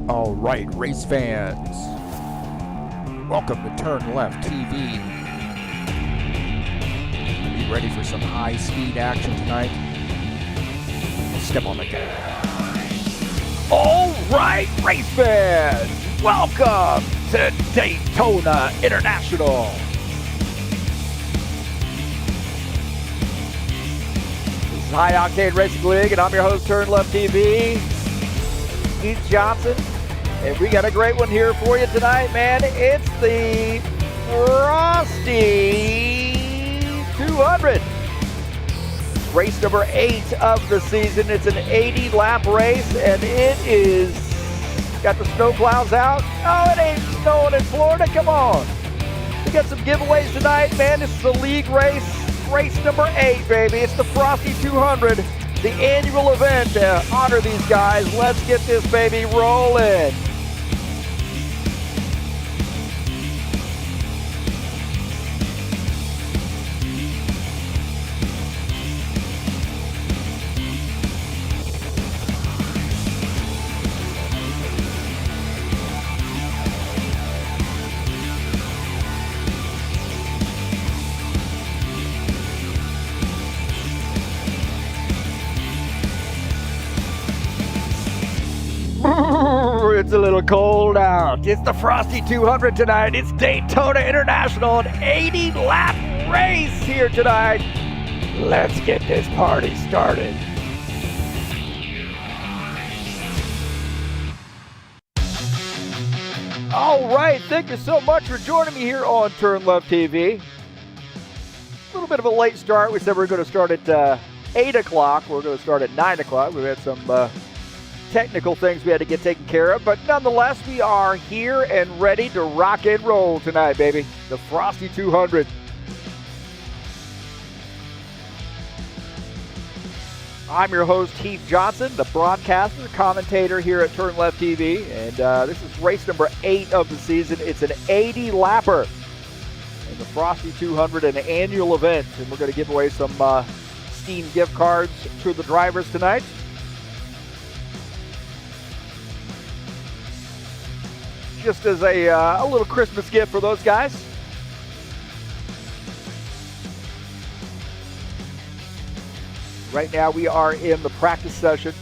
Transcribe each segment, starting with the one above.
All right, race fans, welcome to TurnLeftTV. Be ready for some high-speed action tonight. Step on the gas. All right, race fans, welcome to Daytona International. This is High Octane Racing League, and I'm your host, TurnLeftTV, Heath Johnson. And we got a great one here for you tonight, man. It's the Frosty 200. Race number 8 of the season. It's an 80-lap race, and it is got the snow plows out. Oh, it ain't snowing in Florida. Come on. We got some giveaways tonight, man. This is the league race. Race number 8, baby. It's the Frosty 200, the annual event to honor these guys. Let's get this baby rolling. It's a little cold out. It's the Frosty 200 tonight. It's Daytona International, an 80-lap race here tonight. Let's get this party started. All right, thank you so much for joining me here on TurnLeftTV. A little bit of a late start. We said we were going to start at 8 o'clock. We're going to start at 9 o'clock. We've had some technical things we had to get taken care of, but nonetheless, we are here and ready to rock and roll tonight, baby. The Frosty 200. I'm your host, Heath Johnson, the broadcaster, commentator here at TurnLeftTV, and this is race number 8 of the season. It's an 80-lapper, and the Frosty 200, an annual event, and we're going to give away some Steam gift cards to the drivers tonight. Just as a little Christmas gift for those guys. Right now we are in the practice session.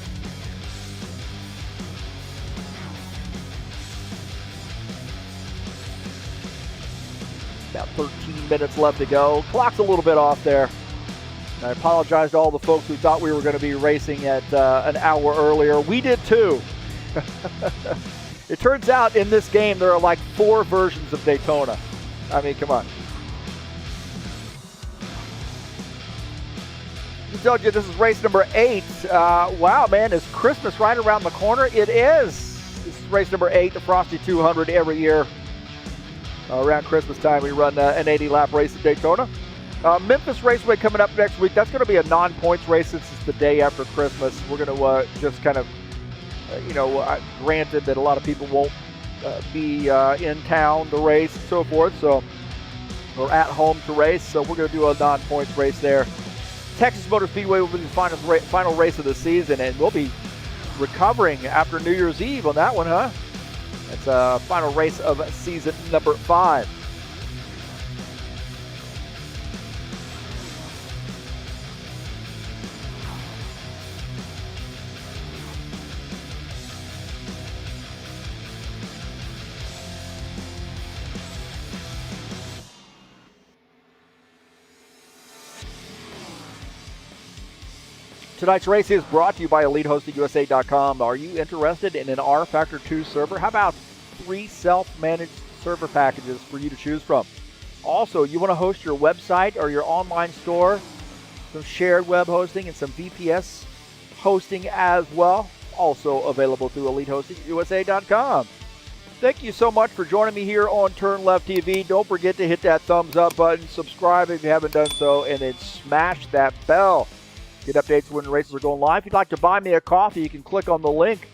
About 13 minutes left to go. Clock's a little bit off there. I apologize to all the folks who thought we were going to be racing at an hour earlier. We did too. It turns out in this game there are like 4 versions of Daytona. I mean, come on. I told you this is race number 8. Wow, man, is Christmas right around the corner? It is. This is race number 8, the Frosty 200 every year. Around Christmas time we run an 80-lap race at Daytona. Memphis Raceway coming up next week. That's going to be a non-points race since it's the day after Christmas. We're going to just kind of granted that a lot of people won't be in town to race and so forth, so or at home to race, so we're going to do a non-points race there. Texas Motor Speedway will be the final race of the season, and we'll be recovering after New Year's Eve on that one, huh? It's a final race of season number 5. Tonight's race is brought to you by EliteHostingUSA.com. Are you interested in an rFactor 2 server? How about 3 self-managed server packages for you to choose from? Also, you want to host your website or your online store, some shared web hosting and some VPS hosting as well. Also available through EliteHostingUSA.com. Thank you so much for joining me here on TurnLeftTV. Don't forget to hit that thumbs up button, subscribe if you haven't done so, and then smash that bell. Get updates when the races are going live. If you'd like to buy me a coffee, you can click on the link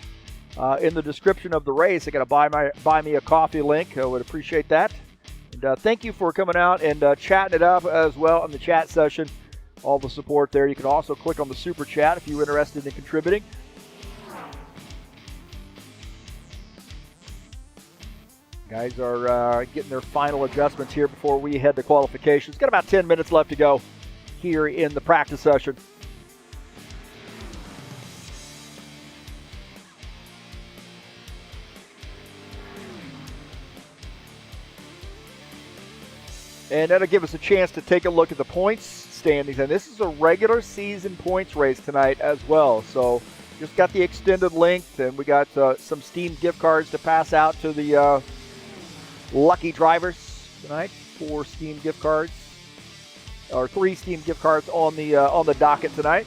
in the description of the race. I got a buy me a coffee link. I would appreciate that. And thank you for coming out and chatting it up as well in the chat session. All the support there. You can also click on the super chat if you're interested in contributing. Guys are getting their final adjustments here before we head to qualifications. Got about 10 minutes left to go here in the practice session. And that'll give us a chance to take a look at the points standings. And this is a regular season points race tonight as well. So just got the extended length, and we got some Steam gift cards to pass out to the lucky drivers tonight. 4 Steam gift cards, or 3 Steam gift cards on the docket tonight.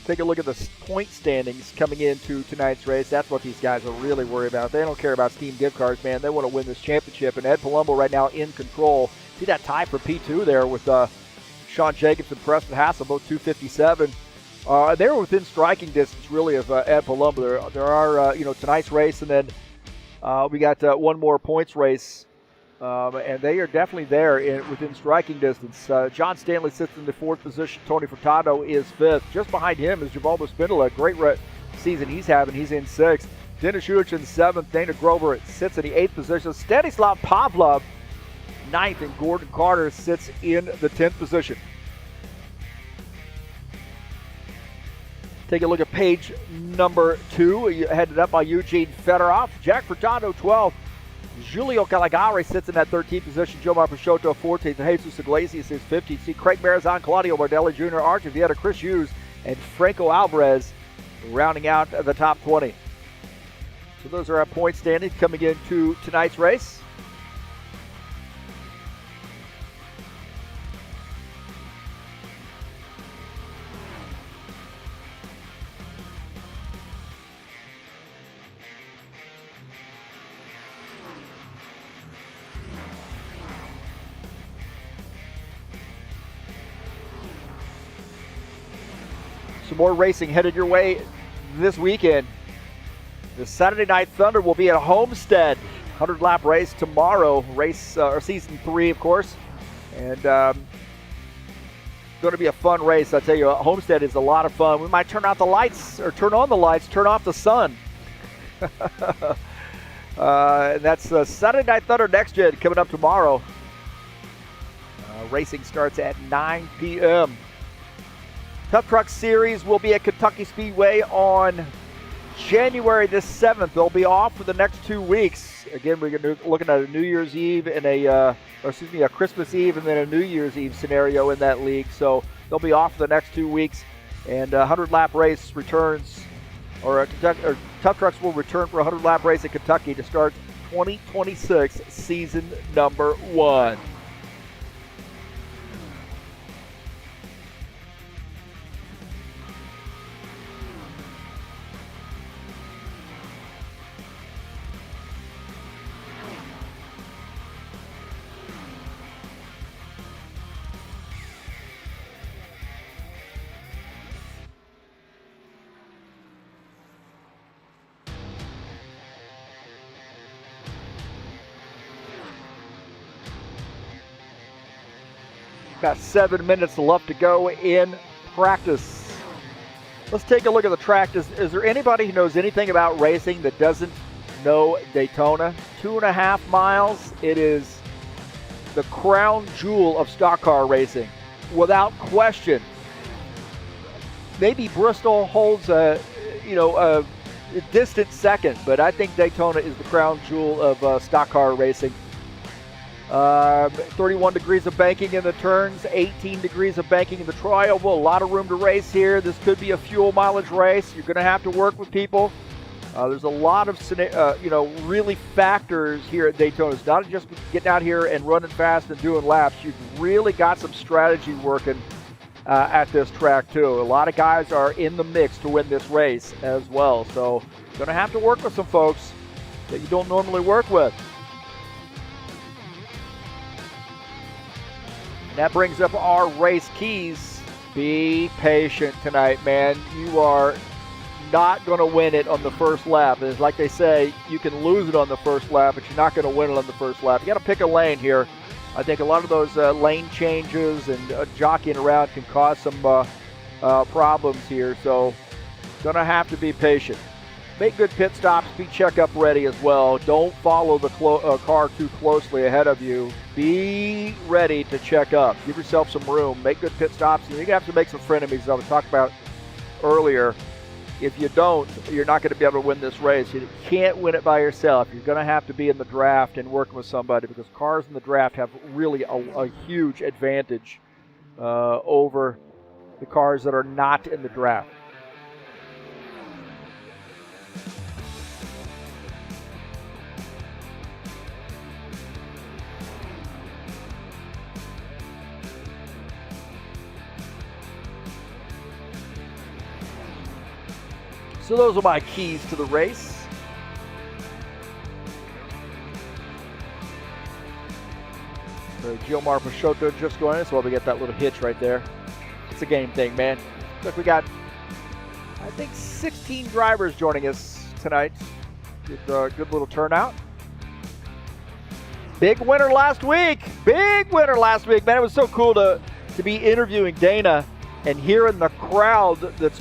Take a look at the point standings coming into tonight's race. That's what these guys are really worried about. They don't care about Steam gift cards, man. They want to win this championship. And Ed Palumbo right now in control. See that tie for P2 there with Sean Jacobs and Preston Hassel, both 257. They were within striking distance, really, of Ed Palumbo. There are, tonight's race, and then we got one more points race. And they are definitely there within striking distance. John Stanley sits in the 4th position. Tony Furtado is 5th. Just behind him is Givaldo Spindola. Great season he's having. He's in 6th. Dennis Schuich in 7th. Dana Grover sits in the 8th position. Stanislav Pavlov 9th. And Gordon Carter sits in the 10th position. Take a look at page number 2. Headed up by Eugene Fedorov. Jack Furtado 12th. Julio Caligari sits in that 13th position. Jomar Peixoto 14th. Jesus Iglesias is 15th. See Craig Marizan, Claudio Bardelli Jr., Archie Vieta, Chris Hughes, and Franco Alvarez rounding out the top 20. So those are our point standings coming into tonight's race. Some more racing headed your way this weekend. The Saturday Night Thunder will be at Homestead. 100-lap race tomorrow. Season 3, of course. And going to be a fun race. I tell you, Homestead is a lot of fun. We might turn out the lights, or turn on the lights, turn off the sun. And that's Saturday Night Thunder Next Gen coming up tomorrow. Racing starts at 9 p.m. Tough Truck Series will be at Kentucky Speedway on January the 7th. They'll be off for the next 2 weeks. Again, we're looking at a New Year's Eve and a Christmas Eve and then a New Year's Eve scenario in that league. So they'll be off for the next 2 weeks. And a 100-lap race returns, Tough Trucks will return for a 100-lap race at Kentucky to start 2026 season number 1. Got 7 minutes left to go in practice. Let's take a look at the track. Is there anybody who knows anything about racing that doesn't know Daytona? 2.5 miles. It is the crown jewel of stock car racing, without question. Maybe Bristol holds a distant second, but I think Daytona is the crown jewel of stock car racing. 31 degrees of banking in the turns, 18 degrees of banking in the tri-oval. A lot of room to race here. This could be a fuel mileage race. You're going to have to work with people. There's a lot of really factors here at Daytona. It's not just getting out here and running fast and doing laps. You've really got some strategy working at this track too. A lot of guys are in the mix to win this race as well. So going to have to work with some folks that you don't normally work with. And that brings up our race keys. Be patient tonight, man. You are not going to win it on the first lap. It's like they say, you can lose it on the first lap, but you're not going to win it on the first lap. You got to pick a lane here. I think a lot of those lane changes and jockeying around can cause some problems here. So, going to have to be patient. Make good pit stops. Be checkup ready as well. Don't follow the car too closely ahead of you. Be ready to check up. Give yourself some room. Make good pit stops. You're going to have to make some frenemies, as I was talking about earlier. If you don't, you're not going to be able to win this race. You can't win it by yourself. You're going to have to be in the draft and working with somebody, because cars in the draft have really a huge advantage over the cars that are not in the draft. So those are my keys to the race. So Gilmar Pachotto just going in, so we get that little hitch right there. It's a game thing, man. Look, we got, I think, 16 drivers joining us tonight. Good little turnout. Big winner last week. Big winner last week, man. It was so cool to be interviewing Dana and hearing the crowd that's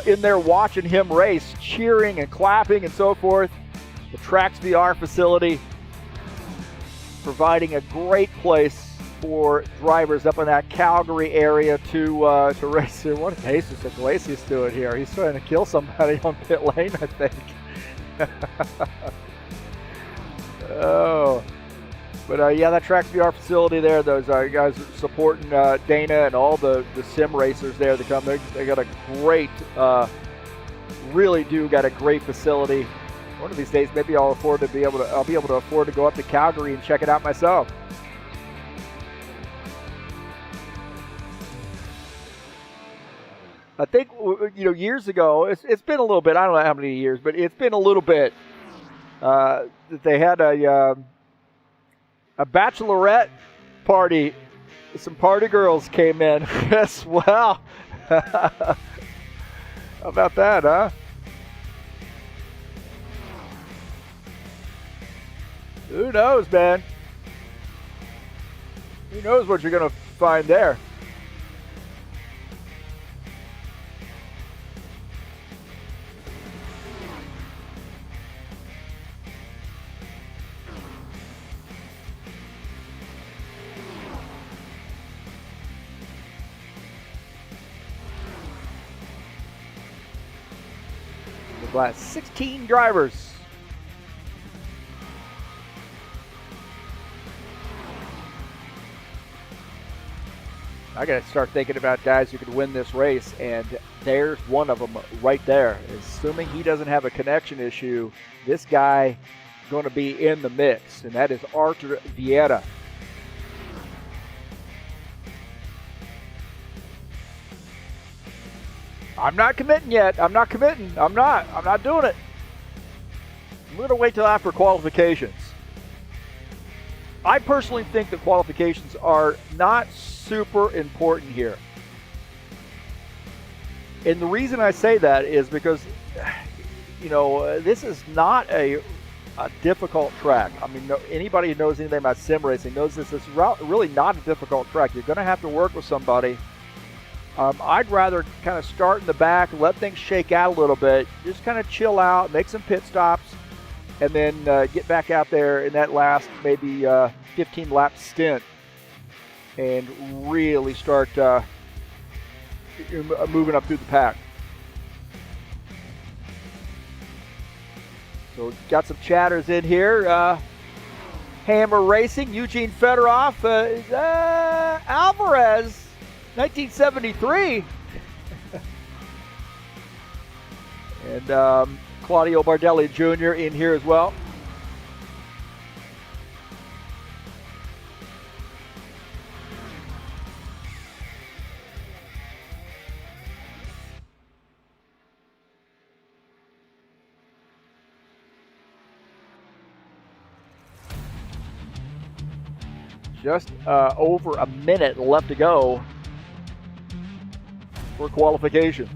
in there watching him race, cheering and clapping and so forth. The Tracks VR facility providing a great place for drivers up in that Calgary area to race here. What is Jesus Iglesias doing here? He's trying to kill somebody on pit lane, I think. Oh. But yeah, that Tracks VR facility there, those guys supporting Dana and all the sim racers there that come. They got a great, really do got a great facility. One of these days, maybe I'll be able to afford to go up to Calgary and check it out myself. I think, years ago, it's been a little bit. I don't know how many years, but it's been a little bit. That they had a bachelorette party. Some party girls came in as well. How about that, huh? Who knows, man? Who knows what you're going to find there? The last 16 drivers. I got to start thinking about guys who could win this race, and there's one of them right there. Assuming he doesn't have a connection issue, this guy going to be in the mix, and that is Arthur Vieira. I'm not committing yet. I'm not committing. I'm not doing it. I'm going to wait till after qualifications. I personally think that qualifications are not super important here. And the reason I say that is because, this is not a difficult track. I mean, anybody who knows anything about sim racing knows this is really not a difficult track. You're going to have to work with somebody. I'd rather kind of start in the back, let things shake out a little bit, just kind of chill out, make some pit stops, and then get back out there in that last maybe 15-lap stint and really start moving up through the pack. So got some chatters in here. Hammer Racing, Eugene Fedorov, Alvarez, 1973. And Claudio Bardelli Jr. in here as well. Just over a minute left to go for qualifications.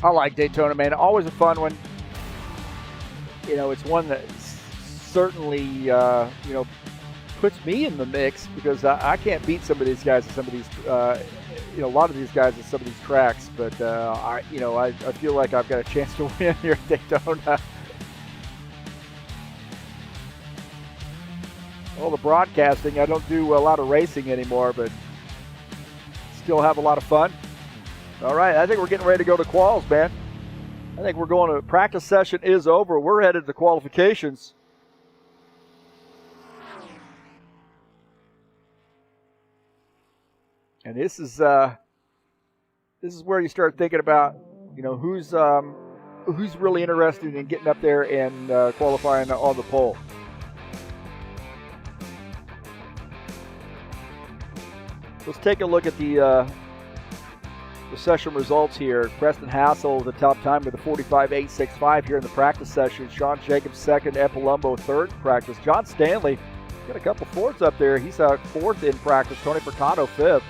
I like Daytona, man. Always a fun one. You know, it's one that certainly, puts me in the mix because I can't beat some of these guys at some of these, a lot of these guys at some of these tracks. But, I feel like I've got a chance to win here at Daytona. Well, the broadcasting, I don't do a lot of racing anymore, but still have a lot of fun. All right, I think we're getting ready to go to quals, man. I think we're going to practice session is over. We're headed to qualifications. And this is where you start thinking about, who's really interested in getting up there and qualifying on the pole. Let's take a look at the session results here. Preston Hassel the top time with a 45.865 here in the practice session. Sean Jacobs second, Ed Palumbo third in practice. John Stanley got a couple fourths up there. He's fourth in practice. Tony Furtado fifth.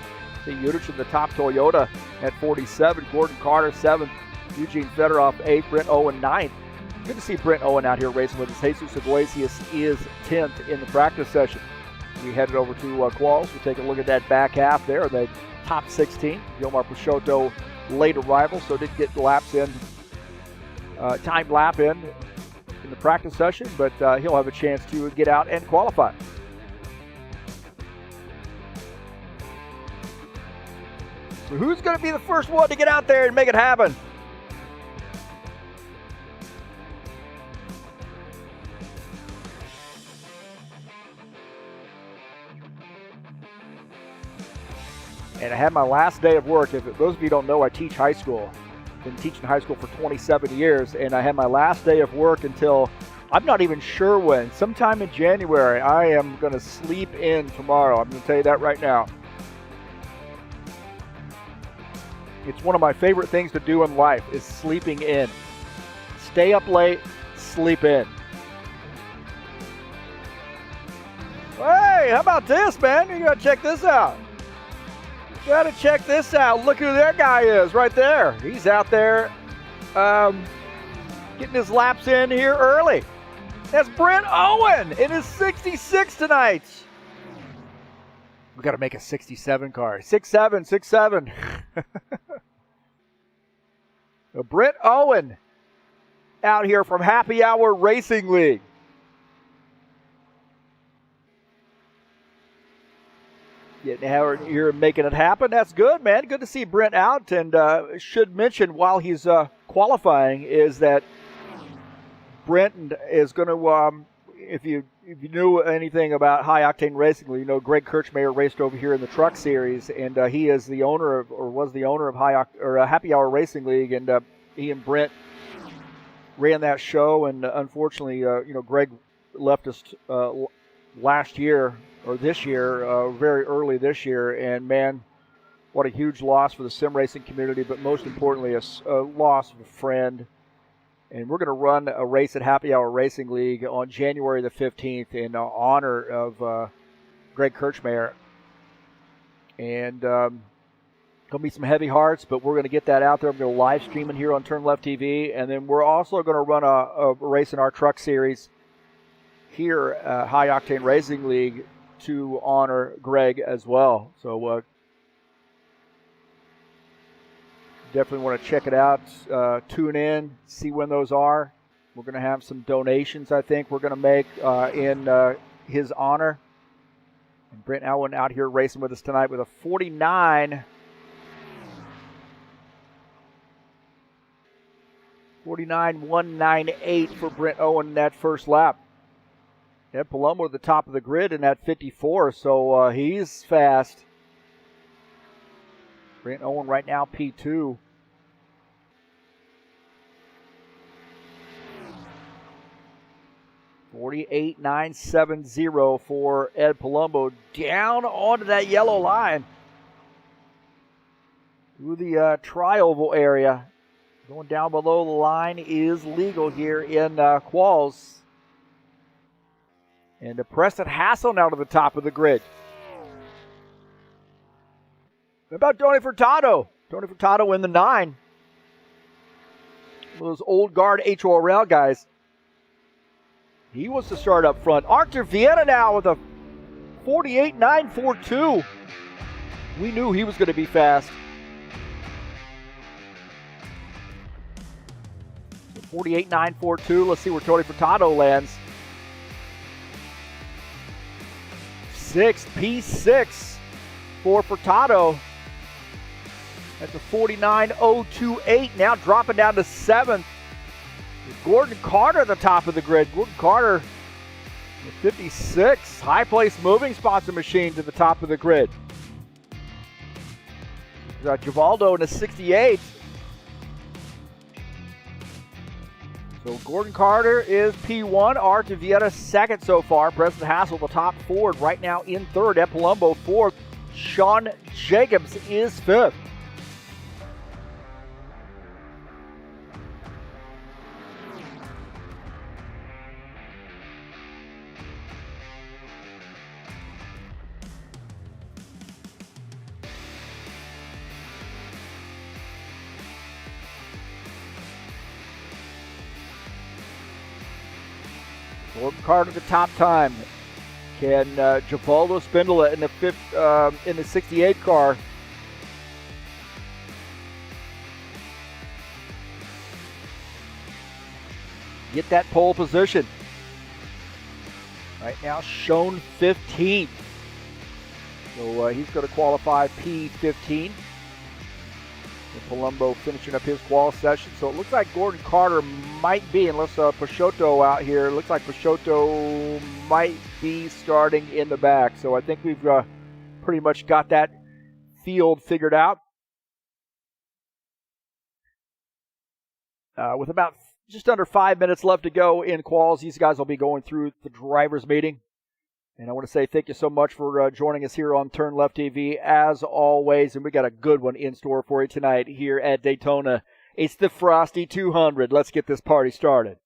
See Udich in the top Toyota at 47. Gordon Carter seventh. Eugene Fedorov eighth. Brent Owen ninth. Good to see Brent Owen out here racing with us. Jesus Iglesias is 10th in the practice session. We headed over to quals. We'll take a look at that back half there. The top 16. Gilmar Peixoto late arrival, so didn't get laps in, time lap in the practice session, but he'll have a chance to get out and qualify. So who's going to be the first one to get out there and make it happen? And I had my last day of work. If those of you don't know, I teach high school. Been teaching high school for 27 years, and I had my last day of work until I'm not even sure when. Sometime in January. I am going to sleep in tomorrow. I'm going to tell you that right now. It's one of my favorite things to do in life is sleeping in. Stay up late, sleep in. Hey, how about this, man? You got to check this out. Gotta check this out. Look who that guy is right there. He's out there getting his laps in here early. That's Brent Owen in his 66 tonight. We got to make a 67 car. 67. Brent Owen out here from Happy Hour Racing League. Getting out here and making it happen. That's good, man. Good to see Brent out. And should mention while he's qualifying is that Brent is going to, if you knew anything about high octane racing, you know Greg Kirchmayer raced over here in the Truck Series, and he is the owner of, or was the owner of Happy Hour Racing League, and he and Brent ran that show. And unfortunately, Greg left us last year. Or this year, very early this year, and man, what a huge loss for the sim racing community, but most importantly, a loss of a friend. And we're going to run a race at Happy Hour Racing League on January the 15th in honor of Greg Kirchmayer. And going to be some heavy hearts, but we're going to get that out there. I'm going to live stream it here on TurnLeftTV, and then we're also going to run a race in our Truck Series here at High Octane Racing League to honor Greg as well. So definitely want to check it out. Tune in, see when those are. We're going to have some donations, I think, we're going to make in his honor. And Brent Owen out here racing with us tonight with a 49.198 for Brent Owen in that first lap. Ed Palumbo at the top of the grid in that 54, so he's fast. Brent Owen right now P2. .48.970 for Ed Palumbo down onto that yellow line through the tri-oval area. Going down below the line is legal here in quals. And Preston Hassel now to the top of the grid. What about Tony Furtado? Tony Furtado in the 9. those old guard HORL guys. He wants to start up front. Arthur Vieta now with a 48.942. We knew he was going to be fast. 48.942. Let's see where Tony Furtado lands. P6 for Furtado. That's a 49.028. Now dropping down to 7th. Gordon Carter at the top of the grid. Gordon Carter with 56. High place moving spots a machine to the top of the grid. Givaldo in a 68. So Gordon Carter is P1. Arthur Vieta second so far. Preston Hassel, the top Ford, right now in third. Ed Palumbo fourth. Sean Jacobs is fifth. Gordon Carter the top time. Can Givaldo Spindola in the in the 68 car get that pole position? Right now shown 15th. So he's going to qualify P15. Palumbo finishing up his qual session. So it looks like Gordon Carter might be, unless Peixoto out here, it looks like Peixoto might be starting in the back. So I think we've pretty much got that field figured out. With about just under 5 minutes left to go in quals, these guys will be going through the drivers' meeting. And I want to say thank you so much for joining us here on TurnLeft TV, as always. And we got a good one in store for you tonight here at Daytona. It's the Frosty 200. Let's get this party started.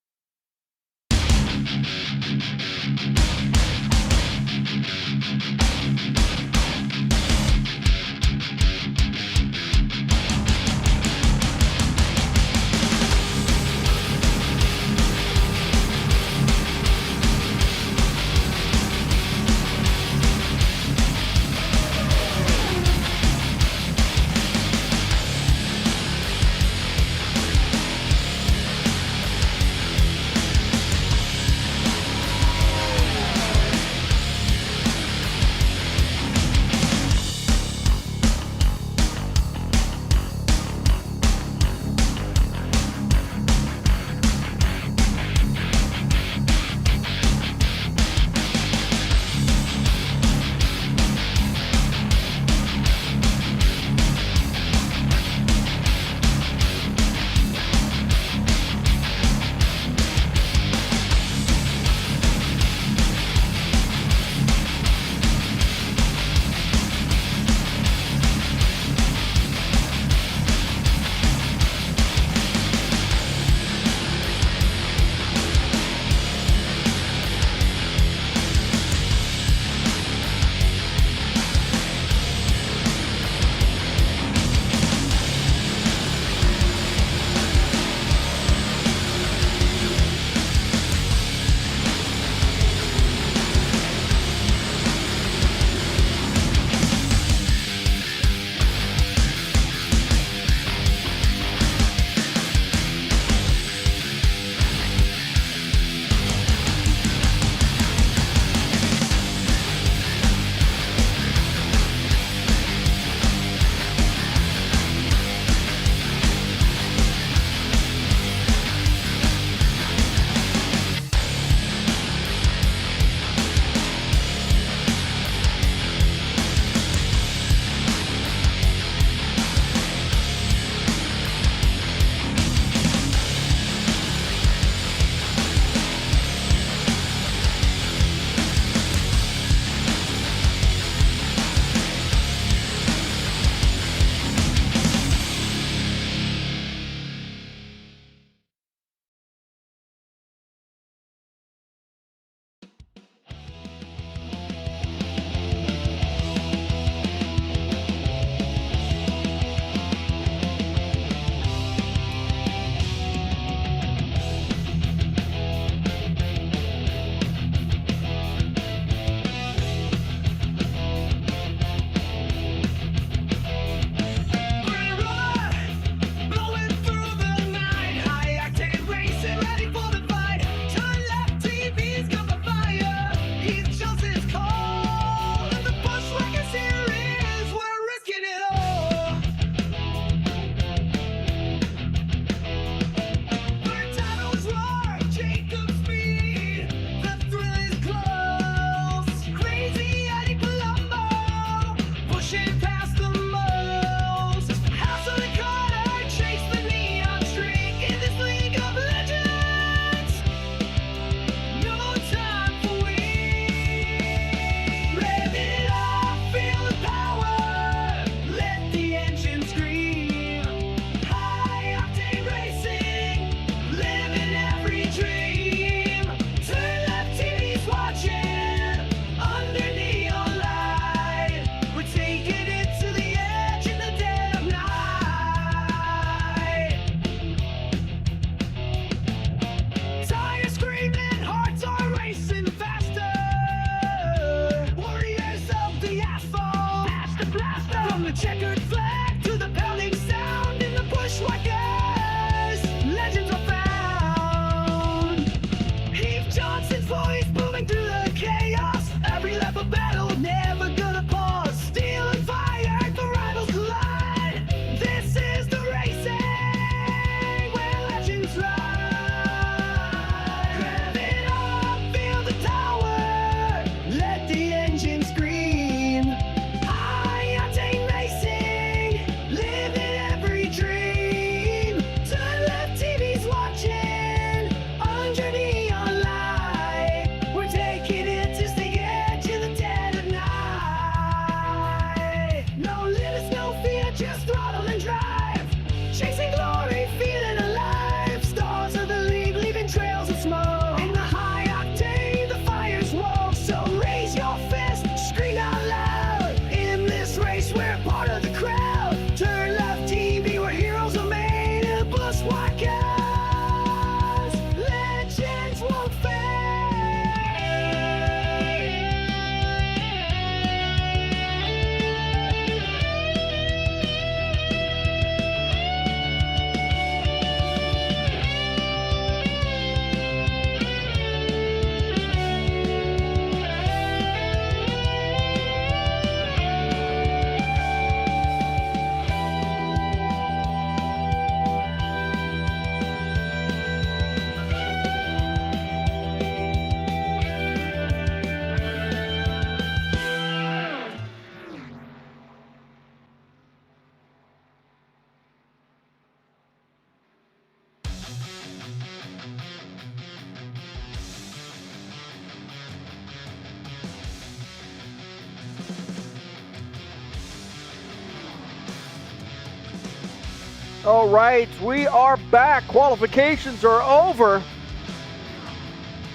All right, we are back. Qualifications are over.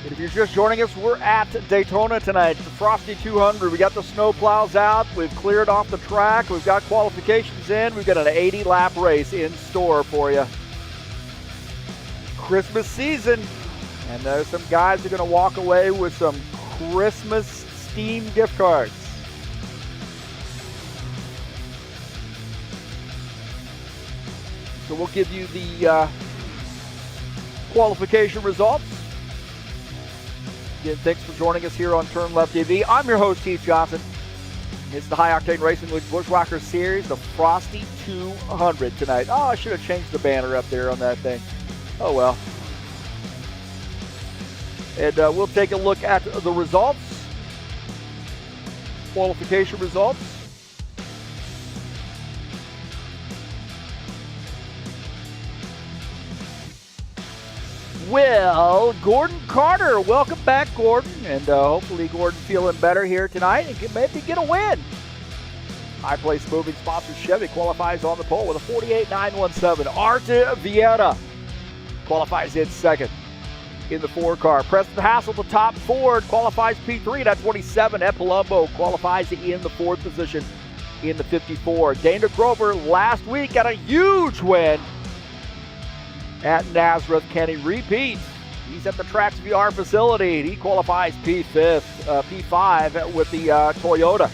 And if you're just joining us, we're at Daytona tonight. The Frosty 200. We got the snow plows out. We've cleared off the track. We've got qualifications in. We've got an 80-lap race in store for you. Christmas season. And there's some guys who are going to walk away with some Christmas Steam gift cards. So we'll give you the qualification results. Again, thanks for joining us here on TurnLeftTV. I'm your host, Heath Johnson. It's the High Octane Racing League Bushwhacker Series, the Frosty 200 tonight. Oh, I should have changed the banner up there on that thing. Oh, well. And we'll take a look at the results. Qualification results. Well, Gordon Carter, welcome back, Gordon. And hopefully Gordon feeling better here tonight and can maybe get a win. High Place Moving sponsor Chevy qualifies on the pole with a 48.917. Arta Vieira qualifies in second in the 4-car. Preston Hassel, the top Ford, qualifies P3. That's 27. Ed Palumbo qualifies in the 4th position in the 54. Dana Grover last week got a huge win at Nazareth. Can he repeat? He's at the Tracks VR facility. He qualifies P5 with the Toyota.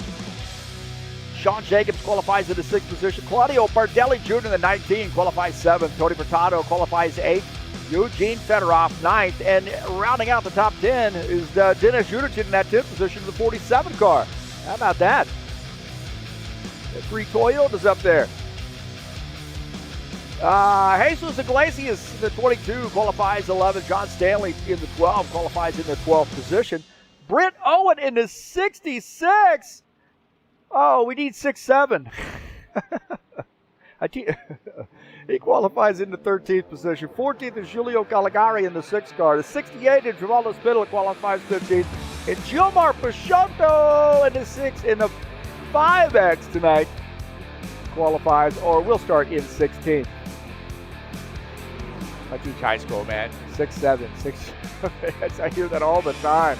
Sean Jacobs qualifies in the 6th position. Claudio Bardelli Jr. in the 19 qualifies 7th. Tony Furtado qualifies 8th. Eugene Fedorov 9th. And rounding out the top 10 is Dennis Uderton in that 10th position in the 47 car. How about that? The 3 Toyotas up there. Jesus Iglesias in the 22 qualifies 11. John Stanley in the 12 qualifies in the 12th position. Brent Owen in the 66. Oh, we need 6-7. He qualifies in the 13th position. 14th is Giulio Caligari in the 6th car. The 68 is Giovanni Spindler qualifies 15th. And Gilmar Pachotto in the 6th in the 5X tonight qualifies, or will start in 16th. I teach high school, man. 6-7, 6. I hear that all the time.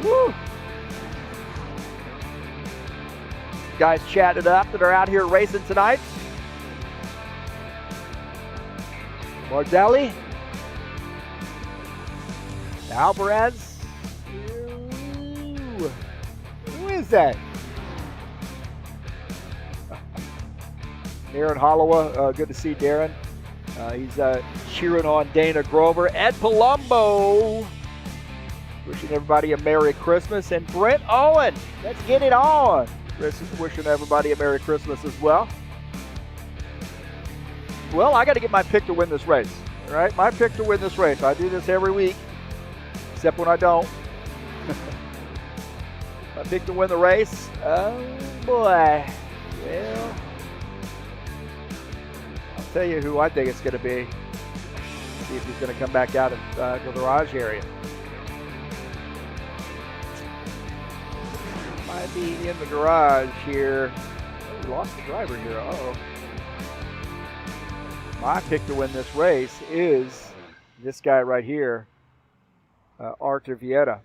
Woo! Guys chatting it up that are out here racing tonight. Bardelli. Alvarez. Ooh. Who is that? Darren Holloway. Good to see Darren. He's cheering on Dana Grover. Ed Palumbo. Wishing everybody a Merry Christmas. And Brent Owen. Let's get it on. Chris is wishing everybody a Merry Christmas as well. Well, I got to get my pick to win this race. All right, my pick to win this race. I do this every week, except when I don't. My pick to win the race. Oh boy. Well, I'll tell you who I think it's going to be. See if he's going to come back out of the garage area. Might be in the garage here. Oh, we lost the driver here. Uh-oh. My pick to win this race is this guy right here, Arta Vieira.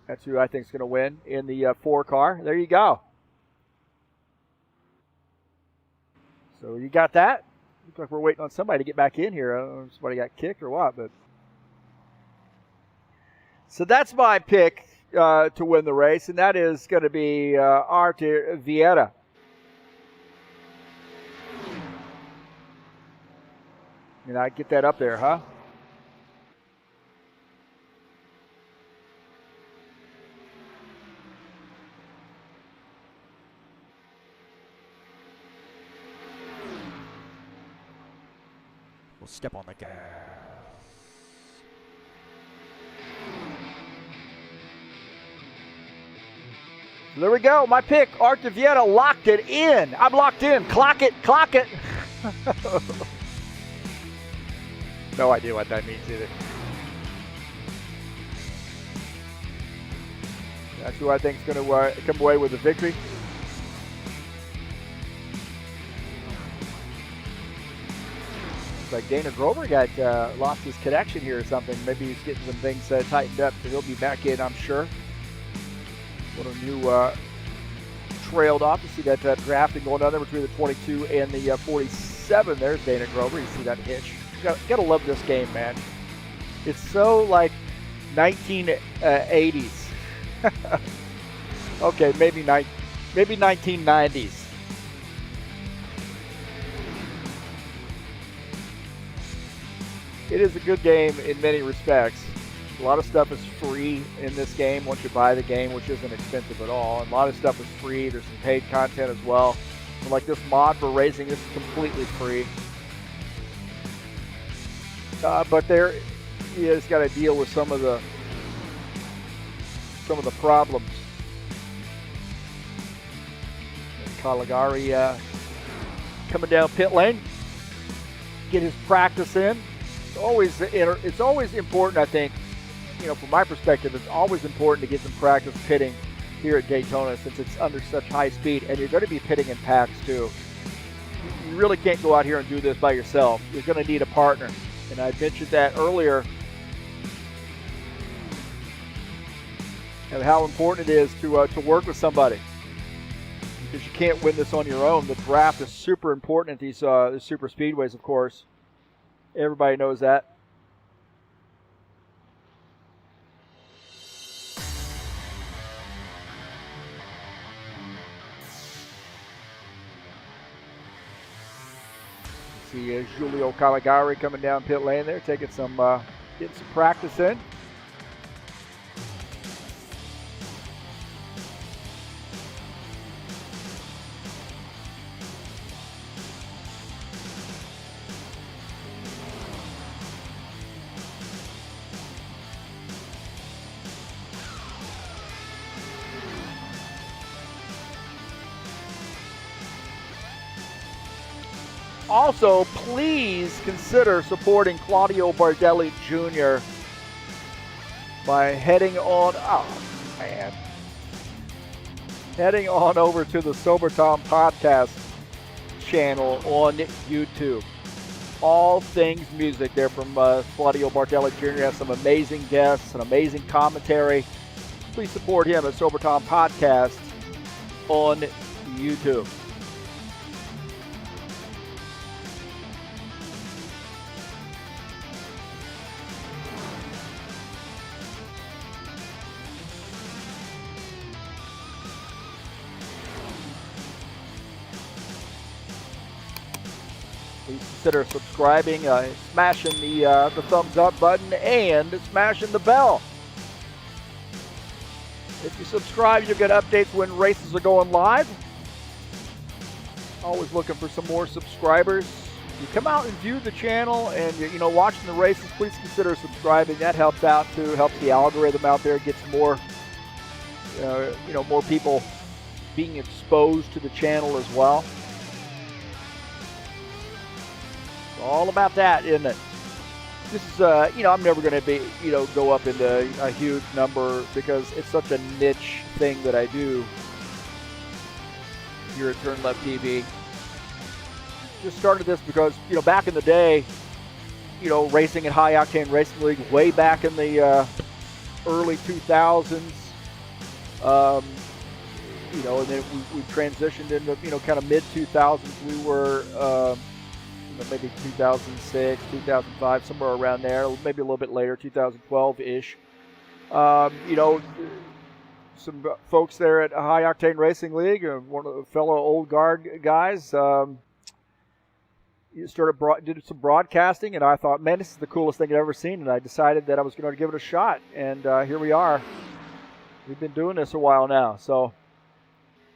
That's who I think is going to win in the 4 car. There you go. So you got that? Looks like we're waiting on somebody to get back in here. I don't know if somebody got kicked or what, but so that's my pick to win the race, and that is going to be Arta Vieira. And I get that up there, huh? We'll step on the gas. There we go. My pick, Arta Vieira, locked it in. I'm locked in. Clock it. Clock it. No idea what that means either. That's who I think is going to come away with the victory. like Dana Grover got lost his connection here or something. Maybe he's getting some things tightened up, so he'll be back in, I'm sure. What a new trailed off. You see that drafting going on there between the 22 and the 47. There's Dana Grover. You see that hitch. You gotta love this game, man. It's so like 1980s. Okay, maybe 1990s. It is a good game in many respects. A lot of stuff is free in this game once you buy the game, which isn't expensive at all. And a lot of stuff is free. There's some paid content as well. And like this mod for racing, this is completely free. But there, you just got to deal with some of the problems. Caligari coming down pit lane, get his practice in. It's always important, I think. You know, from my perspective, it's always important to get some practice pitting here at Daytona since it's under such high speed, and you're going to be pitting in packs too. You really can't go out here and do this by yourself. You're going to need a partner, and I mentioned that earlier, and how important it is to work with somebody, because you can't win this on your own. The draft is super important at these super speedways, of course. Everybody knows that. See Giulio Caligari coming down pit lane there, taking some, getting some practice in. Also, please consider supporting Claudio Bardelli Jr. by heading on over to the Sober Tom Podcast channel on YouTube. All things music there from Claudio Bardelli Jr. has some amazing guests, an amazing commentary. Please support him at Sober Tom Podcast on YouTube. Please consider subscribing, smashing the thumbs up button, and smashing the bell. If you subscribe, you'll get updates when races are going live. Always looking for some more subscribers. If you come out and view the channel and you're watching the races, please consider subscribing. That helps out too. Helps the algorithm out there, gets more more people being exposed to the channel as well. All about that, isn't it? This is, I'm never going to be, go up into a huge number because it's such a niche thing that I do here at TurnLeftTV. Just started this because, back in the day, racing at High Octane Racing League, way back in the early 2000s, and then we transitioned into, kind of mid-2000s. We were... maybe 2006, 2005, somewhere around there, maybe a little bit later, 2012-ish. Some folks there at High Octane Racing League, one of the fellow old guard guys, did some broadcasting, and I thought, man, this is the coolest thing I've ever seen, and I decided that I was going to give it a shot, and here we are. We've been doing this a while now, so,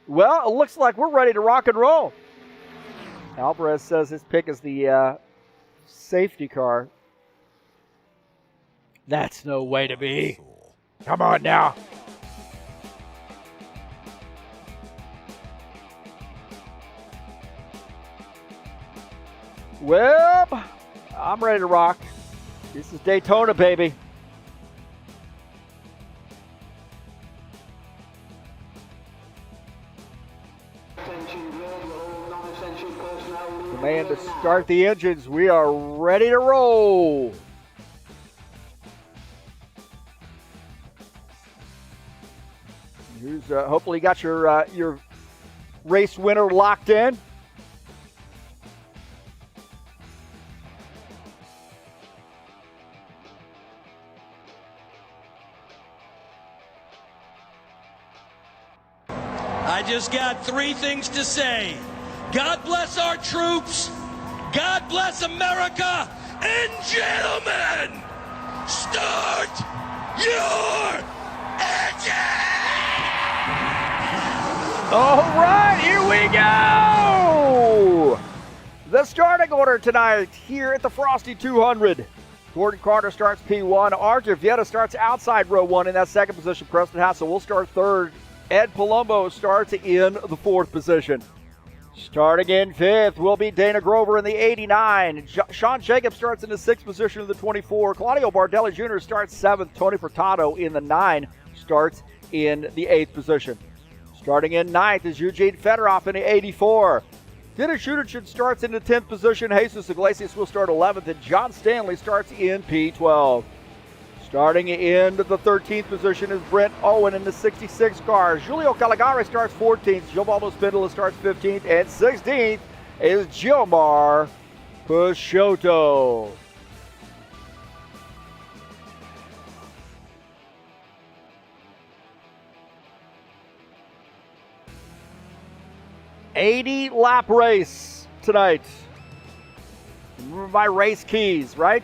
well, it looks like we're ready to rock and roll. Alvarez says his pick is the safety car. That's no way to be. Come on now. Well, I'm ready to rock. This is Daytona, baby. Command to Start the engines. We are ready to roll. Here's, hopefully you got your race winner locked in. I just got three things to say. God bless our troops. God bless America. And gentlemen, start your engine! All right, here we go. The starting order tonight here at the Frosty 200. Gordon Carter starts P1. Arthur Vieta starts outside row 1 in that second position. Preston Hassel will start third. Ed Palumbo starts in the fourth position. Starting in fifth will be Dana Grover in the 89. Sean Jacobs starts in the sixth position of the 24. Claudio Bardelli Jr. starts seventh. Tony Furtado in the 9 starts in the eighth position. Starting in ninth is Eugene Fedorov in the 84. Dennis Schuderchin starts in the 10th position. Jesus Iglesias will start 11th, and John Stanley starts in P12. Starting in the 13th position is Brent Owen in the 66 car. Julio Caligari starts 14th. Giovaldo Spindola starts 15th. And 16th is Gilmar Peixoto. $80-lap race tonight. Remember my race keys, right?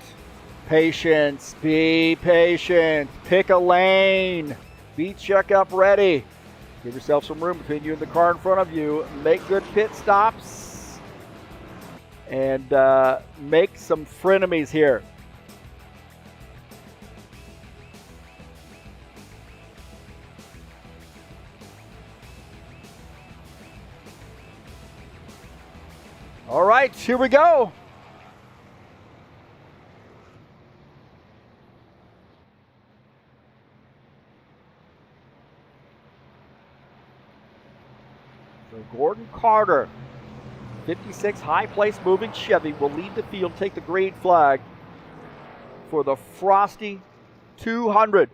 Patience, be patient, pick a lane, be checkup ready. Give yourself some room between you and the car in front of you. Make good pit stops and make some frenemies here. All right, here we go. Gordon Carter, 56 high place moving Chevy, will lead the field, take the green flag for the Frosty 200.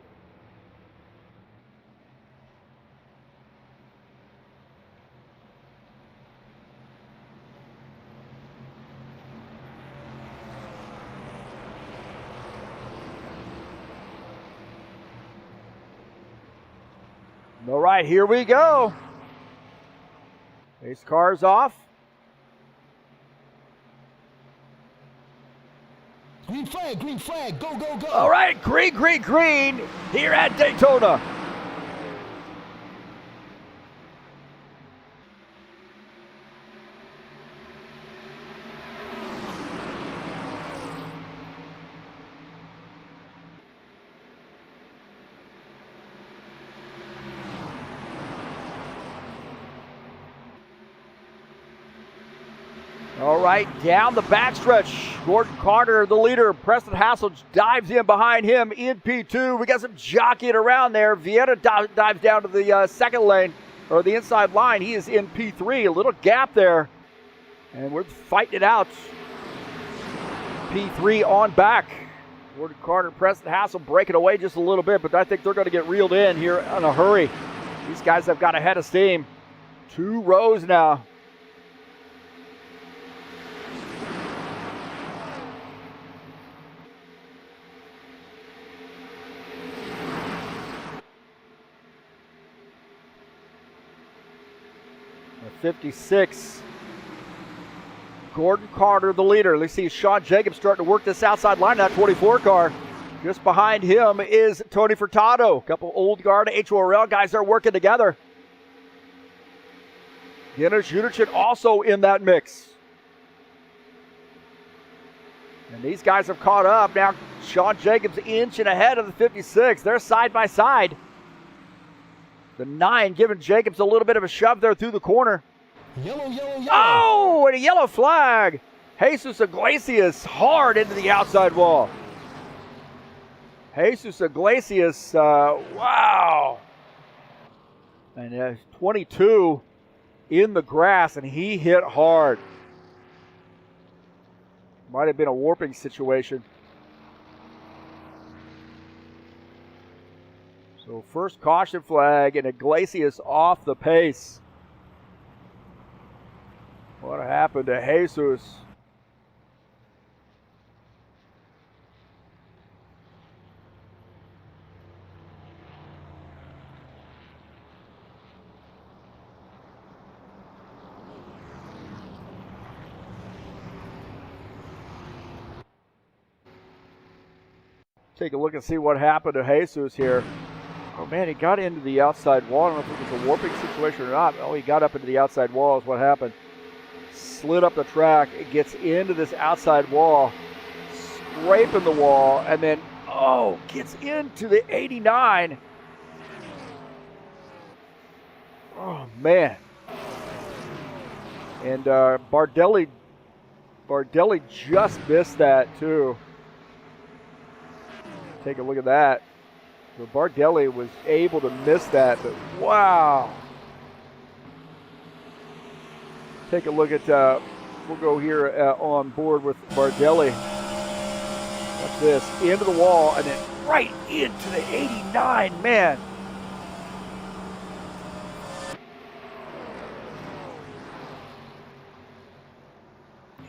All right, here we go. Race car's off. Green flag, go, go, go. All right, green, green, green here at Daytona. All right, down the backstretch, Gordon Carter, the leader. Preston Hassel dives in behind him in P2. We got some jockeying around there. Vieta dives down to the second lane, or the inside line. He is in P3, a little gap there. And we're fighting it out. P3 on back. Gordon Carter, Preston Hassel breaking away just a little bit, but I think they're going to get reeled in here in a hurry. These guys have got a head of steam. 2 rows now. The 56. Gordon Carter, the leader. Let's see Sean Jacobs starting to work this outside line, that 24 car. Just behind him is Tony Furtado. A couple old guard HORL guys are working together. Dennis Schuderchin also in that mix. And these guys have caught up. Now Sean Jacobs inching ahead of the 56. They're side by side. The 9 giving Jacobs a little bit of a shove there through the corner. Yellow, yellow, yellow. Oh, and a yellow flag. Jesus Iglesias hard into the outside wall. Jesus Iglesias, wow. And 22 in the grass, and he hit hard. Might have been a warping situation. So first caution flag, and Iglesias off the pace. What happened to Jesus? Take a look and see what happened to Jesus here. Oh man, he got into the outside wall. I don't know if it was a warping situation or not. Oh, he got up into the outside wall is what happened. Slid up the track. It gets into this outside wall, scraping the wall, and then, gets into the 89. Oh man. And Bardelli just missed that too. Take a look at that. So Bardelli was able to miss that, but wow. Take a look at, we'll go here on board with Bardelli. Watch this, into the wall and then right into the 89, man.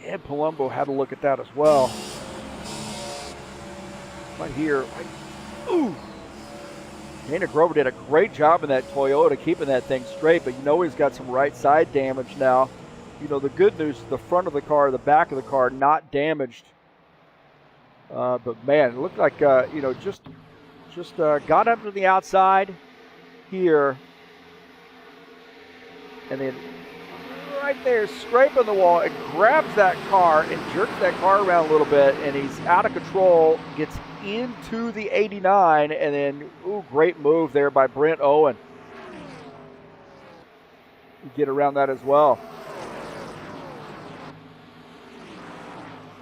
And Palumbo had a look at that as well. Right here. Ooh. Dana Grover did a great job in that Toyota keeping that thing straight, but you know he's got some right side damage now. You know, the good news, the front of the car, the back of the car, not damaged. But man, it looked like, just got up to the outside here. And then right there, scraping the wall, and grabs that car and jerks that car around a little bit, and he's out of control, gets into the 89, and then, great move there by Brent Owen. You get around that as well.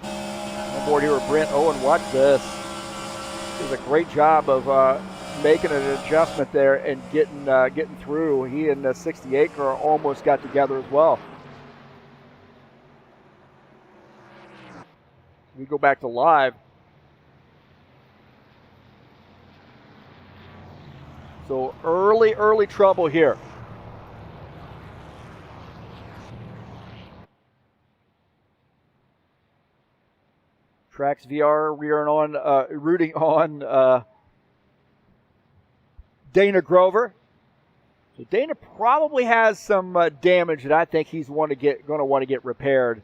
On board here with Brent Owen, watch this. Does a great job of making an adjustment there and getting through. He and the 68 car almost got together as well. We go back to live. So early trouble here. Tracks VR rooting on Dana Grover. So Dana probably has some damage that I think he's going to want to get repaired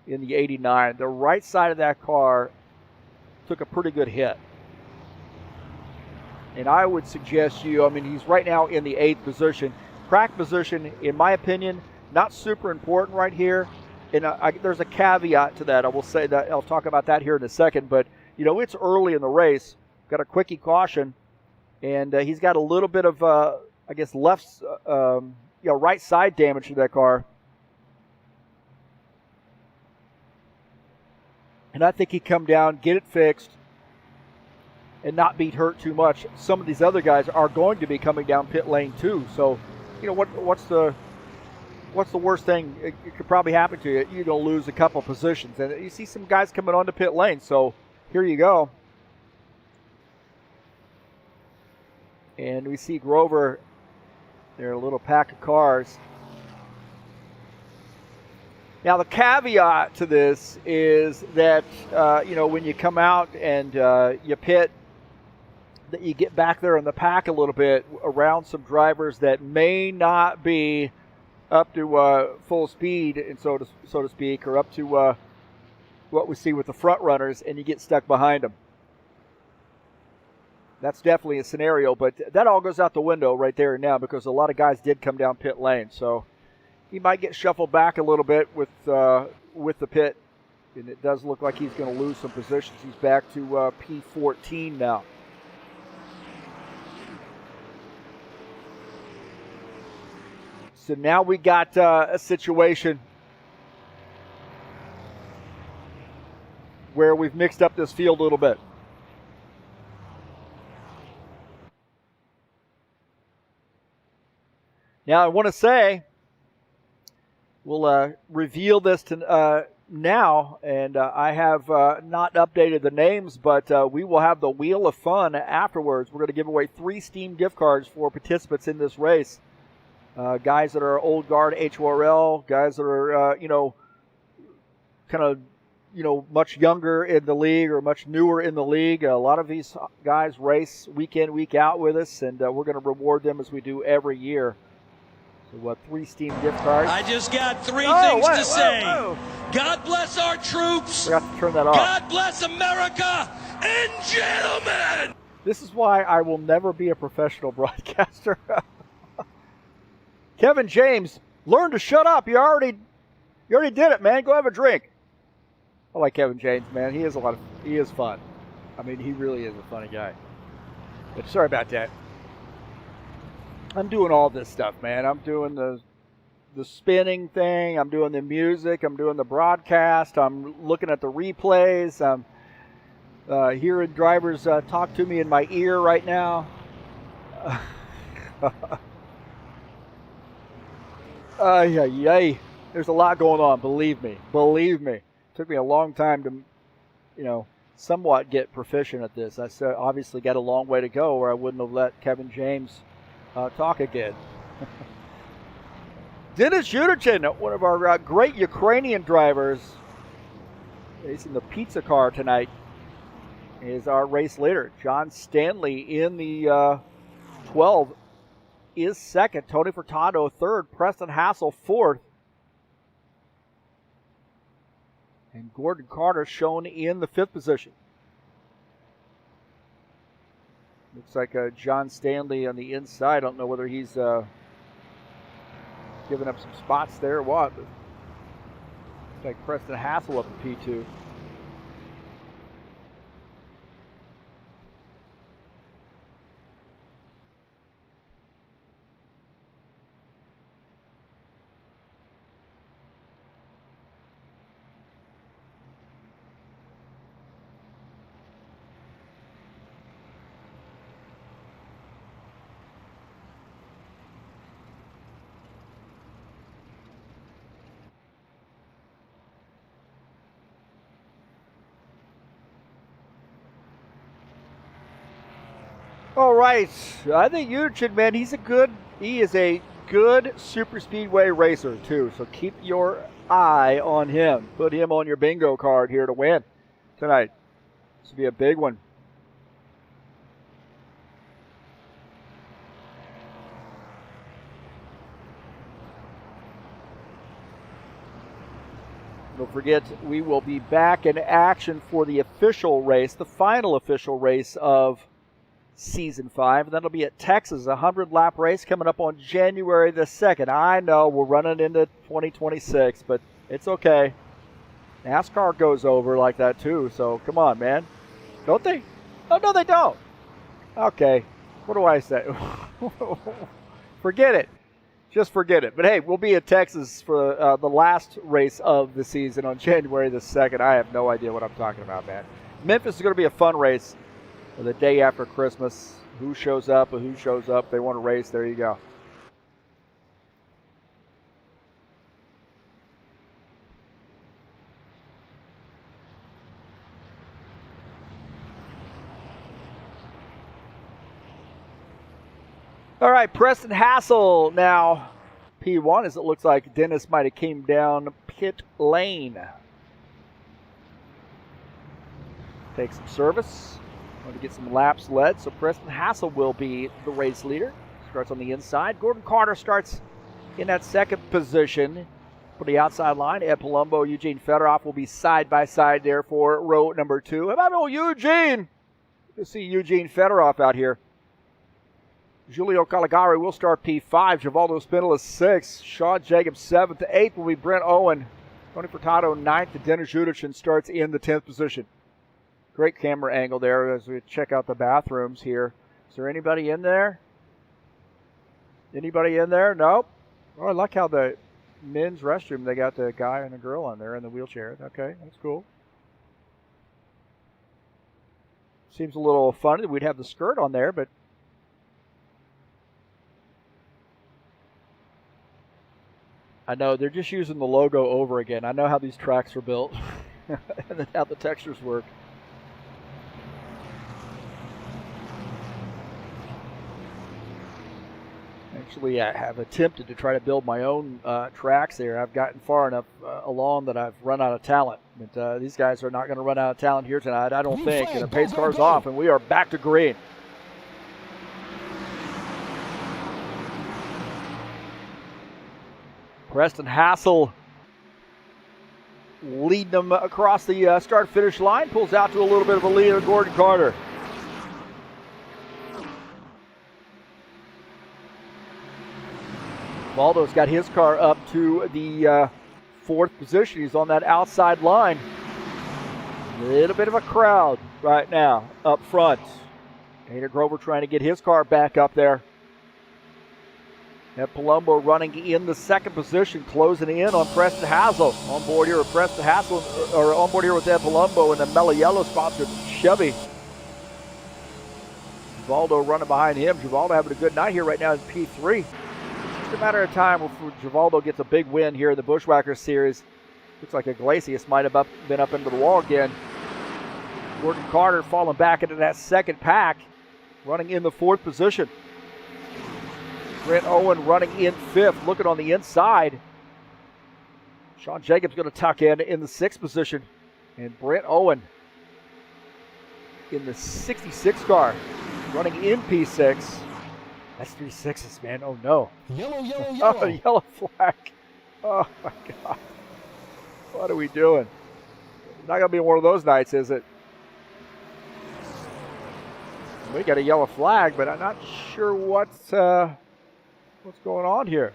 in the 89. The right side of that car took a pretty good hit. And I would suggest he's right now in the 8th position. Track position, in my opinion, not super important right here. And there's a caveat to that. I will say that. I'll talk about that here in a second. But, it's early in the race. Got a quickie caution. And he's got a little bit of, left, right side damage to that car. And I think he'd come down, get it fixed, and not be hurt too much. Some of these other guys are going to be coming down pit lane too. So, what's the worst thing it could probably happen to you? You're going to lose a couple positions. And you see some guys coming onto pit lane. So here you go. And we see Grover. They're a little pack of cars. Now, the caveat to this is that, when you come out and you pit, that you get back there in the pack a little bit around some drivers that may not be up to full speed, and so to speak, or up to what we see with the front runners, and you get stuck behind them. That's definitely a scenario, but that all goes out the window right there and now because a lot of guys did come down pit lane. So he might get shuffled back a little bit with the pit, and it does look like he's going to lose some positions. He's back to P14 now. So now we got a situation where we've mixed up this field a little bit. Now I want to say, we'll reveal this to now, and I have not updated the names, but we will have the Wheel of Fun afterwards. We're going to give away 3 Steam gift cards for participants in this race. Guys that are old guard HORL, guys that are, kind of, much younger in the league or much newer in the league. A lot of these guys race week in, week out with us, and we're going to reward them as we do every year. So what, 3 Steam gift cards? I just got 3 things to say. Whoa. God bless our troops. Forgot to turn that off. God bless America. And gentlemen. This is why I will never be a professional broadcaster. Kevin James, learn to shut up. You already did it, man. Go have a drink. I like Kevin James, man. He is fun. I mean, he really is a funny guy. But sorry about that. I'm doing all this stuff, man. I'm doing the spinning thing. I'm doing the music. I'm doing the broadcast. I'm looking at the replays. I'm hearing drivers talk to me in my ear right now. There's a lot going on. Believe me. Took me a long time to, somewhat get proficient at this. I obviously got a long way to go, or I wouldn't have let Kevin James talk again. Dennis Yuderchin, one of our great Ukrainian drivers, racing the pizza car tonight, is our race leader. John Stanley in the 12 is second. Tony Furtado third. Preston Hassel fourth. And Gordon Carter shown in the 5th position. Looks like John Stanley on the inside. I don't know whether he's giving up some spots there or what. But looks like Preston Hassel up in P2. All right, I think Yuderchin, man, he is a good super speedway racer too. So keep your eye on him. Put him on your bingo card here to win tonight. This will be a big one. Don't forget, we will be back in action for the official race, the final official race of Season 5. And that'll be at Texas, a 100-lap race coming up on January the 2nd. I know we're running into 2026, but it's okay. NASCAR goes over like that too, so come on, man. Don't they? Oh, no, they don't. Okay. What do I say? Forget it. Just forget it. But hey, we'll be at Texas for the last race of the season on January the 2nd. I have no idea what I'm talking about, man. Memphis is going to be a fun race. The day after Christmas, who shows up and who shows up. They want to race. There you go. All right, Preston Hassel now P1, as it looks like Dennis might have came down pit lane. Take some service. Want to get some laps led, so Preston Hassel will be the race leader. Starts on the inside. Gordon Carter starts in that 2nd position for the outside line. Ed Palumbo, Eugene Fedorov will be side by side there for row number 2. How about old Eugene? Good to see Eugene Fedorov out here. Julio Caligari will start P5. Givaldo Spinella 6th. Sean Jacobs 7th. The 8th will be Brent Owen. Tony Furtado 9th. And Dennis Yuderchin starts in the 10th position. Great camera angle there as we check out the bathrooms here. Is there anybody in there? Anybody in there? Nope. Oh, I like how the men's restroom, they got the guy and the girl on there in the wheelchair. Okay, that's cool. Seems a little funny that we'd have the skirt on there, but I know, they're just using the logo over again. I know how these tracks are built and how the textures work. Actually, I have attempted to try to build my own tracks there. I've gotten far enough along that I've run out of talent. But these guys are not going to run out of talent here tonight, I don't think. And the pace car's off, and we are back to green. Preston Hassel leading them across the start-finish line. Pulls out to a little bit of a lead of Gordon Carter. Valdo's got his car up to the fourth position. He's on that outside line. A little bit of a crowd right now up front. Hayter Grover trying to get his car back up there. And Palumbo running in the second position, closing in on Preston Hassel. On board here with Preston Hassel, or on board here with Ed Palumbo in the mellow yellow sponsored Chevy. Givaldo running behind him. Givaldo having a good night here right now in P3. Just a matter of time before Givaldo gets a big win here in the Bushwhacker Series. Looks like Iglesias might have been up into the wall again. Gordon Carter falling back into that second pack, running in the fourth position. Brent Owen running in fifth, looking on the inside. Sean Jacobs going to tuck in the sixth position. And Brent Owen in the 66 car, running in P6. That's 3 6s, man. Oh, no. Yellow, yellow, yellow. Oh, yellow flag. Oh, my God. What are we doing? Not going to be one of those nights, is it? We got a yellow flag, but I'm not sure what's going on here.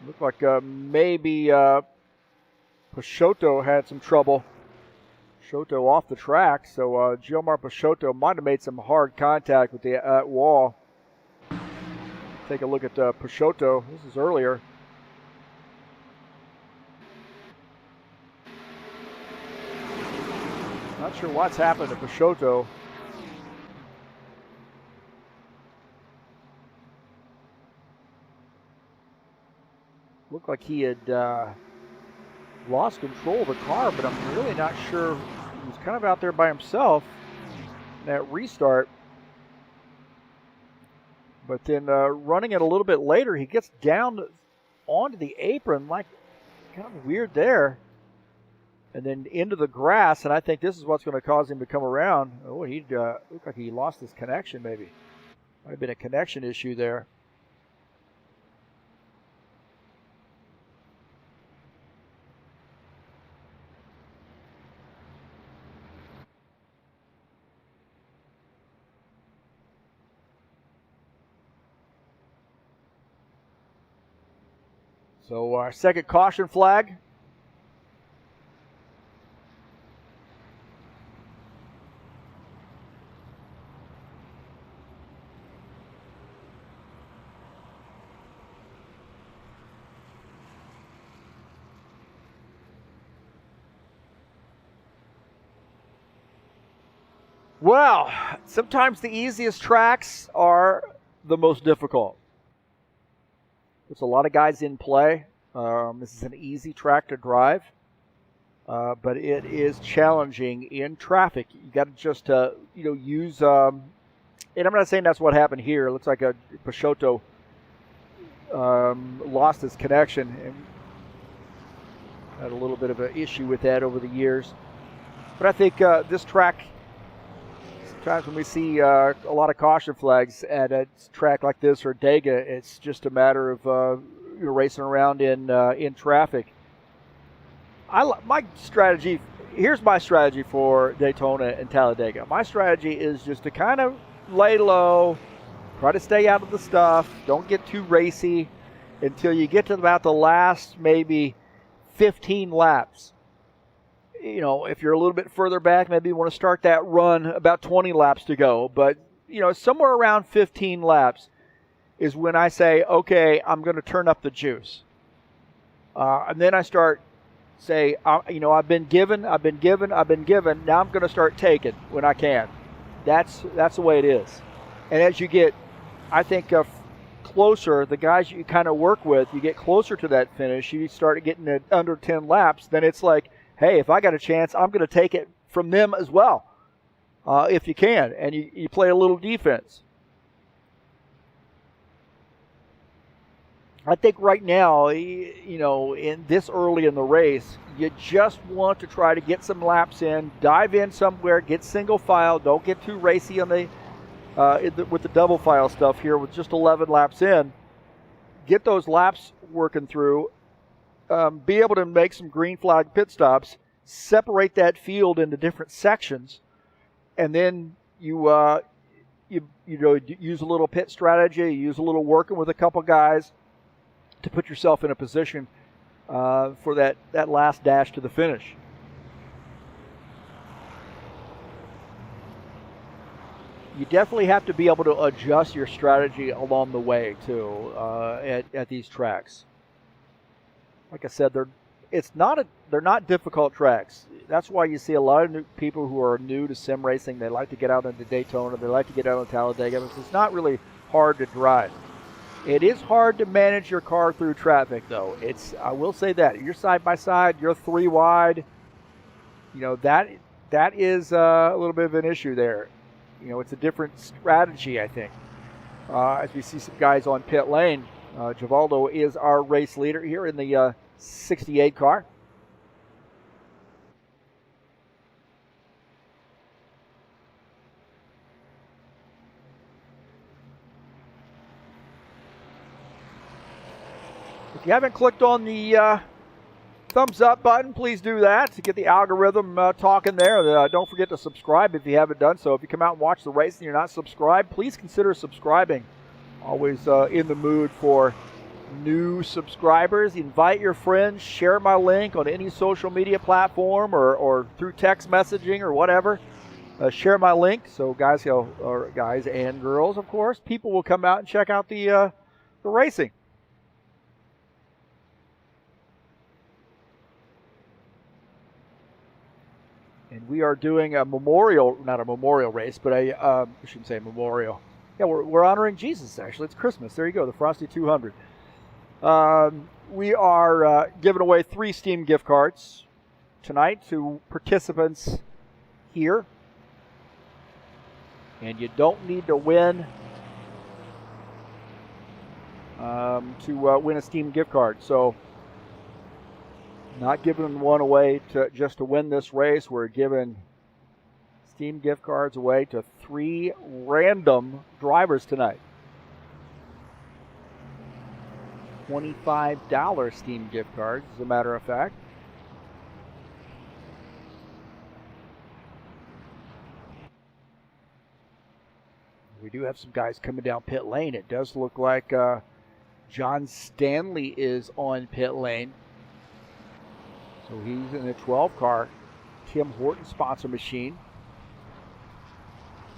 Looked like maybe Peixoto had some trouble. Peixoto off the track, so Gilmar Peixoto might have made some hard contact with the wall. Take a look at Peixoto. This is earlier. Not sure what's happened to Peixoto. Looked like he had lost control of the car, but I'm really not sure. He was kind of out there by himself in that restart. But then running it a little bit later, he gets down onto the apron, like kind of weird there. And then into the grass, and I think this is what's going to cause him to come around. Oh, he looked like he lost his connection, maybe. Might have been a connection issue there. So our second caution flag. Well, sometimes the easiest tracks are the most difficult. There's a lot of guys in play. This is an easy track to drive, but it is challenging in traffic. You got to just, use. And I'm not saying that's what happened here. It looks like Peixoto lost his connection and had a little bit of an issue with that over the years. But I think this track. Sometimes when we see a lot of caution flags at a track like this or Dega, it's just a matter of racing around in traffic. My strategy. Here's my strategy for Daytona and Talladega. My strategy is just to kind of lay low, try to stay out of the stuff, don't get too racy until you get to about the last maybe 15 laps. If you're a little bit further back, maybe you want to start that run about 20 laps to go. But, somewhere around 15 laps is when I say, okay, I'm going to turn up the juice. And then I start say, I've been given. Now I'm going to start taking when I can. That's the way it is. And as you get, I think, closer, the guys you kind of work with, you get closer to that finish, you start getting it under 10 laps, then it's like, hey, if I got a chance, I'm going to take it from them as well, if you can. And you play a little defense. I think right now, in this early in the race, you just want to try to get some laps in, dive in somewhere, get single file. Don't get too racy on with the double file stuff here with just 11 laps in. Get those laps working through. Be able to make some green flag pit stops. Separate that field into different sections, and then you use a little pit strategy. Use a little working with a couple guys to put yourself in a position for that last dash to the finish. You definitely have to be able to adjust your strategy along the way too at these tracks. Like I said, they're not difficult tracks. That's why you see a lot of new people who are new to sim racing. They like to get out into Daytona. They like to get out on talladega. Because it's not really hard to drive. It is hard to manage your car through traffic, though. I will say that. You're side by side. You're 3 wide. That is a little bit of an issue there. It's a different strategy, I think. As we see some guys on pit lane, Givaldo is our race leader here in the 68 car. If you haven't clicked on the thumbs up button, please do that to get the algorithm talking there. Don't forget to subscribe if you haven't done so. If you come out and watch the race and you're not subscribed, please consider subscribing. Always in the mood for new subscribers. Invite your friends. Share my link on any social media platform or through text messaging or whatever. Share my link so guys and girls, of course, people will come out and check out the racing. And we are doing not a memorial race, but I shouldn't say memorial. Yeah, we're honoring Jesus, actually. It's Christmas. There you go, the Frosty 200. We are giving away 3 Steam gift cards tonight to participants here. And you don't need to win to win a Steam gift card. So, not giving one away just to win this race. We're giving Steam gift cards away to 3 random drivers tonight. $25 Steam gift cards, as a matter of fact. We do have some guys coming down pit lane. It does look like John Stanley is on pit lane. So he's in the 12 car, Tim Horton sponsor machine.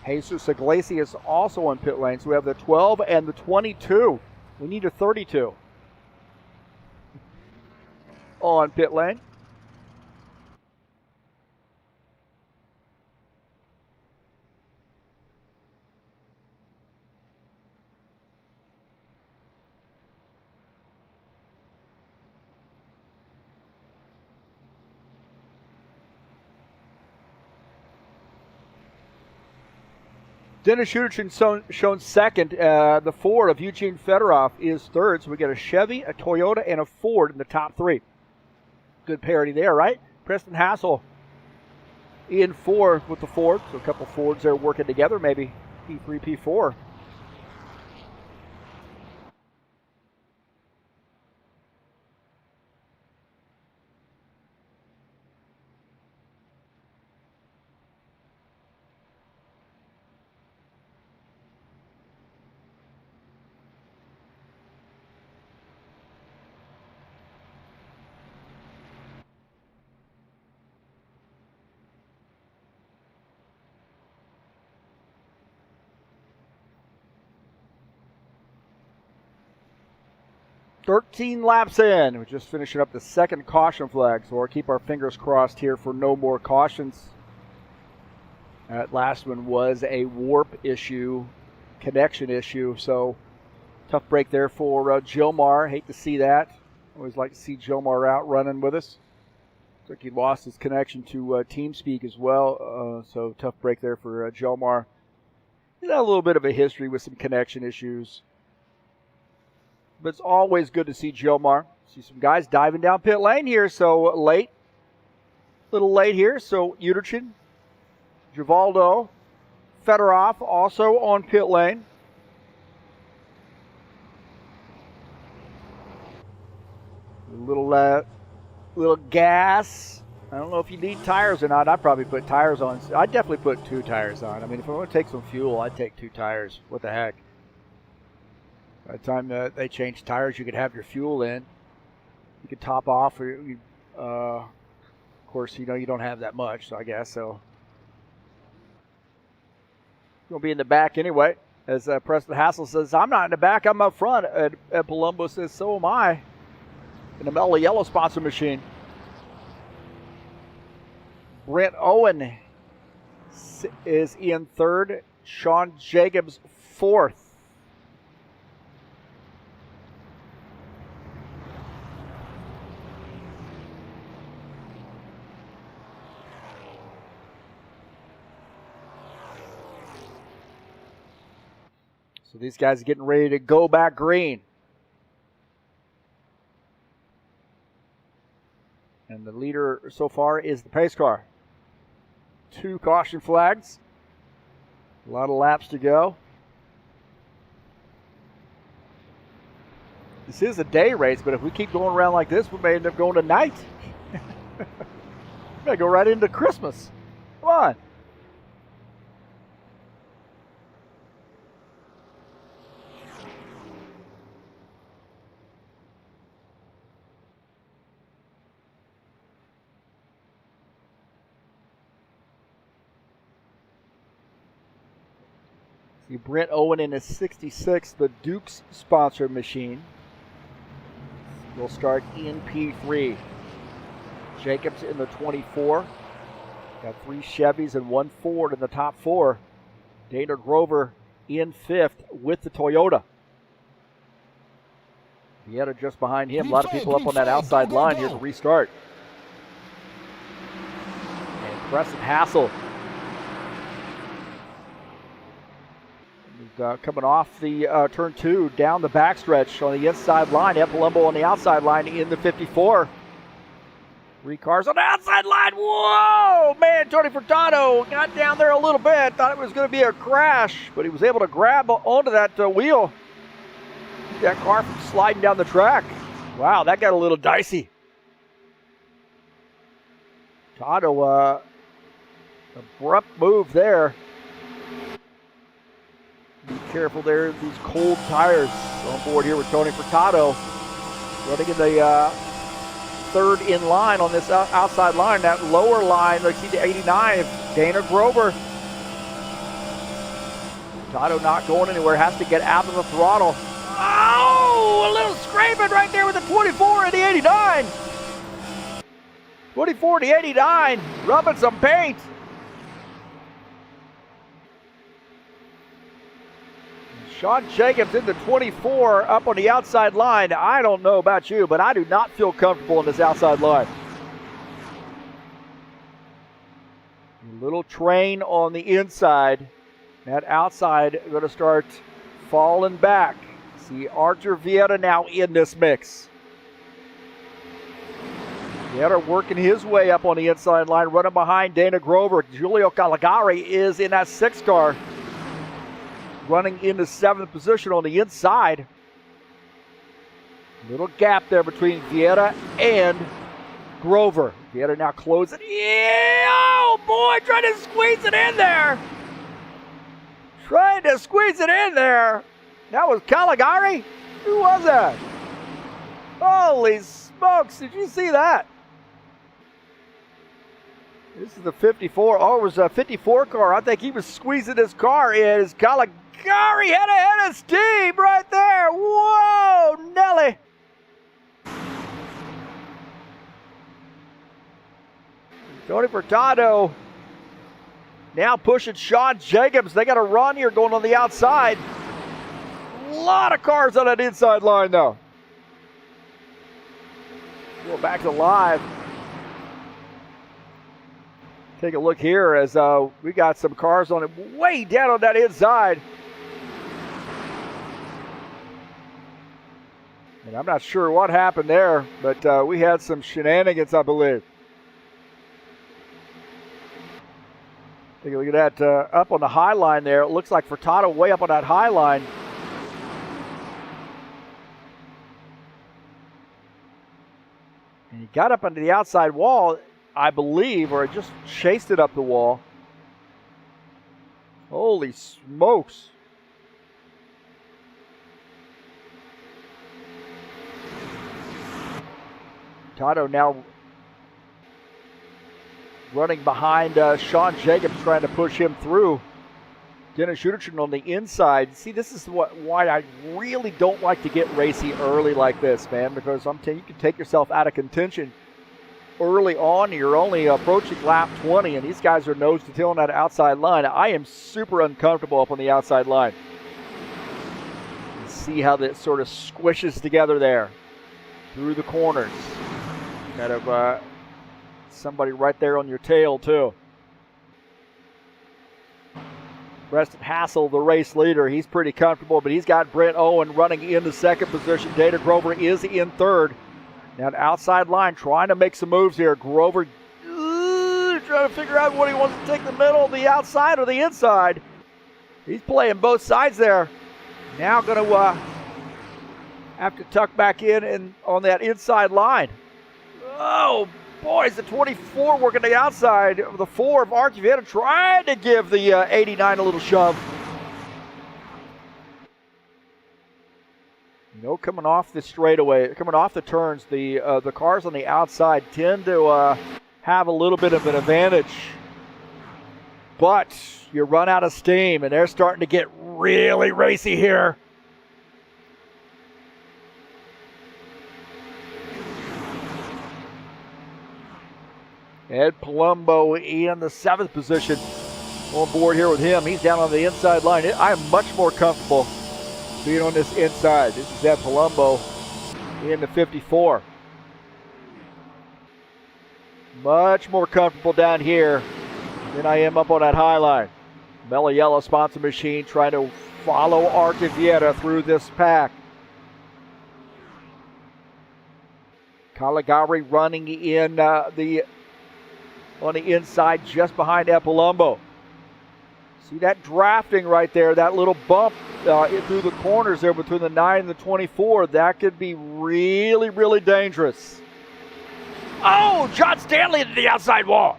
Jesus Iglesias also on pit lane. So we have the 12 and the 22. We need a 32 on pit lane. Dennis Schuderson shown second. The Ford of Eugene Fedorov is third. So we got a Chevy, a Toyota, and a Ford in the top 3. Good parity there, right? Preston Hassel in 4 with the Ford. So a couple Fords there working together, maybe P3, P4. "13 laps in." We're just finishing up the second caution flag, so we'll keep our fingers crossed here for no more cautions That last one was a warp issue, connection issue, so tough break there for Jomar. Hate to see that. Always like to see Jomar out running with us. Looks like he lost his connection to TeamSpeak as well, so tough break there for Jomar. He's had a little bit of a history with some connection issues. But it's always good to see Jomar. See some guys diving down pit lane here, so late. A little late here, so Uterchin, Givaldo, Fedorov also on pit lane. A little gas. I don't know if you need tires or not. I'd probably put tires on. I'd definitely put 2 tires on. I mean, if I want to take some fuel, I'd take 2 tires. What the heck? By the time they change tires, you could have your fuel in. You could top off. Of course, you don't have that much, so I guess so. You'll be in the back anyway. As Preston Hassel says, I'm not in the back, I'm up front. And Palumbo says, so am I. In the Mellow Yellow sponsor machine. Brent Owen is in 3rd. Sean Jacobs 4th. So these guys are getting ready to go back green. And the leader so far is the pace car. 2 caution flags. A lot of laps to go. This is a day race, but if we keep going around like this, we may end up going to night. We may go right into Christmas. Come on. Brent Owen in his 66, the Dukes sponsor machine. Will start in P3. Jacobs in the 24. Got 3 Chevys and 1 Ford in the top 4. Dana Grover in 5th with the Toyota. Vieta just behind him. A lot of people up on that outside line here to restart. And Preston Hassel coming off the turn 2 down the backstretch on the inside line. Palumbo on the outside line in the 54. 3 cars on the outside line. Whoa! Man, Tony Furtado got down there a little bit. Thought it was going to be a crash, but he was able to grab onto that wheel. Keep that car from sliding down the track. Wow, that got a little dicey. Furtado, abrupt move there. Be careful there, these cold tires on board here with Tony Furtado. Running in the 3rd in line on this outside line. That lower line, let's see the 89, Dana Grover. Furtado not going anywhere, has to get out of the throttle. Oh, a little scraping right there with the 24 and the 89. 24 and the 89, rubbing some paint. Sean Jacobs in the 24 up on the outside line. I don't know about you, but I do not feel comfortable in this outside line. A little train on the inside. That outside going to start falling back. See Archer Vieta now in this mix. Vieta working his way up on the inside line, running behind Dana Grover. Giulio Caligari is in that 6 car. Running into 7th position on the inside. Little gap there between Vieta and Grover. Vieta now closing. Yeah! Oh boy, trying to squeeze it in there. Trying to squeeze it in there. That was Caligari? Who was that? Holy smokes, did you see that? This is the 54. Oh, it was a 54 car. I think he was squeezing his car in. As Caligari had ahead of steam right there. Whoa, Nelly. Tony Furtado Now pushing Sean Jacobs. They got a run here going on the outside. A lot of cars on that inside line though. Go back to live. Take a look here as we got some cars on it way down on that inside. And I'm not sure what happened there, but we had some shenanigans, I believe. Take a look at that up on the high line there. It looks like Furtado way up on that high line. And he got up onto the outside wall, I believe, or just chased it up the wall. Holy smokes. Furtado now running behind Sean Jacobs, trying to push him through. Dennis Schudertson on the inside. See, this is why I really don't like to get racy early like this, man, because I'm telling you, you can take yourself out of contention early on. You're only approaching lap 20, and these guys are nose to tail on that outside line. I am super uncomfortable up on the outside line. See how that sort of squishes together there through the corners. Kind of somebody right there on your tail, too. Preston Hassel, the race leader, he's pretty comfortable, but he's got Brent Owen running in the second position. Dana Grover is in third. Now the outside line trying to make some moves here. Grover trying to figure out what he wants to take, the middle, the outside, or the inside. He's playing both sides there. Now going to have to tuck back in and on that inside line. Oh, boys, the 24 working the outside of the 4 of Archivetta, trying to give the 89 a little shove. You know, coming off the straightaway, coming off the turns, the cars on the outside tend to have a little bit of an advantage. But you run out of steam, and they're starting to get really racy here. Ed Palumbo in the 7th position on board here with him. He's down on the inside line. I am much more comfortable being on this inside. This is Ed Palumbo in the 54. Much more comfortable down here than I am up on that high line. Mellow Yellow sponsor machine trying to follow Archivetta through this pack. Caligari running in on the inside just behind Palumbo. See that drafting right there, that little bump through the corners there between the 9 and the 24. That could be really, really dangerous. Oh, John Stanley into the outside wall.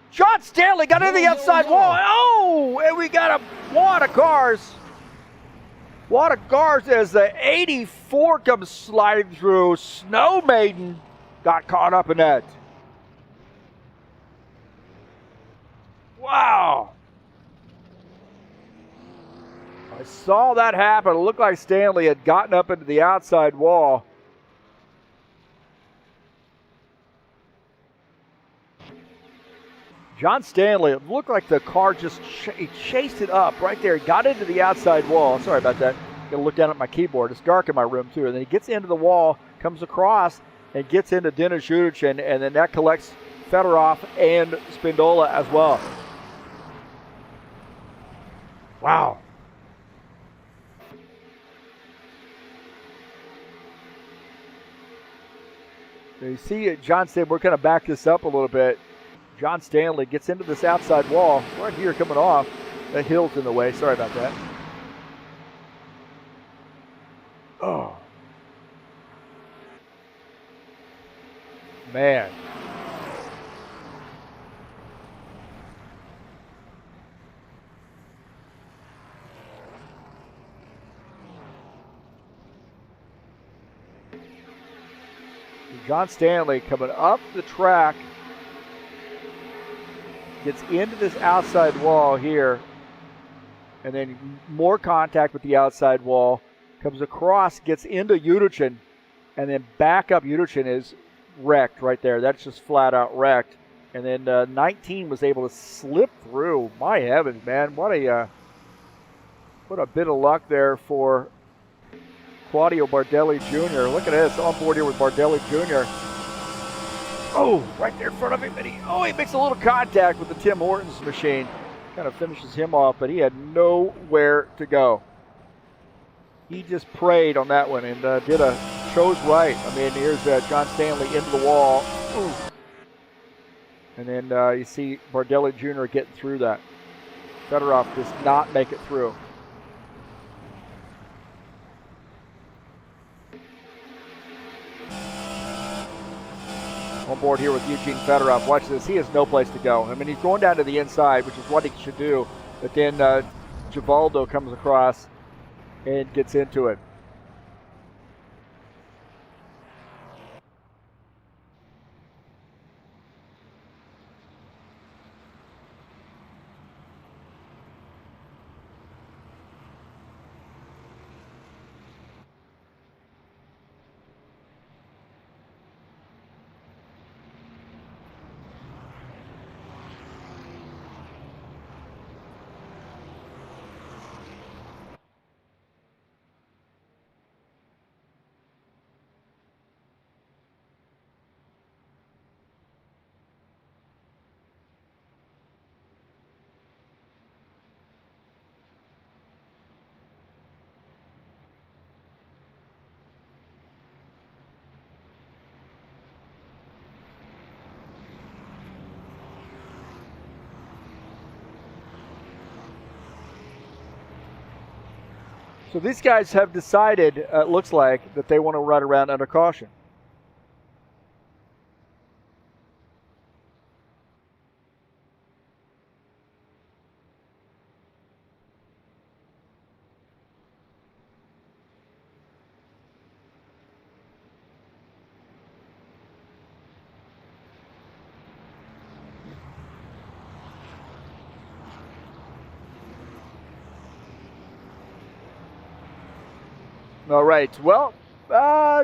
John Stanley got into the outside wall. Oh, and we got a wad of cars. Wad of cars as the 84 comes sliding through. Snow Maiden got caught up in that. Wow. I saw that happen. It looked like Stanley had gotten up into the outside wall. John Stanley, it looked like the car just chased it up right there. He got into the outside wall. Sorry about that. I'm going to look down at my keyboard. It's dark in my room, too. And then he gets into the wall, comes across, and gets into Dennis Schudertson, and then that collects Fedorov and Spindola as well. Wow. So you see John Stanley, we're going to back this up a little bit. John Stanley gets into this outside wall right here coming off. That hill's in the way. Sorry about that. Oh. Man. John Stanley coming up the track, gets into this outside wall here, and then more contact with the outside wall, comes across, gets into Schudertson, and then back up. Schudertson is wrecked right there. That's just flat out wrecked. And then 19 was able to slip through. My heavens, man. What a bit of luck there for Claudio Bardelli Jr. Look at this, on board here with Bardelli Jr. Oh, right there in front of him. And he makes a little contact with the Tim Hortons machine. Kind of finishes him off, but he had nowhere to go. He just prayed on that one and chose right. I mean, here's John Stanley into the wall. Ooh. And then you see Bardelli Jr. getting through that. Fedorov does not make it through. On board here with Eugene Fedorov. Watch this. He has no place to go. I mean, he's going down to the inside, which is what he should do. But then Givaldo comes across and gets into it. So these guys have decided, it looks like, that they want to run around under caution. All right. Well,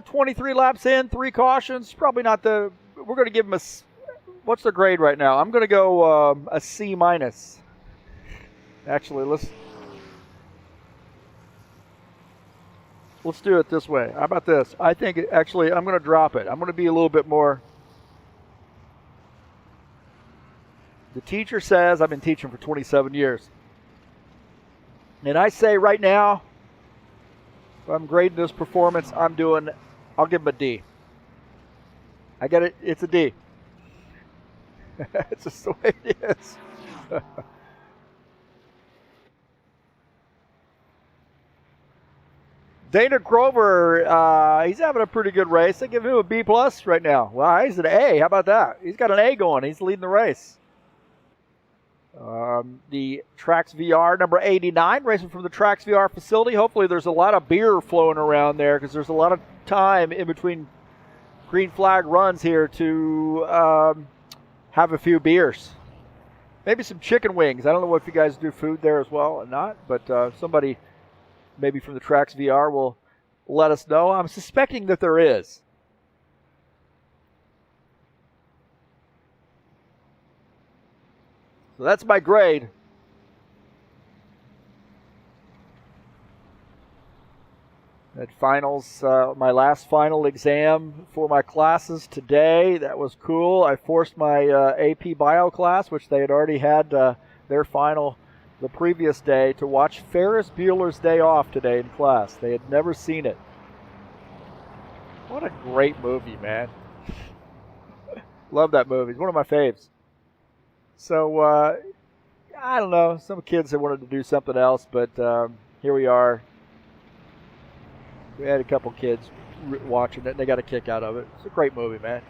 23 laps in, 3 cautions. Probably not the. We're going to give them a. What's their grade right now? I'm going to go a C minus. Actually, let's do it this way. How about this? I think actually I'm going to drop it. I'm going to be a little bit more. The teacher says I've been teaching for 27 years, and I say right now. If I'm grading this performance, I'll give him a D. I get it. It's a D. It's just the way it is. Dana Grover, he's having a pretty good race. I give him a B plus right now. Well, he's an A. How about that? He's got an A going. He's leading the race. The Trax VR number 89, racing from the Trax VR facility. Hopefully there's a lot of beer flowing around there because there's a lot of time in between green flag runs here to have a few beers. Maybe some chicken wings. I don't know if you guys do food there as well or not, but somebody maybe from the Trax VR will let us know. I'm suspecting that there is. So that's my grade. At finals, my last final exam for my classes today. That was cool. I forced my AP Bio class, which they had already had their final the previous day, to watch Ferris Bueller's Day Off today in class. They had never seen it. What a great movie, man. Love that movie. It's one of my faves. So, I don't know. Some kids have wanted to do something else, but here we are. We had a couple kids watching it, and they got a kick out of it. It's a great movie, man.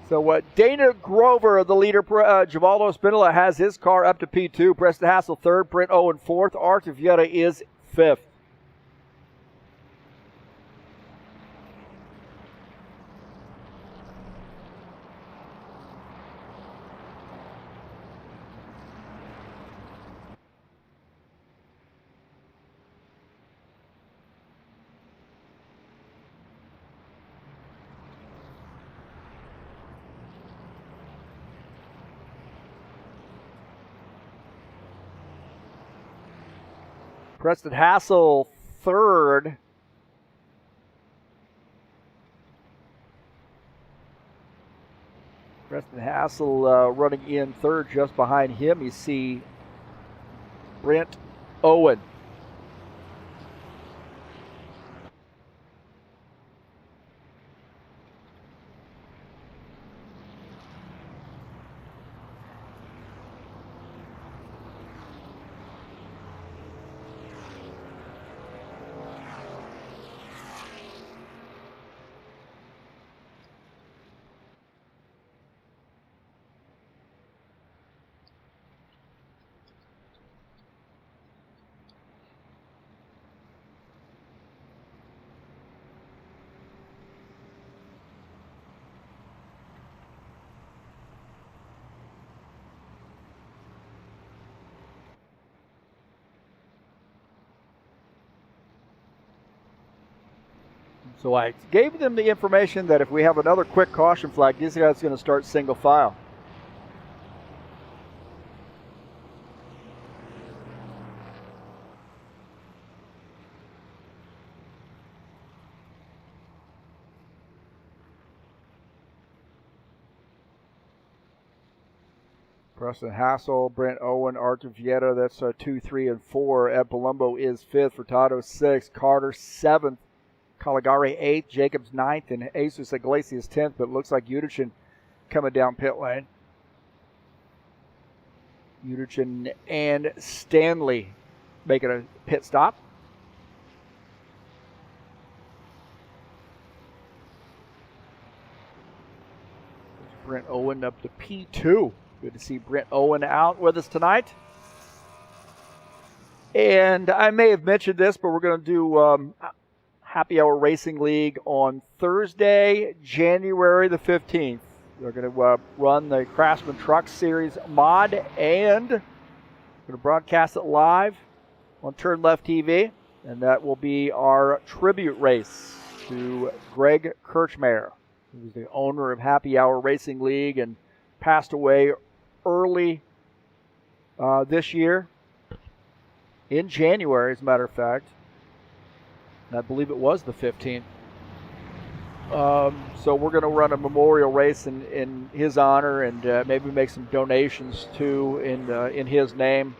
So, Dana Grover, the leader, Givaldo Spinella has his car up to P2. Preston Hassel third, Brent Owen fourth. Arthur Vieta is fifth. Preston Hassel third. Preston Hassel running in third. Just behind him, you see Brent Owen. So I gave them the information that if we have another quick caution flag, these guys are going to start single file. Preston Hassel, Brent Owen, Arthur Vieta, that's 2, 3, and 4. Ed Palumbo is 5th, Furtado 6th, Carter 7th, Caligari 8th, Jacobs 9th, and Jesus Iglesias 10th, but it looks like Udichin coming down pit lane. Udichin and Stanley making a pit stop. There's Brent Owen up to P2. Good to see Brent Owen out with us tonight. And I may have mentioned this, but we're going to do Happy Hour Racing League on Thursday, January the 15th. They're going to run the Craftsman Truck Series mod, and we're going to broadcast it live on TurnLeftTV, and that will be our tribute race to Greg Kirchmeier, who was the owner of Happy Hour Racing League and passed away early this year, in January, as a matter of fact. And I believe it was the 15th. So we're going to run a memorial race in his honor, and maybe make some donations too in his name.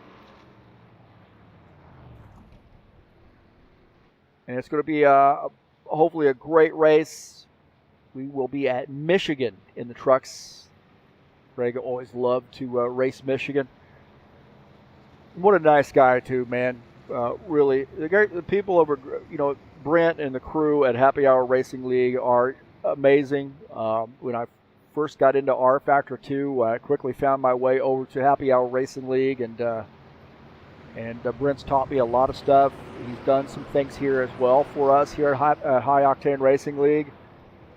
And it's going to be hopefully a great race. We will be at Michigan in the trucks. Greg always loved to race Michigan. What a nice guy too, man. Really, the people over, Brent and the crew at Happy Hour Racing League are amazing. When I first got into rFactor 2, I quickly found my way over to Happy Hour Racing League, and Brent's taught me a lot of stuff. He's done some things here as well for us here at High Octane Racing League.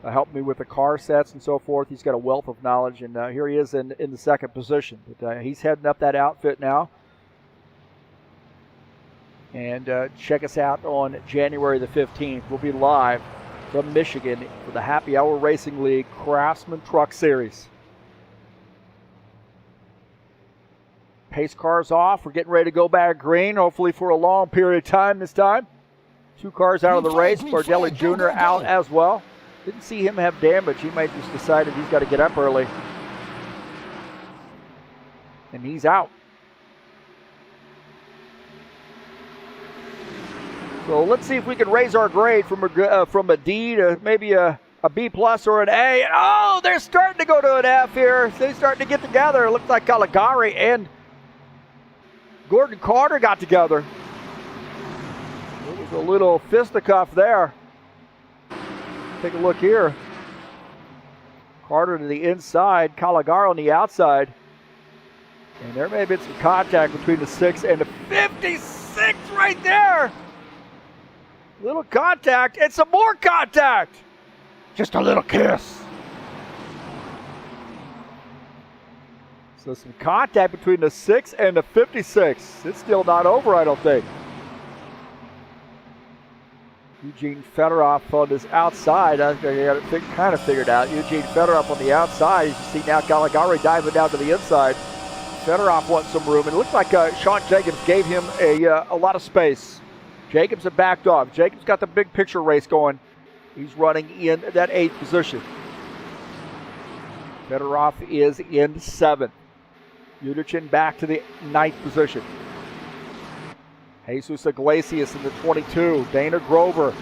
Helped me with the car sets and so forth. He's got a wealth of knowledge, and here he is in the second position. But he's heading up that outfit now. And check us out on January the 15th. We'll be live from Michigan for the Happy Hour Racing League Craftsman Truck Series. Pace cars off. We're getting ready to go back green, hopefully for a long period of time this time. 2 cars out of the race. Bardelli Jr. out as well. Didn't see him have damage. He might just decided he's got to get up early. And he's out. So let's see if we can raise our grade from a D to maybe a B plus or an A. Oh, they're starting to go to an F here. They're starting to get together. It looks like Caligari and Gordon Carter got together. There was a little fisticuff there. Take a look here. Carter to the inside, Caligari on the outside. And there may have been some contact between the 6 and the 56 right there. Little contact and some more contact. Just a little kiss. So some contact between the 6 and the 56. It's still not over, I don't think. Eugene Fedorov on his outside. I think I got it figured out. Eugene Fedorov on the outside. As you see now, Caligari diving down to the inside. Fedorov wants some room, and it looks like Sean Jacobs gave him a lot of space. Jacobs had backed off. Jacobs got the big picture race going. He's running in that 8th position. Fedorov is in 7th. Utichin back to the 9th position. Jesus Iglesias in the 22. Dana Grover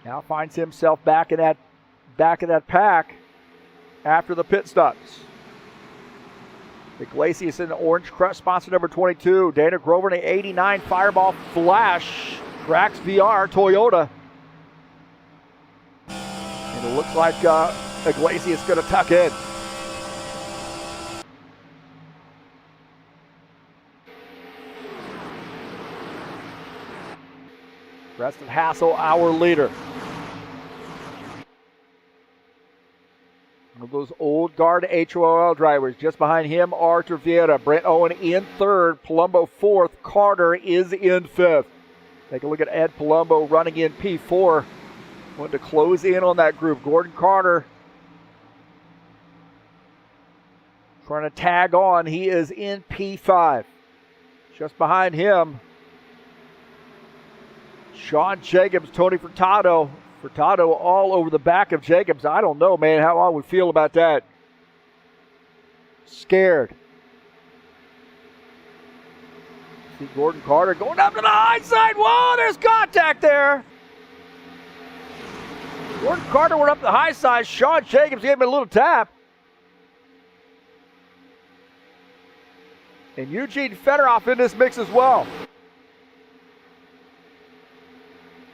now finds himself back in that pack after the pit stops. Iglesias in the orange crest sponsor number 22. Dana Grover in the 89 Fireball Flash. Trax VR Toyota. And it looks like Iglesias is going to tuck in. Preston Hassel, our leader. One of those old guard HORL drivers. Just behind him, Artur Vieira. Brent Owen in 3rd. Palumbo 4th. Carter is in 5th. Take a look at Ed Palumbo running in P4. Wanted to close in on that group. Gordon Carter trying to tag on. He is in P5. Just behind him, Sean Jacobs, Tony Furtado. Furtado all over the back of Jacobs. I don't know, man, how I would feel about that. Scared. See Gordon Carter going up to the high side. Whoa, there's contact there. Gordon Carter went up the high side. Sean Jacobs gave him a little tap. And Eugene Fedorov in this mix as well.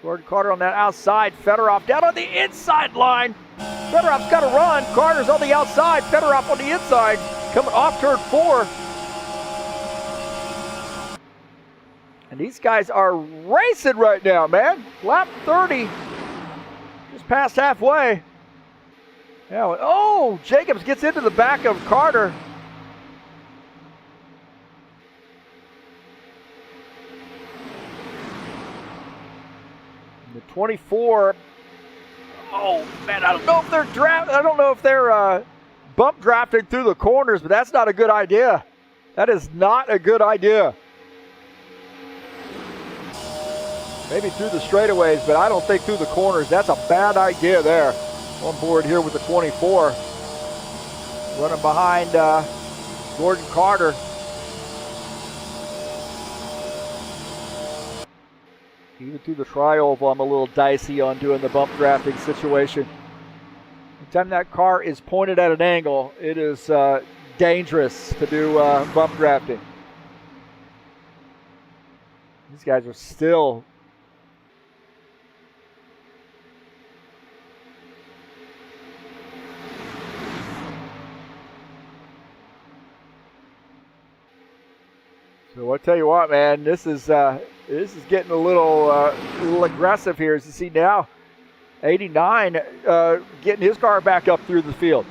Gordon Carter on that outside. Fedorov down on the inside line. Fedorov's got to run. Carter's on the outside. Fedorov on the inside. Coming off turn 4. And these guys are racing right now, man. Lap 30. Just past halfway. Now, oh, Jacobs gets into the back of Carter. The 24. Oh man, I don't know if they're bump drafting through the corners, but that's not a good idea. That is not a good idea. Maybe through the straightaways, but I don't think through the corners. That's a bad idea there. On board here with the 24. Running behind Gordon Carter. Even through the tri-oval, I'm a little dicey on doing the bump drafting situation. Anytime that car is pointed at an angle, it is dangerous to do bump drafting. These guys are still So I'll tell you what, man, this is getting a little aggressive here. As you see now, 89 getting his car back up through the field.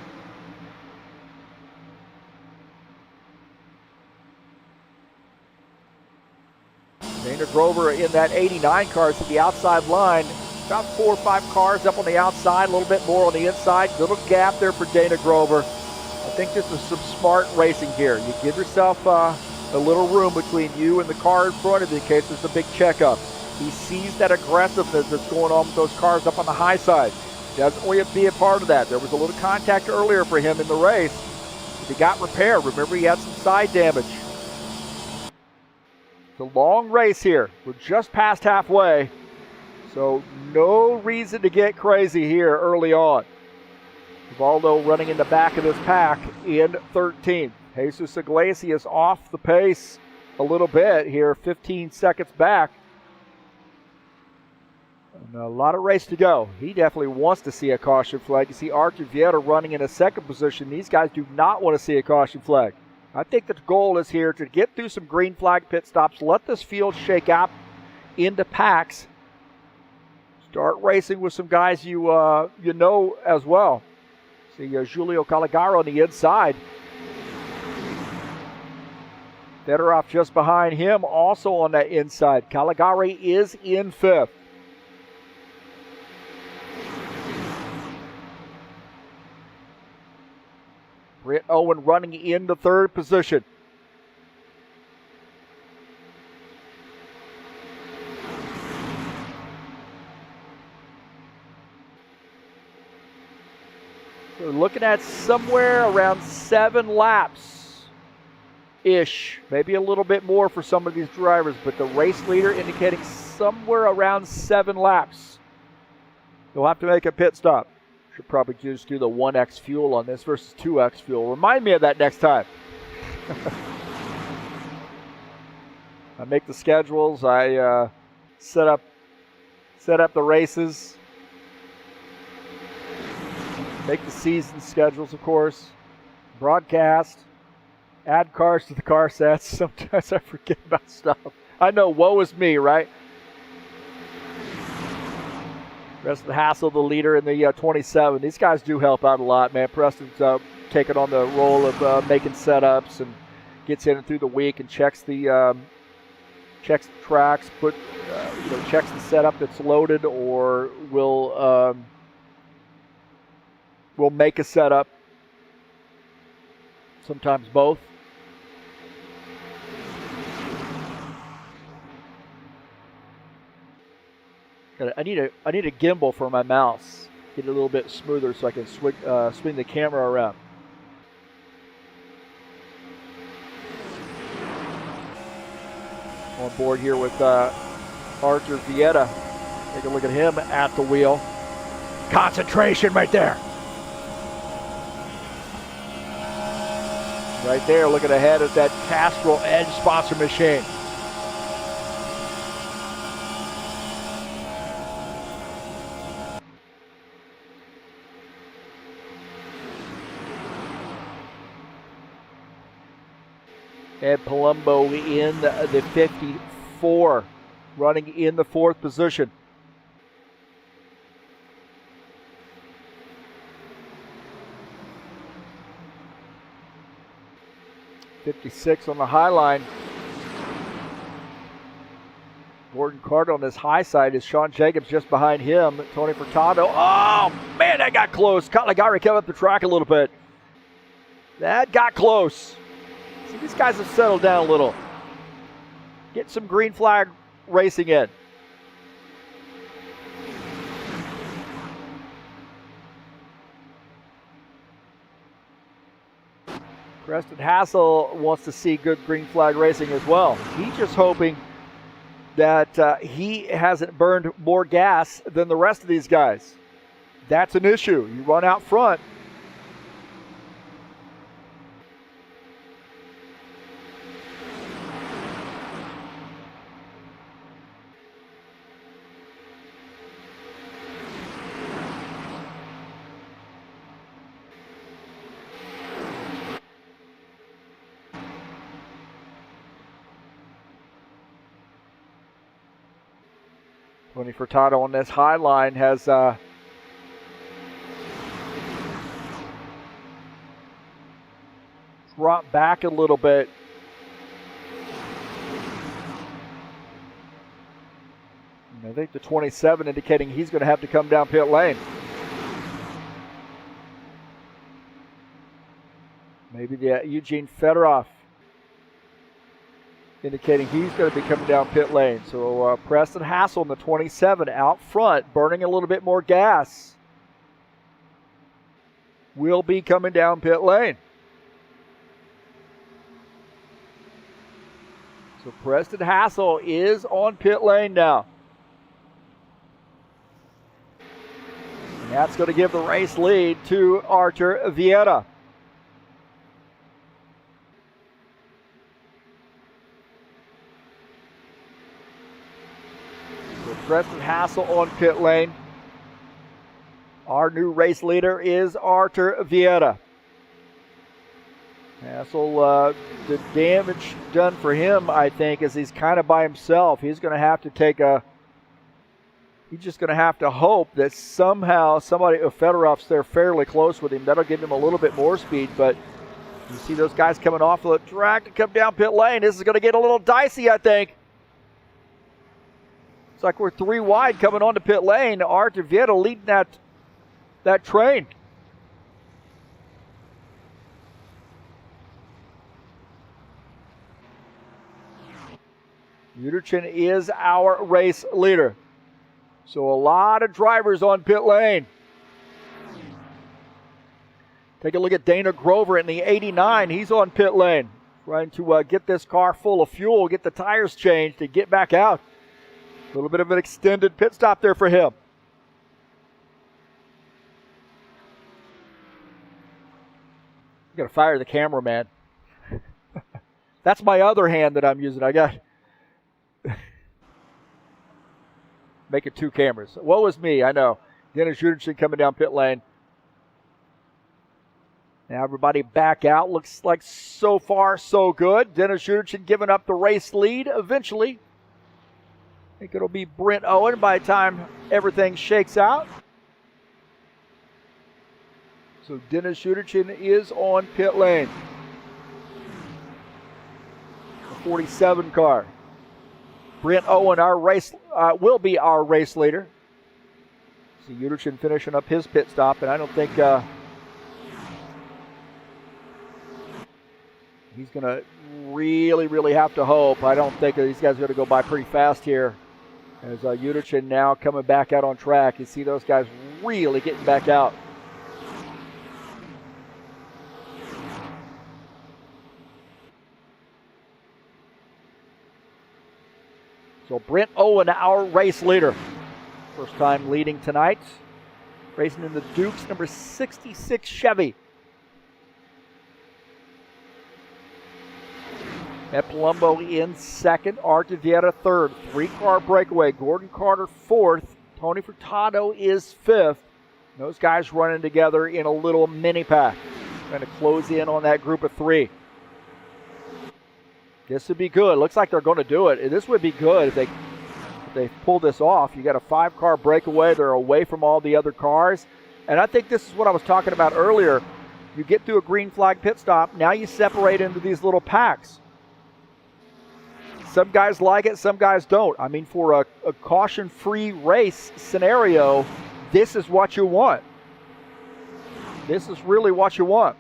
Dana Grover in that 89 car to the outside line. About 4 or 5 cars up on the outside, a little bit more on the inside. Little gap there for Dana Grover. I think this is some smart racing here. You give yourself a little room between you and the car in front of you in case there's a big checkup. He sees that aggressiveness that's going on with those cars up on the high side. Doesn't want to be a part of that. There was a little contact earlier for him in the race. He got repaired. Remember, he had some side damage. It's a long race here. We're just past halfway. So no reason to get crazy here early on. Rivaldo running in the back of this pack in 13th. Jesus Iglesias off the pace a little bit here, 15 seconds back. And a lot of race to go. He definitely wants to see a caution flag. You see Artur Vieira running in a second position. These guys do not want to see a caution flag. I think the goal is here to get through some green flag pit stops, let this field shake out into packs, start racing with some guys you know as well. See Julio Caligaro on the inside. Fedorov just behind him, also on that inside. Caligari is in 5th. Britt Owen running in the third position. So looking at somewhere around 7 laps-ish. Maybe a little bit more for some of these drivers, but the race leader indicating somewhere around 7 laps. You'll have to make a pit stop. Should probably just do the 1X fuel on this versus 2X fuel. Remind me of that next time. I make the schedules. I set up the races. Make the season schedules, of course. Broadcast. Add cars to the car sets. Sometimes I forget about stuff. I know, woe is me, right? Preston Hassel, the leader in the 27. These guys do help out a lot, man. Preston's taking on the role of making setups and gets in and through the week and checks the tracks, checks the setup that's loaded, or will make a setup. Sometimes both. I need a gimbal for my mouse. Get it a little bit smoother so I can swing the camera around. On board here with Arthur Vieta. Take a look at him at the wheel. Concentration right there. Right there, looking ahead at that Castrol Edge sponsor machine. Ed Palumbo in the 54, running in the 4th position. '56 on the high line. Gordon Carter on this high side is Sean Jacobs just behind him. Tony Furtado. Oh, man, that got close. Caligari coming up the track a little bit. That got close. See, these guys have settled down a little. Get some green flag racing in. Preston Hassel wants to see good green flag racing as well. He's just hoping that he hasn't burned more gas than the rest of these guys. That's an issue. You run out front. Tony Furtado on this high line has dropped back a little bit. And I think the 27 indicating he's going to have to come down pit lane. Maybe the Eugene Fedorov indicating he's going to be coming down pit lane. So Preston Hassel in the 27 out front, burning a little bit more gas, will be coming down pit lane. So Preston Hassel is on pit lane now. And that's going to give the race lead to Arthur Vieta. Preston Hassel on pit lane. Our new race leader is Arthur Vieta. Hassel, the damage done for him, I think, is he's kind of by himself. He's going to have to he's just going to have to hope that somehow Fedorov's there fairly close with him. That'll give him a little bit more speed, but you see those guys coming off the track to come down pit lane. This is going to get a little dicey, I think. It's like we're 3 wide coming onto pit lane. Arthur Vieta leading that train. Uderchin is our race leader. So a lot of drivers on pit lane. Take a look at Dana Grover in the 89. He's on pit lane, trying to get this car full of fuel, get the tires changed, and get back out. A little bit of an extended pit stop there for him. I gotta fire the cameraman. That's my other hand that I'm using. I got make it 2 cameras. Woe is me, I know. Dennis Uderchin coming down pit lane. Now everybody back out. Looks like so far so good. Dennis Uderchin giving up the race lead eventually. I think it'll be Brent Owen by the time everything shakes out. So Dennis Uderchin is on pit lane. The 47 car. Brent Owen will be our race leader. See Uderchin finishing up his pit stop, and I don't think he's going to really have to hope. I don't think these guys are going to go by pretty fast here. As Uderchin now coming back out on track. You see those guys really getting back out. So Brent Owen, our race leader. First time leading tonight. Racing in the Dukes number 66 Chevy. Ed Palumbo in second, Art Vieta third. 3-car breakaway, Gordon Carter fourth. Tony Furtado is fifth. Those guys running together in a little mini pack. Trying to close in on that group of 3. This would be good. Looks like they're going to do it. This would be good if they pull this off. You got a 5-car breakaway. They're away from all the other cars. And I think this is what I was talking about earlier. You get through a green flag pit stop. Now you separate into these little packs. Some guys like it, some guys don't. I mean, for a caution-free race scenario, this is what you want. This is really what you want.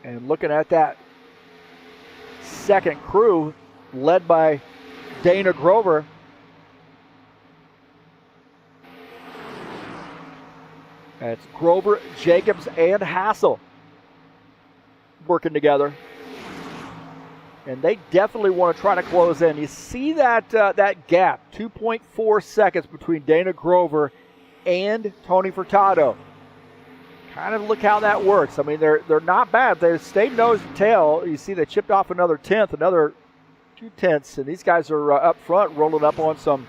And looking at that second crew led by Dana Grover. It's Grover, Jacobs, and Hassel working together. And they definitely want to try to close in. You see that that gap, 2.4 seconds between Dana Grover and Tony Furtado. Kind of look how that works. I mean, they're not bad. They stayed nose to tail. You see they chipped off another tenth, another 2 tenths, and these guys are up front rolling up on some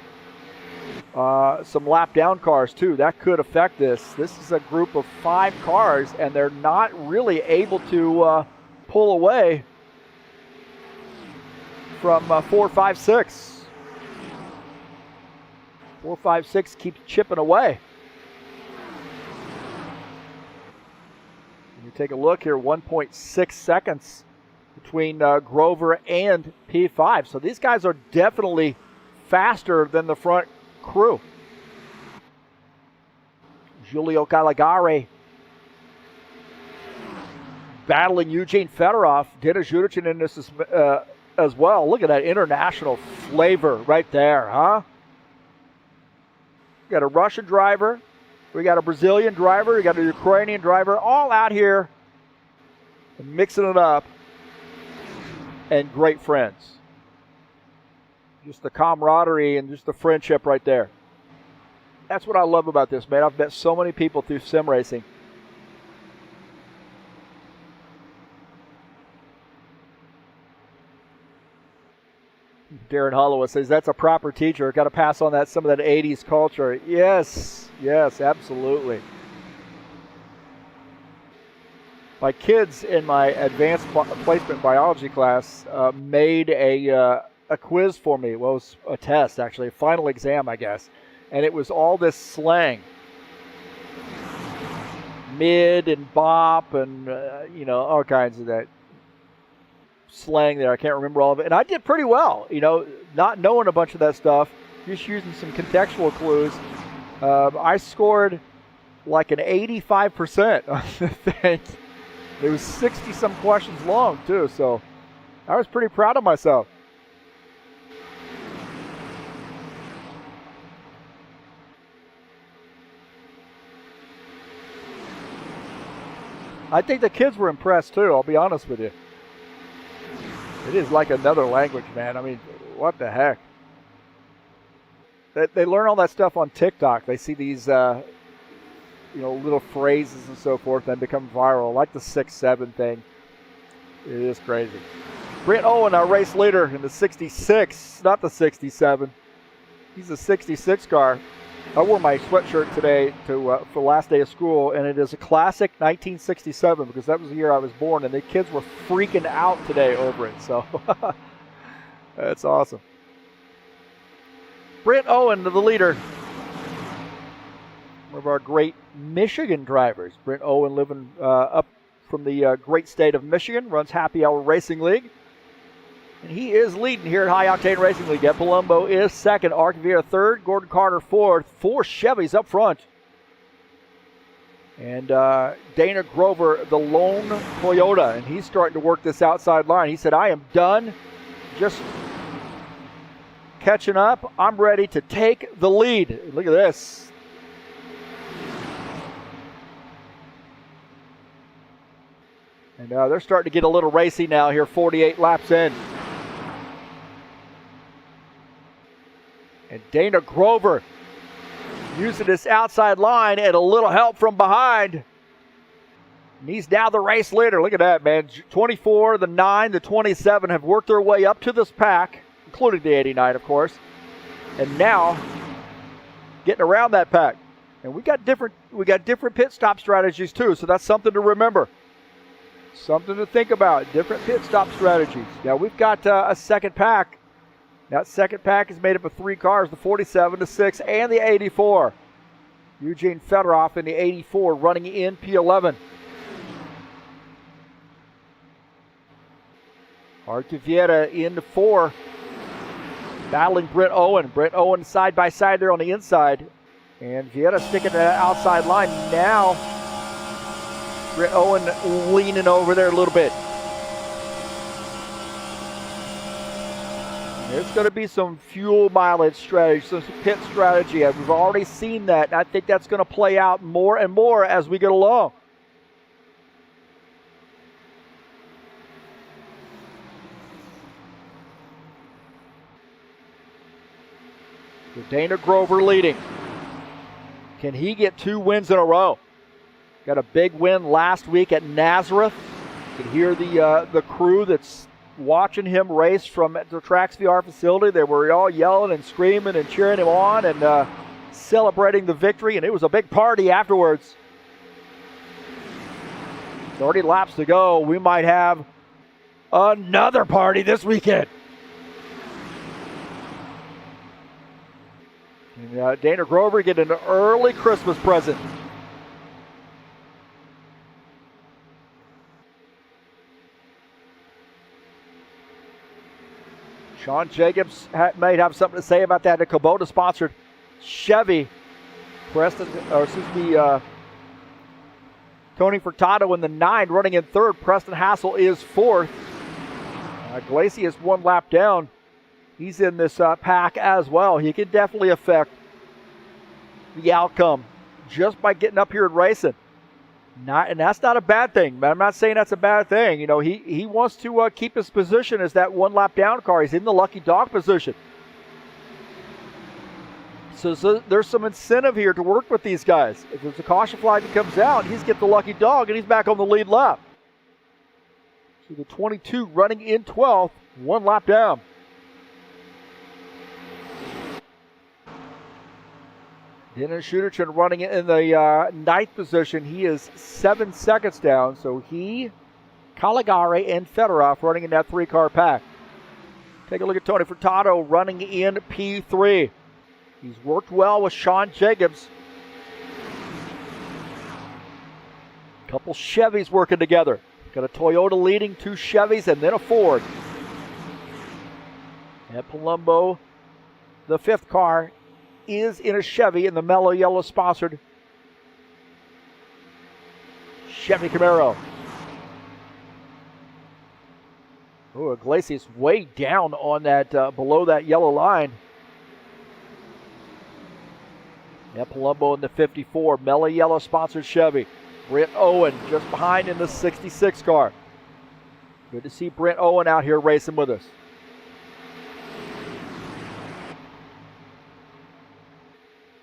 lap down cars too. That could affect this. This is a group of 5 cars, and they're not really able to pull away from 4, 5, 6. 4, 5, 6 keeps chipping away. You take a look here, 1.6 seconds between Grover and P5. So these guys are definitely faster than the front crew. Giulio Caligari battling Eugene Fedorov. Dennis Uderchin in this as well. Look at that international flavor right there, huh? We got a Russian driver. We got a Brazilian driver. We got a Ukrainian driver. All out here mixing it up. And great friends. Just the camaraderie and just the friendship right there. That's what I love about this, man. I've met so many people through sim racing. Darren Holloway says, that's a proper teacher. Got to pass on some of that 80s culture. Yes, absolutely. My kids in my advanced placement biology class made a quiz for me. Well, it was a test, actually, a final exam, I guess. And it was all this slang. Mid and bop and, all kinds of that slang there. I can't remember all of it. And I did pretty well, not knowing a bunch of that stuff. just using some contextual clues, I scored like an 85% on the thing. It was 60-some questions long, too, so I was pretty proud of myself. I think the kids were impressed, too, I'll be honest with you. It is like another language, man. I mean, what the heck? They learn all that stuff on TikTok. They see these, little phrases and so forth and become viral, like the 6-7 thing. It is crazy. Brent Owen, our race leader in the 66, not the 67. He's a 66 car. I wore my sweatshirt today for the last day of school, and it is a classic 1967 because that was the year I was born, and the kids were freaking out today over it. So that's awesome. Brent Owen, the leader, one of our great Michigan drivers. Brent Owen, living up from the great state of Michigan, runs Happy Hour Racing League. And he is leading here at High Octane Racing League. Ed Palumbo is second, Ark Vieira third, Gordon Carter fourth, 4 Chevys up front. And Dana Grover, the lone Toyota, and he's starting to work this outside line. He said, I am done just catching up. I'm ready to take the lead. Look at this. And they're starting to get a little racy now here, 48 laps in. And Dana Grover using this outside line and a little help from behind. And he's now the race leader. Look at that, man. 24, the 9, the 27 have worked their way up to this pack, including the 89, of course. And now getting around that pack. And we got different pit stop strategies too, so that's something to remember. Something to think about. Different pit stop strategies. Now we've got a second pack. That second pack is made up of 3 cars, the 47, the 6, and the 84. Eugene Fedorov in the 84 running in P11. Ark Vieira in the 4. Battling Brent Owen. Brent Owen side by side there on the inside. And Vieira sticking to that outside line. Now, Brent Owen leaning over there a little bit. There's going to be some fuel mileage strategy, some pit strategy. We've already seen that. I think that's going to play out more and more as we get along. So Dana Grover leading. Can he get 2 wins in a row? Got a big win last week at Nazareth. You can hear the crew that's watching him race from the Tracks VR facility. They were all yelling and screaming and cheering him on and celebrating the victory, and it was a big party afterwards. 30 laps to go. We might have another party this weekend. And, Dana Grover getting an early Christmas present. Sean Jacobs might have something to say about that. The Kubota-sponsored Chevy. Tony Furtado in the 9, running in 3rd. Preston Hassel is 4th. Glacier is 1 lap down. He's in this pack as well. He can definitely affect the outcome just by getting up here and racing. And that's not a bad thing. I'm not saying that's a bad thing. You know, he wants to keep his position as that 1 lap down car. He's in the lucky dog position. So there's some incentive here to work with these guys. If there's a caution flag that comes out, he's get the lucky dog and he's back on the lead lap. So the 22 running in 12th, 1 lap down. Dennis Schuderton running in the 9th position. He is 7 seconds down. So he, Caligari, and Fedorov running in that 3-car pack. Take a look at Tony Furtado running in P3. He's worked well with Sean Jacobs. A couple Chevys working together. Got a Toyota leading, 2 Chevys, and then a Ford. And Palumbo The fifth car is in a Chevy in the mellow yellow sponsored Chevy Camaro. Oh, Iglesias way down on that, below that yellow line. Yeah, Palumbo in the 54, mellow yellow sponsored Chevy. Brent Owen just behind in the 66 car. Good to see Brent Owen out here racing with us.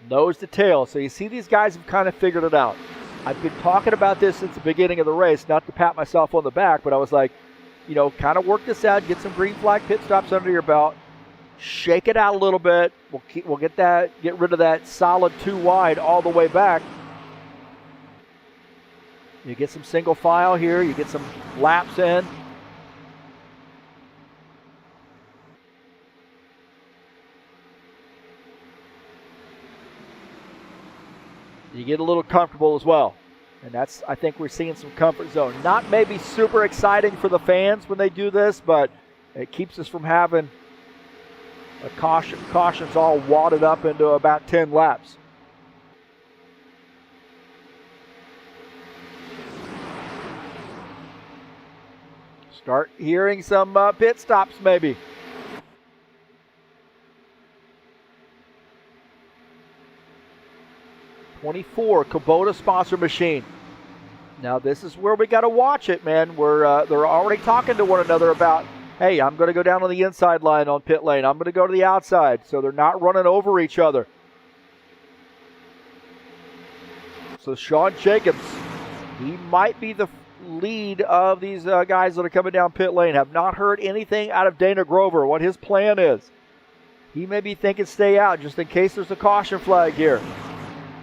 Nose to tail. So you see these guys have kind of figured it out. I've been talking about this since the beginning of the race, not to pat myself on the back, but I was like, you know, kind of work this out, get some green flag pit stops under your belt, shake it out a little bit. We'll get rid of that solid 2 wide all the way back. You get some single file here, you get some laps in. You get a little comfortable as well. And that's, I think we're seeing some comfort zone. Not maybe super exciting for the fans when they do this, but it keeps us from having a cautions all wadded up into about 10 laps. Start hearing some pit stops maybe. '24 Kubota sponsor machine. Now this is where we got to watch it, man. They're already talking to one another about, hey, I'm going to go down on the inside line on pit lane. I'm going to go to the outside, so they're not running over each other. So Sean Jacobs, he might be the lead of these guys that are coming down pit lane. Have not heard anything out of Dana Grover, what his plan is. He may be thinking stay out just in case there's a caution flag here.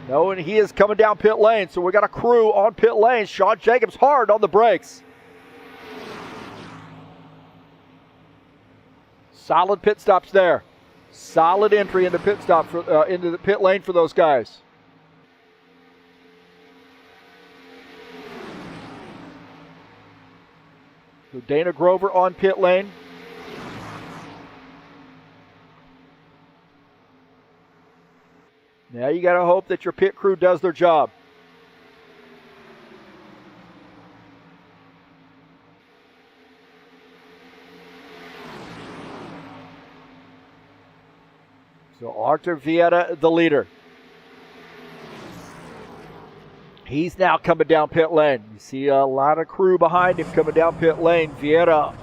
No, and he is coming down pit lane, so we got a crew on pit lane. Sean Jacobs hard on the brakes. Solid pit stops there. Solid entry into pit stop into the pit lane for those guys. So Dana Grover on pit lane. Now you got to hope that your pit crew does their job. So Artur Vieira, the leader. He's now coming down pit lane. You see a lot of crew behind him coming down pit lane. Vieira.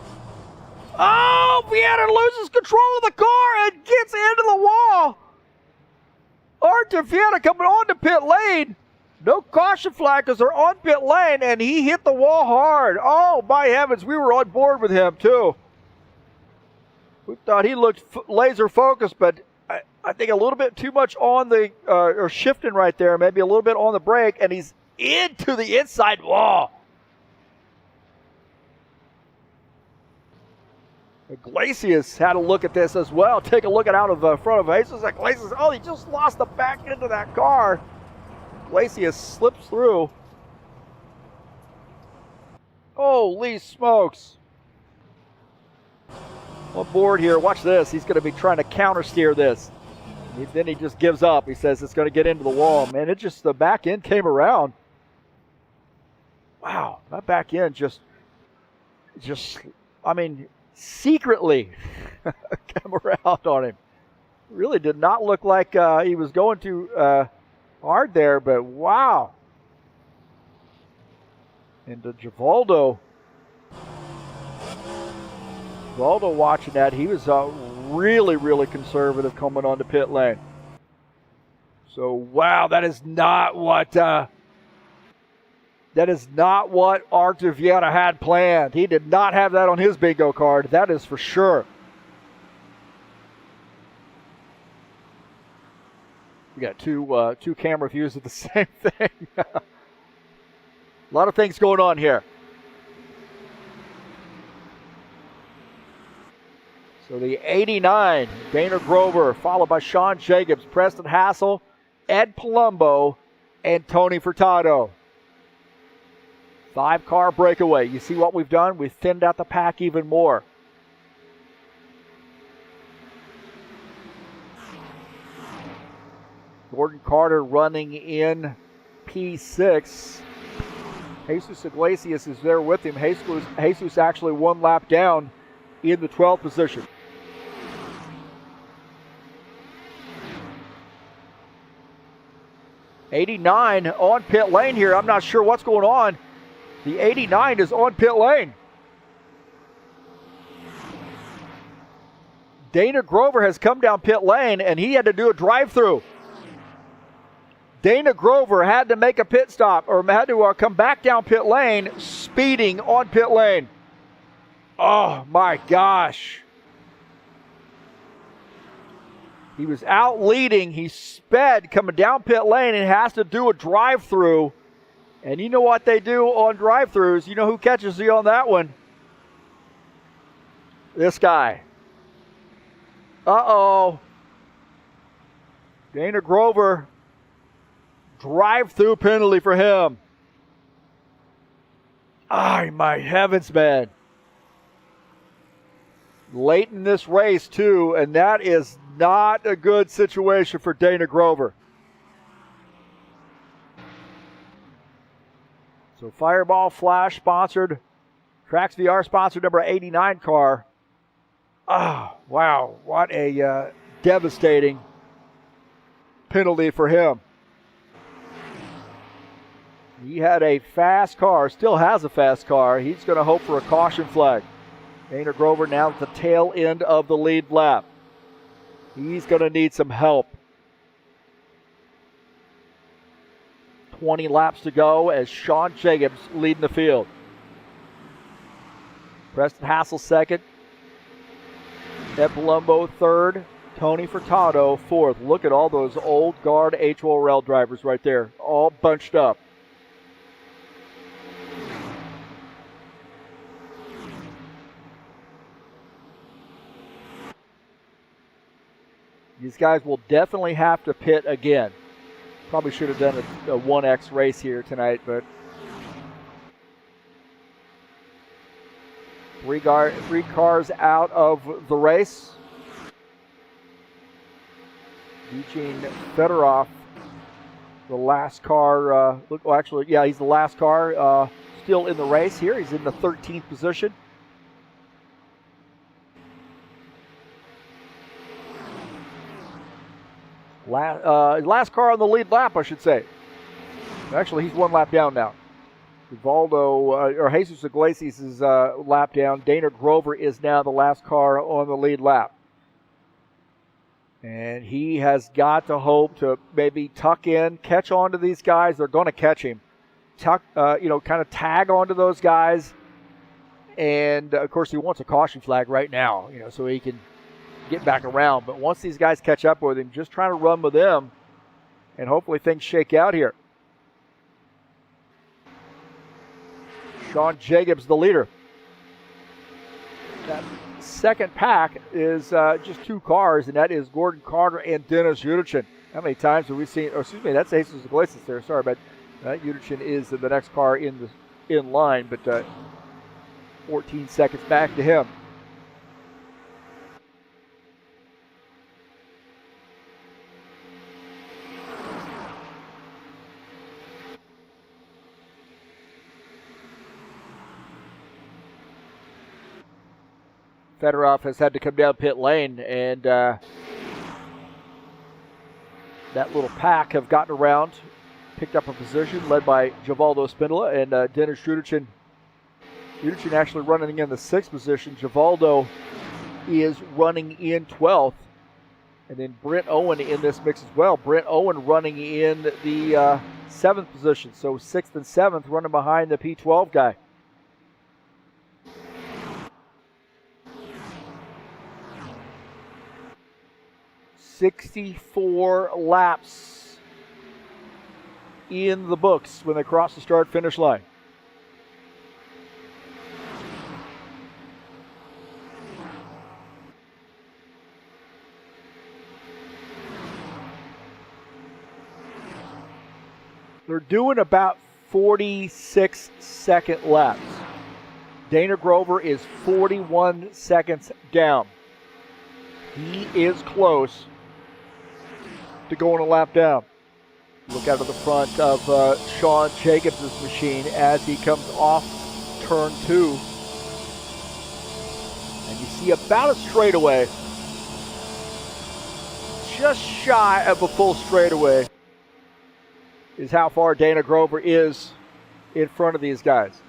Oh, Vieira loses control of the car and gets into the wall. Artur Vieira coming on to pit lane. No caution flag because they're on pit lane, and he hit the wall hard. Oh, my heavens, we were on board with him, too. We thought he looked laser focused, but I think a little bit too much on the, or shifting right there, maybe a little bit on the brake, and he's into the inside wall. Iglesias had a look at this as well. Take a look at out of the front of Jesus. Iglesias, oh, he just lost the back end of that car. Iglesias slips through. Holy smokes. On board here, watch this. He's going to be trying to counter steer this. Then he just gives up. He says it's going to get into the wall. Man, it just, the back end came around. Wow, that back end just, I mean, secretly come around on him. Really did not look like he was going too hard there, but wow. And Givaldo watching that, he was really, really conservative coming onto pit lane. So wow, that is not what Artur Vieira had planned. He did not have that on his bingo card. That is for sure. We got two camera views of the same thing. A lot of things going on here. So the 89, Dana Grover, followed by Sean Jacobs, Preston Hassel, Ed Palumbo, and Tony Furtado. 5-car breakaway. You see what we've done? We've thinned out the pack even more. Gordon Carter running in P6. Jesus Iglesias is there with him. Jesus actually one lap down in the 12th position. '89 on pit lane here. I'm not sure what's going on. The '89 is on pit lane. Dana Grover has come down pit lane, and he had to do a drive-through. Dana Grover had to make a pit stop, or had to come back down pit lane, speeding on pit lane. Oh, my gosh. He was out leading. He sped coming down pit lane and has to do a drive-through. And you know what they do on drive-throughs? You know who catches you on that one? This guy. Uh-oh. Dana Grover. Drive-through penalty for him. Ah, my heavens, man. Late in this race, too, and that is not a good situation for Dana Grover. So Fireball Flash sponsored, Tracks VR sponsored number 89 car. Ah, wow, what a devastating penalty for him. He had a fast car, still has a fast car. He's going to hope for a caution flag. Dana Grover now at the tail end of the lead lap. He's going to need some help. 20 laps to go as Sean Jacobs leading the field. Preston Hassel second. Ed Palumbo third. Tony Furtado fourth. Look at all those old guard HORL drivers right there, all bunched up. These guys will definitely have to pit again. Probably should have done a 1X race here tonight, but three cars out of the race. Eugene Fedorov, the last car. He's the last car still in the race here. He's in the 13th position. Last car on the lead lap, I should say. Actually, he's one lap down now. Jesus Iglesias is lap down. Dana Grover is now the last car on the lead lap. And he has got to hope to maybe tuck in, catch on to these guys. They're going to catch him. Kind of tag onto those guys. And, of course, he wants a caution flag right now, so he can get back around. But once these guys catch up with him, just trying to run with them, and hopefully things shake out here. Sean Jacobs, the leader. That second pack is just two cars, and that is Gordon Carter and Dennis Yudichin. How many times have we seen, that's Jesus Iglesias there. Sorry, but Yudichin is the next car in line, but 14 seconds back to him. Fedorov has had to come down pit lane, and that little pack have gotten around, picked up a position, led by Givaldo Spindola and Dennis Yudichin. Yudichin actually running in the 6th position. Givaldo is running in 12th. And then Brent Owen in this mix as well. Brent Owen running in the 7th position. So 6th and 7th running behind the P12 guy. "64 laps in the books when they cross the start-finish line. They're doing about 46-second laps. Dana Grover is 41 seconds down. He is close. to going a lap down. Look out of the front of Sean Jacobs' machine as he comes off turn 2. And you see about a straightaway, just shy of a full straightaway, is how far Dana Grover is in front of these guys.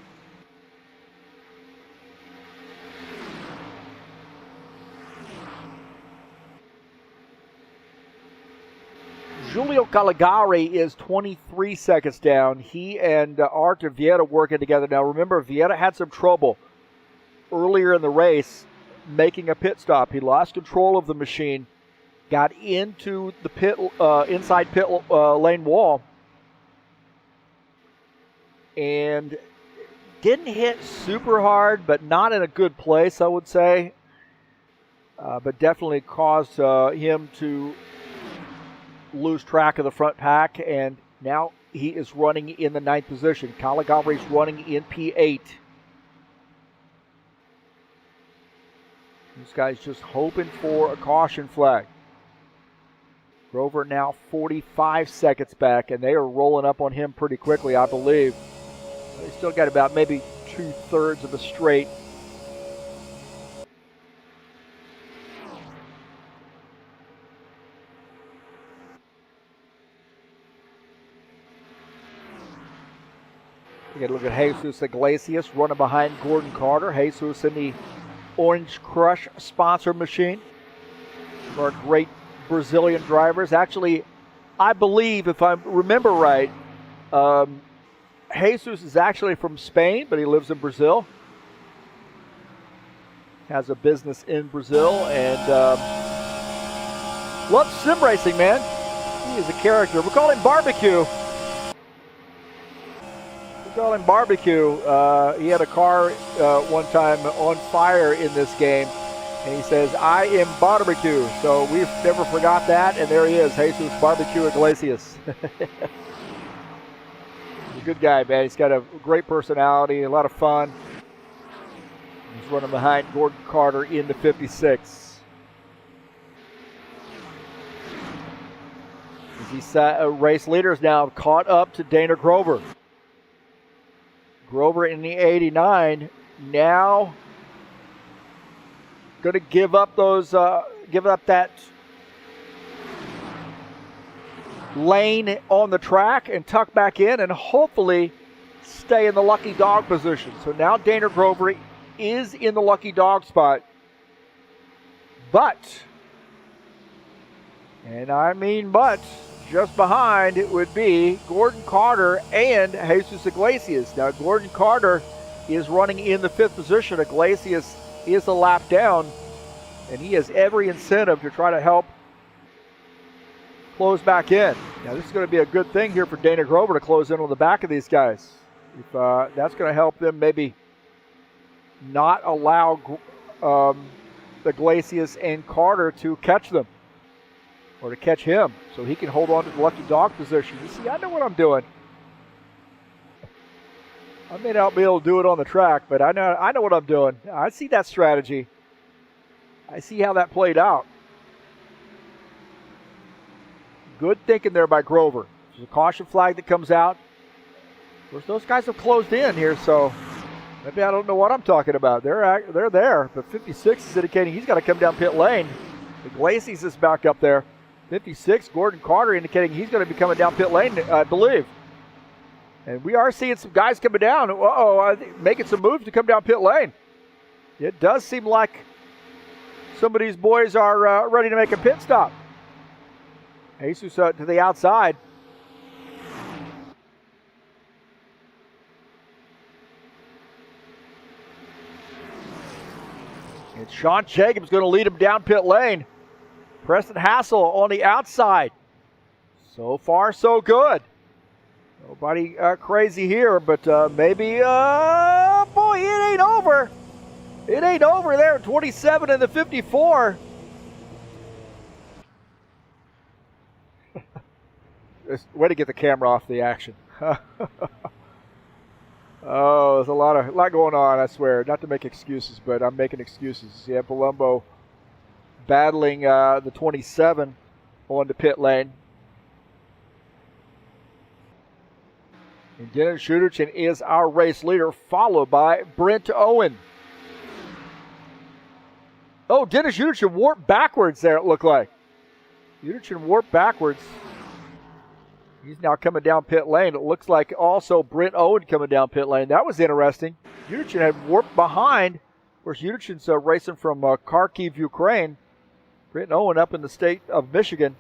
Giulio Caligari is 23 seconds down. He and Artur Vieta working together. Now remember, Vieta had some trouble earlier in the race making a pit stop. He lost control of the machine, got into the pit inside pit lane wall, and didn't hit super hard, but not in a good place, I would say. But definitely caused him to lose track of the front pack, and now he is running in the 9th position. Caligari's running in P8. This guy's just hoping for a caution flag. Grover now 45 seconds back, and they are rolling up on him pretty quickly, I believe. They still got about maybe 2/3 of the straight. You got to look at Jesus Iglesias running behind Gordon Carter. Jesus in the Orange Crush sponsor machine. Our great Brazilian drivers. Actually, I believe, if I remember right, Jesus is actually from Spain, but he lives in Brazil. Has a business in Brazil and loves sim racing, man. He is a character. We call him Barbecue. Call him Barbecue. He had a car one time on fire in this game, and he says, "I am Barbecue." So we've never forgot that, and there he is, Jesus Barbecue Iglesias. He's a good guy, man. He's got a great personality, a lot of fun. He's running behind Gordon Carter in the 56. These race leaders now caught up to Dana Grover. Grover in the 89 now going to give up that lane on the track and tuck back in and hopefully stay in the lucky dog position. So now Dana Grover is in the lucky dog spot. But, and I mean but, just behind it would be Gordon Carter and Jesus Iglesias. Now Gordon Carter is running in the 5th position. Iglesias is a lap down, and he has every incentive to try to help close back in. Now this is going to be a good thing here for Dana Grover to close in on the back of these guys. If that's going to help them maybe not allow Iglesias and Carter to catch them. Or to catch him, so he can hold on to the lucky dog position. You see, I know what I'm doing. I may not be able to do it on the track, but I know what I'm doing. I see that strategy. I see how that played out. Good thinking there by Grover. There's a caution flag that comes out. Of course, those guys have closed in here, so maybe I don't know what I'm talking about. They're there, but 56 is indicating he's got to come down pit lane. Iglesias is back up there. 56, Gordon Carter indicating he's going to be coming down pit lane, I believe. And we are seeing some guys coming down. Making some moves to come down pit lane. It does seem like some of these boys are ready to make a pit stop. Jesus to the outside. And Sean Jacobs going to lead him down pit lane. Preston Hassel on the outside. So far, so good. Nobody crazy here, but maybe, boy, it ain't over. It ain't over there. 27 and the 54. Way to get the camera off the action. Oh, there's a lot going on, I swear. Not to make excuses, but I'm making excuses. Yeah, Palumbo battling the 27 on the pit lane. And Dennis Schuderchen is our race leader, followed by Brent Owen. Oh, Dennis Schuderchen warped backwards there, it looked like. Schuderchen warped backwards. He's now coming down pit lane. It looks like also Brent Owen coming down pit lane. That was interesting. Schuderchen had warped behind. Of course, Schuderchen's racing from Kharkiv, Ukraine. Brent Owen up in the state of Michigan.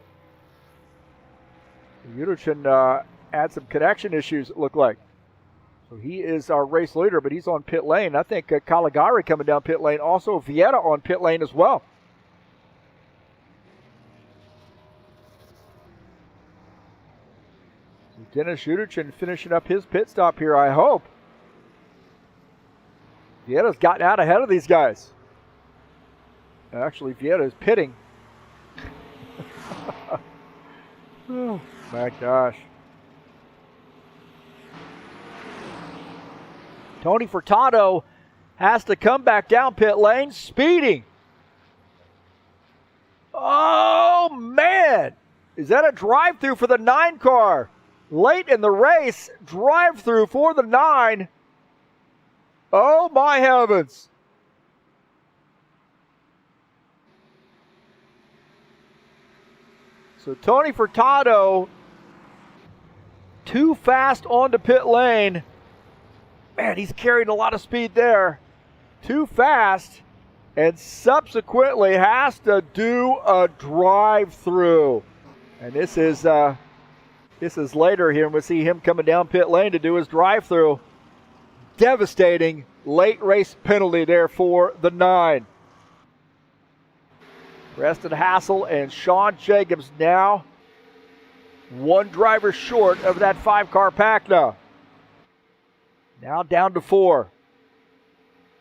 Schuderchen had some connection issues, it looked like. So he is our race leader, but he's on pit lane. I think Caligari coming down pit lane. Also Vieta on pit lane as well. So Dennis Schuderchen finishing up his pit stop here, I hope. Vieta's gotten out ahead of these guys. Actually, Vieta is pitting. Oh, my gosh. Tony Furtado has to come back down pit lane, speeding. Oh, man. Is that a drive-through for the 9 car? Late in the race, drive-through for the 9. Oh, my heavens. So Tony Furtado, too fast onto pit lane. Man, he's carrying a lot of speed there. Too fast, and subsequently has to do a drive-through. And this is later here, and we'll see him coming down pit lane to do his drive-through. Devastating late race penalty there for the 9. Preston Hassel and Sean Jacobs now one driver short of that 5-car pack now. Now down to 4.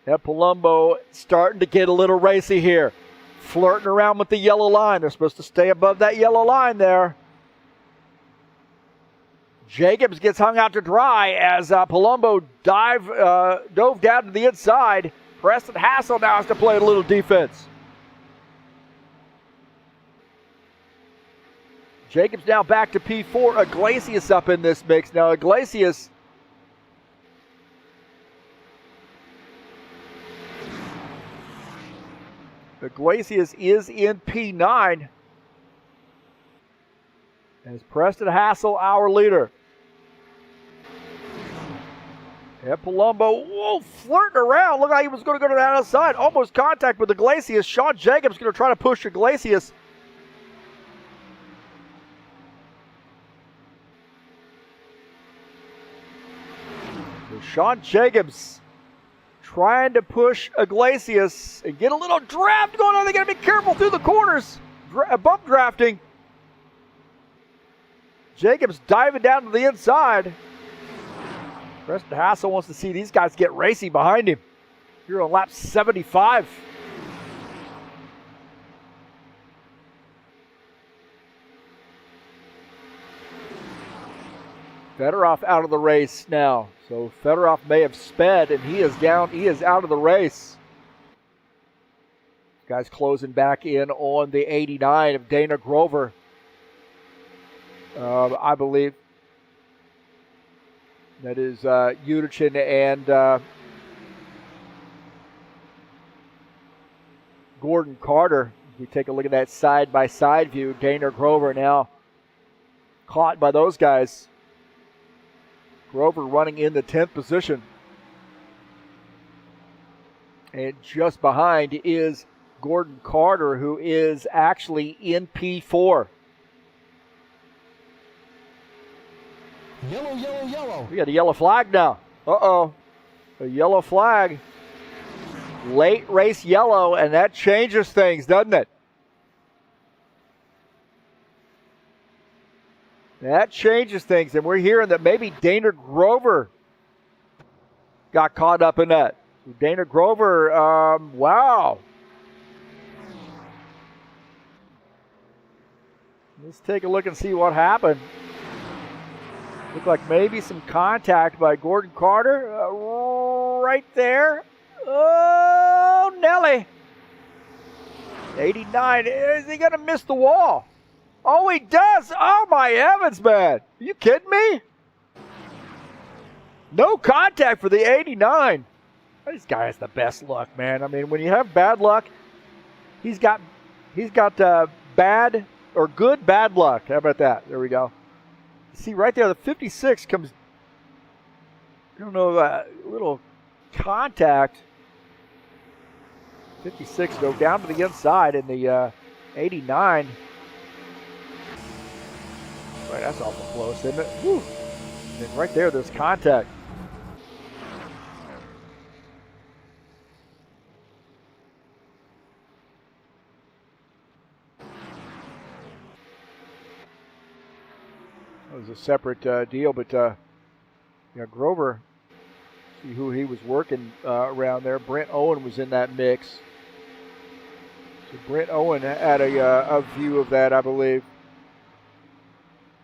That Palumbo starting to get a little racy here. Flirting around with the yellow line. They're supposed to stay above that yellow line there. Jacobs gets hung out to dry as Palumbo dove down to the inside. Preston Hassel now has to play a little defense. Jacobs now back to P4. Iglesias up in this mix. Now Iglesias is in P9. As Preston Hassel, our leader. And Palumbo, flirting around. Looked like he was going to go to the outside. Almost contact with Iglesias. Sean Jacobs going to try to push Iglesias. So Sean Jacobs trying to push Iglesias and get a little draft going on. They got to be careful through the corners. Bump drafting. Jacobs diving down to the inside. Preston Hassel wants to see these guys get racy behind him. Here on lap 75. Fedorov out of the race now. So Fedorov may have sped, and he is down. He is out of the race. Guys closing back in on the 89 of Dana Grover. I believe that is Schuderchen and Gordon Carter. If you take a look at that side-by-side view, Dana Grover now caught by those guys. Grover running in the 10th position. And just behind is Gordon Carter, who is actually in P4. Yellow, yellow, yellow. We got a yellow flag now. Uh-oh. A yellow flag. Late race yellow, and that changes things, doesn't it? That changes things, and we're hearing that maybe Dana Grover got caught up in that. Dana Grover, wow. Let's take a look and see what happened. Looked like maybe some contact by Gordon Carter right there. Oh, Nelly. 89, is he going to miss the wall? Oh, he does. Oh, my heavens, man. Are you kidding me? No contact for the 89. This guy has the best luck, man. I mean, when you have bad luck, he's got bad or good bad luck. How about that? There we go. See right there, the 56 comes, I don't know, a little contact. 56 go down to the inside, and the 89. Right, that's awful close, isn't it? Woo. And right there, there's contact. It was a separate deal, but Grover, see who he was working around there. Brent Owen was in that mix. So Brent Owen had a view of that, I believe.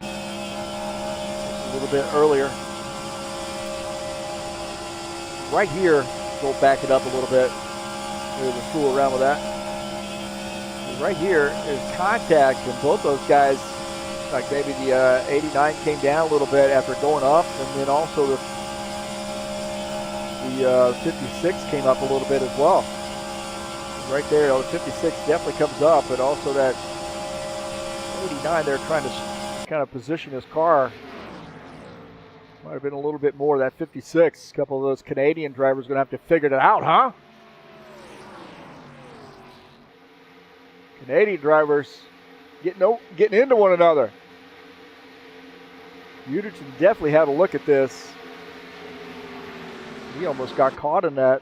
A little bit earlier. Right here, we'll back it up a little bit. We'll fool around with that. Right here is contact, and both those guys, like maybe the 89 came down a little bit after going up, and then also the 56 came up a little bit as well. Right there, the 56 definitely comes up, but also that 89 there trying to kind of position his car. Might have been a little bit more. That 56, a couple of those Canadian drivers going to have to figure it out, huh? Canadian drivers getting into one another. Uderton definitely had a look at this. He almost got caught in that.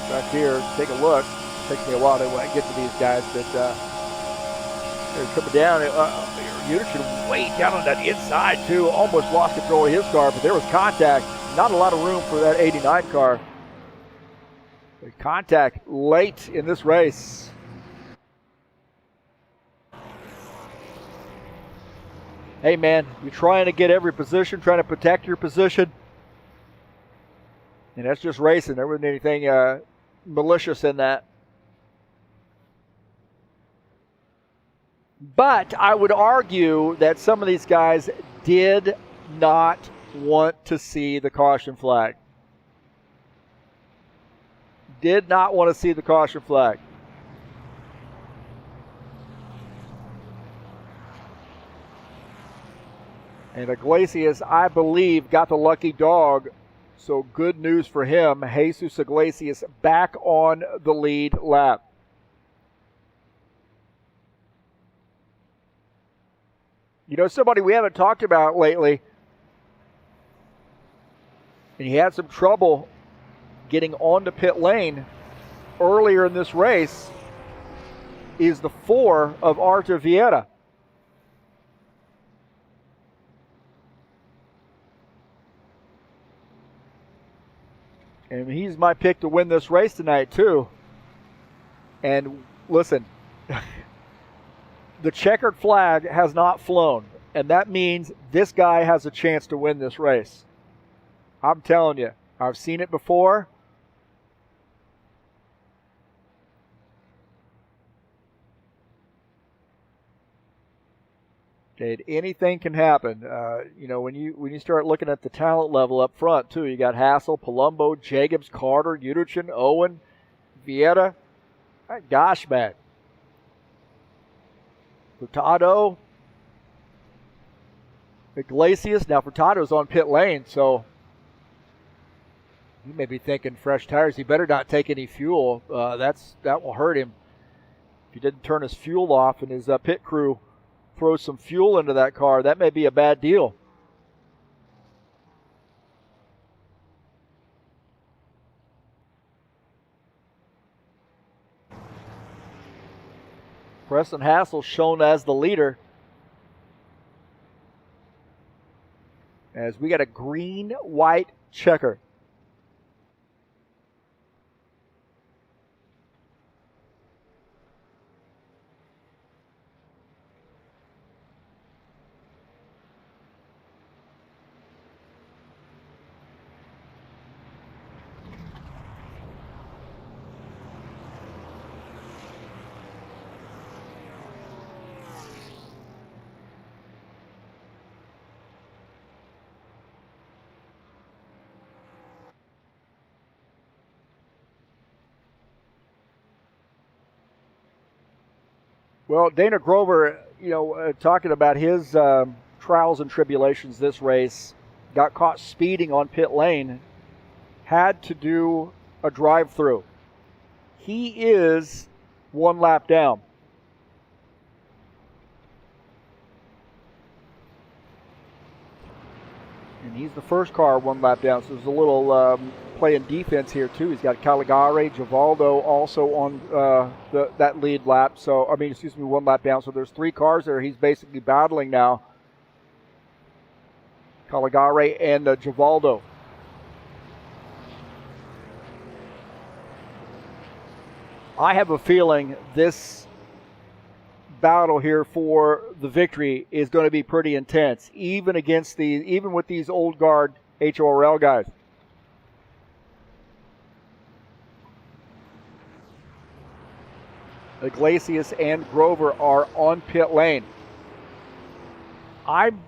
Back here, take a look. It takes me a while to get to these guys, but they're coming down. Uderton way down on that inside, too. Almost lost control of his car, but there was contact. Not a lot of room for that 89 car. The contact late in this race. Hey, man, you're trying to get every position, trying to protect your position. And that's just racing. There wasn't anything malicious in that. But I would argue that some of these guys did not want to see the caution flag. Did not want to see the caution flag. And Iglesias, I believe, got the lucky dog. So good news for him. Jesus Iglesias back on the lead lap. You know, somebody we haven't talked about lately, and he had some trouble getting onto pit lane earlier in this race, is the 4 of Artur Vieira. And he's my pick to win this race tonight, too. And listen, the checkered flag has not flown. And that means this guy has a chance to win this race. I'm telling you, I've seen it before. Okay, anything can happen. You know, when you start looking at the talent level up front, too, you got Hassel, Palumbo, Jacobs, Carter, Uderton, Owen, Vieira. Gosh, man. Furtado, Iglesias. Now, Furtado's on pit lane, so you may be thinking fresh tires. He better not take any fuel. That will hurt him. If he didn't turn his fuel off and his pit crew throws some fuel into that car, that may be a bad deal. Preston Hassel shown as the leader. As we got a green-white checker. Well, Dana Grover, talking about his trials and tribulations this race, got caught speeding on pit lane, had to do a drive-through. He is 1 lap down. And he's the first car 1 lap down, so there's a little playing defense here too. He's got Caligari, Givaldo also on that lead lap. 1 lap down. So there's 3 cars there. He's basically battling now. Caligari and Givaldo. I have a feeling this battle here for the victory is going to be pretty intense, even with these old guard HORL guys. Iglesias and Grover are on pit lane. I'm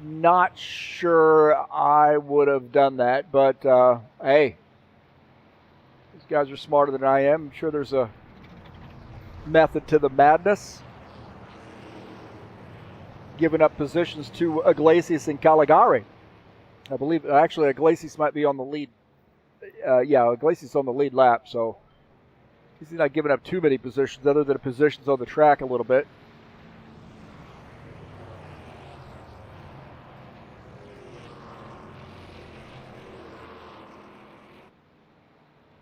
not sure I would have done that, but hey, these guys are smarter than I am. I'm sure there's a method to the madness. Giving up positions to Iglesias and Caligari. I believe, actually, Iglesias might be on the lead. Iglesias on the lead lap, so he's not giving up too many positions other than positions on the track a little bit.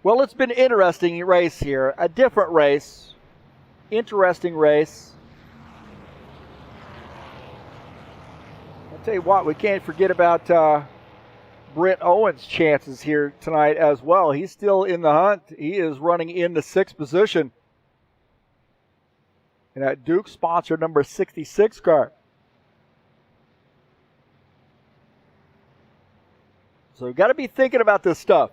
Well, it's been an interesting race here. A different race. Interesting race. I'll tell you what, we can't forget about Brent Owens' chances here tonight as well. He's still in the hunt. He is running in the 6th position. And that Duke sponsor number 66 car. So we've got to be thinking about this stuff.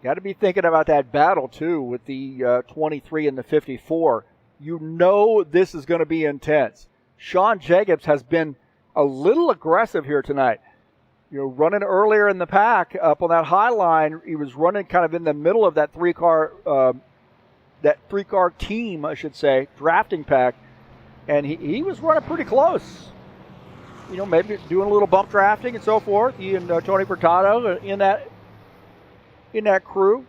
Got to be thinking about that battle, too, with the 23 and the 54. You know this is going to be intense. Sean Jacobs has been a little aggressive here tonight. Running earlier in the pack up on that high line. He was running kind of in the middle of that three-car team, I should say, drafting pack. And he was running pretty close. Maybe doing a little bump drafting and so forth. He and Tony Furtado in that crew.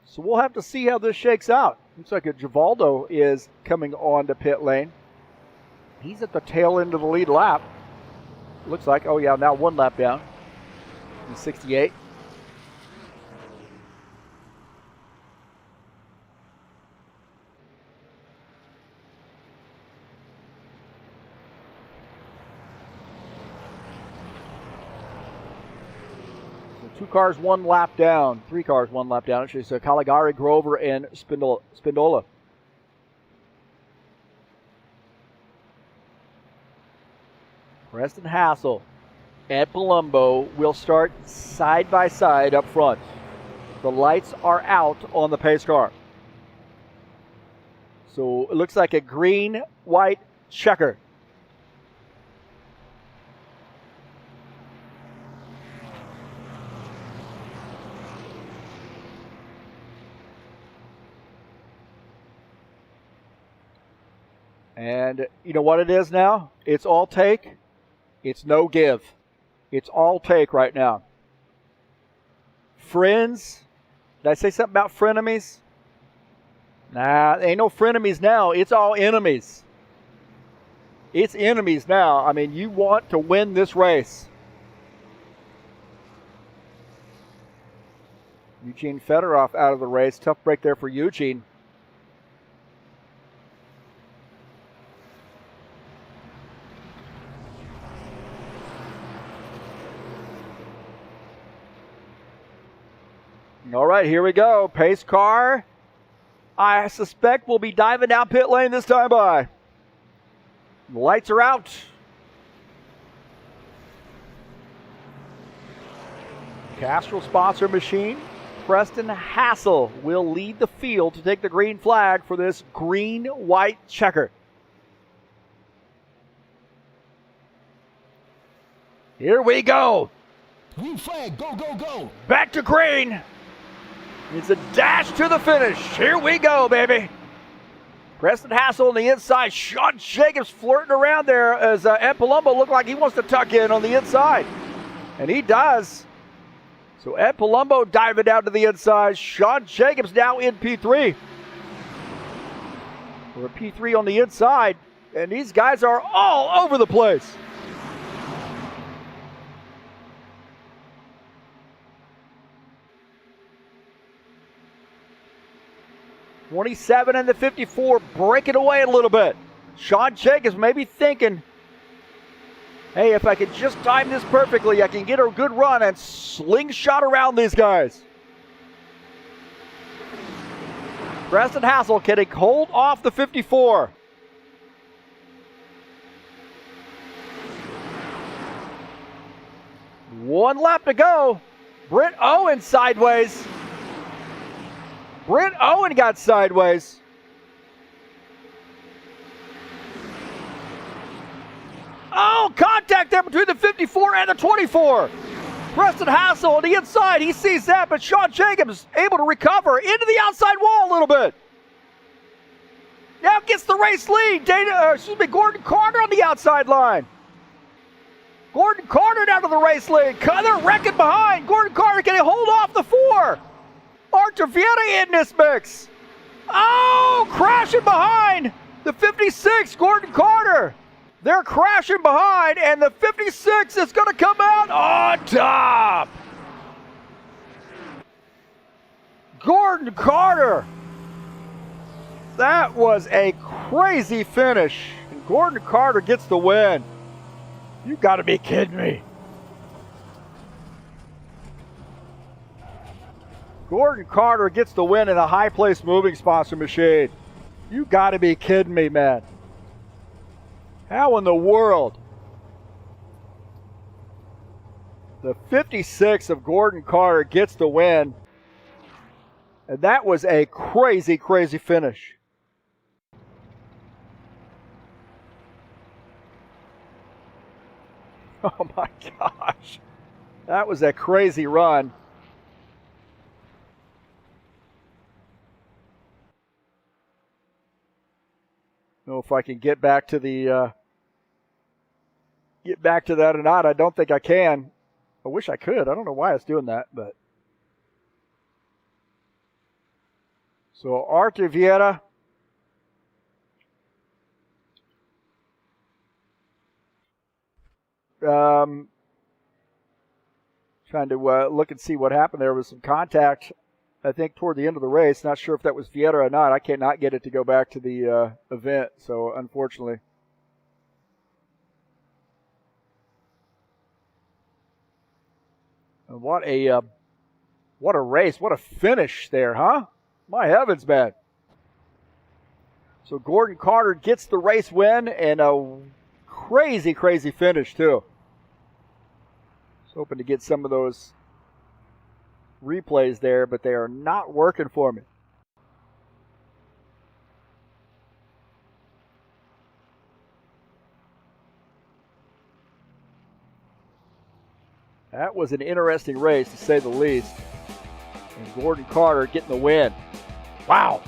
So we'll have to see how this shakes out. Looks like Givaldo is coming on to pit lane. He's at the tail end of the lead lap. Looks like, now 1 lap down in 68. So 2 cars, 1 lap down. 3 cars, 1 lap down. Actually, so Caligari, Grover, and Spindola. Preston Hassel and Palumbo will start side by side up front. The lights are out on the pace car. So it looks like a green-white checker. And you know what it is now? It's all take. It's no give. It's all take right now. Friends. Did I say something about frenemies? Nah, ain't no frenemies now. It's all enemies. It's enemies now. I mean, you want to win this race. Eugene Fedorov out of the race. Tough break there for Eugene. All right, here we go. Pace car, I suspect we'll be diving down pit lane this time by. The lights are out. Castrol sponsor machine. Preston Hassel will lead the field to take the green flag for this green-white checker. Here we go. Green flag, go, go, go. Back to green. It's a dash to the finish. Here we go, baby. Preston Hassel on the inside. Sean Jacobs flirting around there as Ed Palumbo looked like he wants to tuck in on the inside. And he does. So Ed Palumbo diving down to the inside. Sean Jacobs now in P3. We're at P3 on the inside. And these guys are all over the place. '27 and the 54 breaking away a little bit. Sean Jacobs may be thinking, hey, if I can just time this perfectly, I can get a good run and slingshot around these guys. Preston Hassel can hold off the 54. One lap to go. Brent Owen sideways. Brent Owen got sideways. Oh, contact there between the 54 and the 24. Preston Hassel on the inside, he sees that, but Sean Jacobs able to recover into the outside wall a little bit. Now gets the race lead. Gordon Carter on the outside line. Gordon Carter down to the race lead. They're wrecking behind. Gordon Carter can hold off the 4. Artur Vieta in this mix. Oh, crashing behind the 56, Gordon Carter. They're crashing behind, and the 56 is going to come out on top. Gordon Carter. That was a crazy finish. And Gordon Carter gets the win. You got to be kidding me. Gordon Carter gets the win in a high place moving sponsor machine. You got to be kidding me, man. How in the world? The 56 of Gordon Carter gets the win. And that was a crazy, crazy finish. Oh my gosh. That was a crazy run. Know if I can get back to the that or not. I don't think I can. I wish I could. I don't know why it's doing that, but so Artur Vieta trying to look and see what happened. There was some contact, I think, toward the end of the race. Not sure if that was Vieta or not. I cannot get it to go back to the event, so unfortunately. And what a race. What a finish there, huh? My heavens, man. So Gordon Carter gets the race win and a crazy, crazy finish, too. Just hoping to get some of those replays there, but they are not working for me. That was an interesting race, to say the least. And Gordon Carter getting the win. Wow.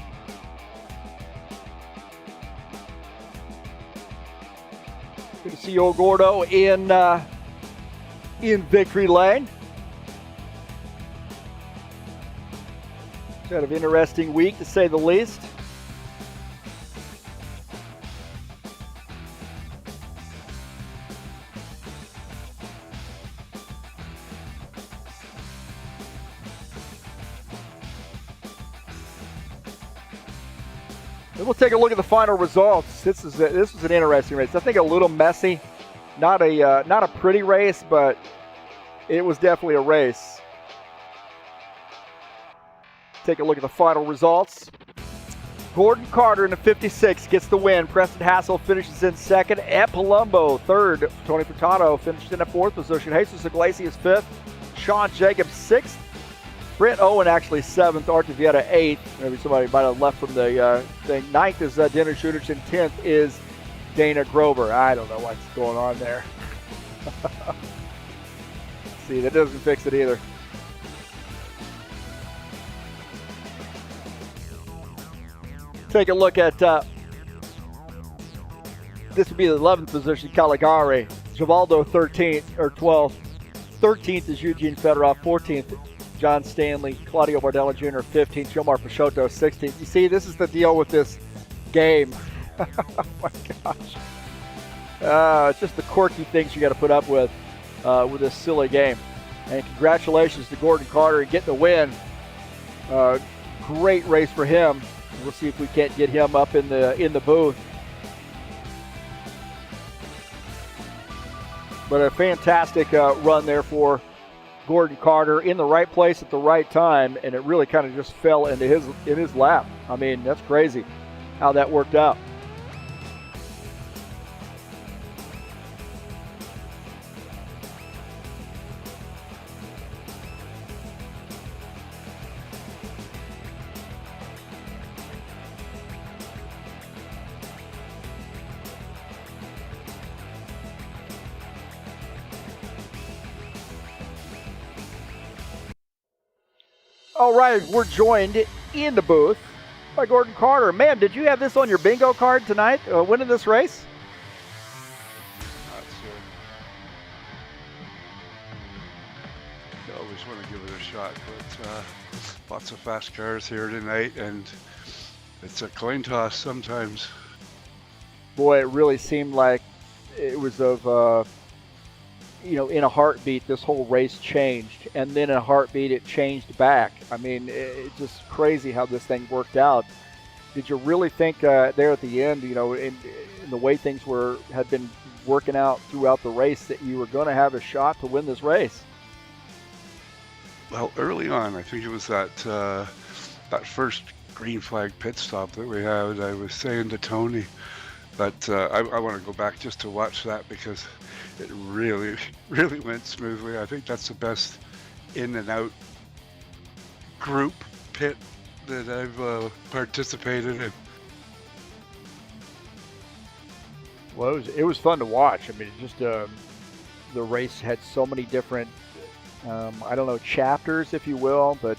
Good to see old Gordo in victory lane. Kind of interesting week, to say the least. And we'll take a look at the final results. This was an interesting race. I think a little messy, not a pretty race, but it was definitely a race. Take a look at the final results. Gordon Carter in the 56 gets the win. Preston Hassel finishes in second. Ed Palumbo third. Tony Furtado finished in the fourth position. Jesus Iglesias fifth. Sean Jacobs sixth. Trent Owen actually 7th, Archie Vieta 8th. Maybe somebody might have left from the thing. 9th is Dennis Schuderson. 10th is Dana Grover. I don't know what's going on there. See, that doesn't fix it either. Take a look at this would be the 11th position, Caligari. Givaldo 13th or 12th. 13th is Eugene Fedorov. 14th, John Stanley. Claudio Bardella Jr. 15th. Jomar Peixoto 16th. You see, this is the deal with this game. Oh my gosh. It's just the quirky things you got to put up with this silly game. And congratulations to Gordon Carter getting the win. Great race for him. We'll see if we can't get him up in the booth. But a fantastic run there for Gordon Carter, in the right place at the right time, and it really kind of just fell into his lap. I mean, that's crazy how that worked out. All right, we're joined in the booth by Gordon Carter. Man, did you have this on your bingo card tonight, winning this race? Not sure. I always want to give it a shot, but lots of fast cars here tonight, and it's a coin toss sometimes. Boy, it really seemed like it was of, in a heartbeat, this whole race changed, and then in a heartbeat, it changed back. I mean, it's just crazy how this thing worked out. Did you really think there at the end, in the way things had been working out throughout the race, that you were going to have a shot to win this race? Well, early on, I think it was that first green flag pit stop that we had. I was saying to Tony that I want to go back just to watch that, because it really, really went smoothly. I think that's the best in and out group pit that I've participated in. Well, it was fun to watch. I mean, the race had so many different, chapters, if you will, but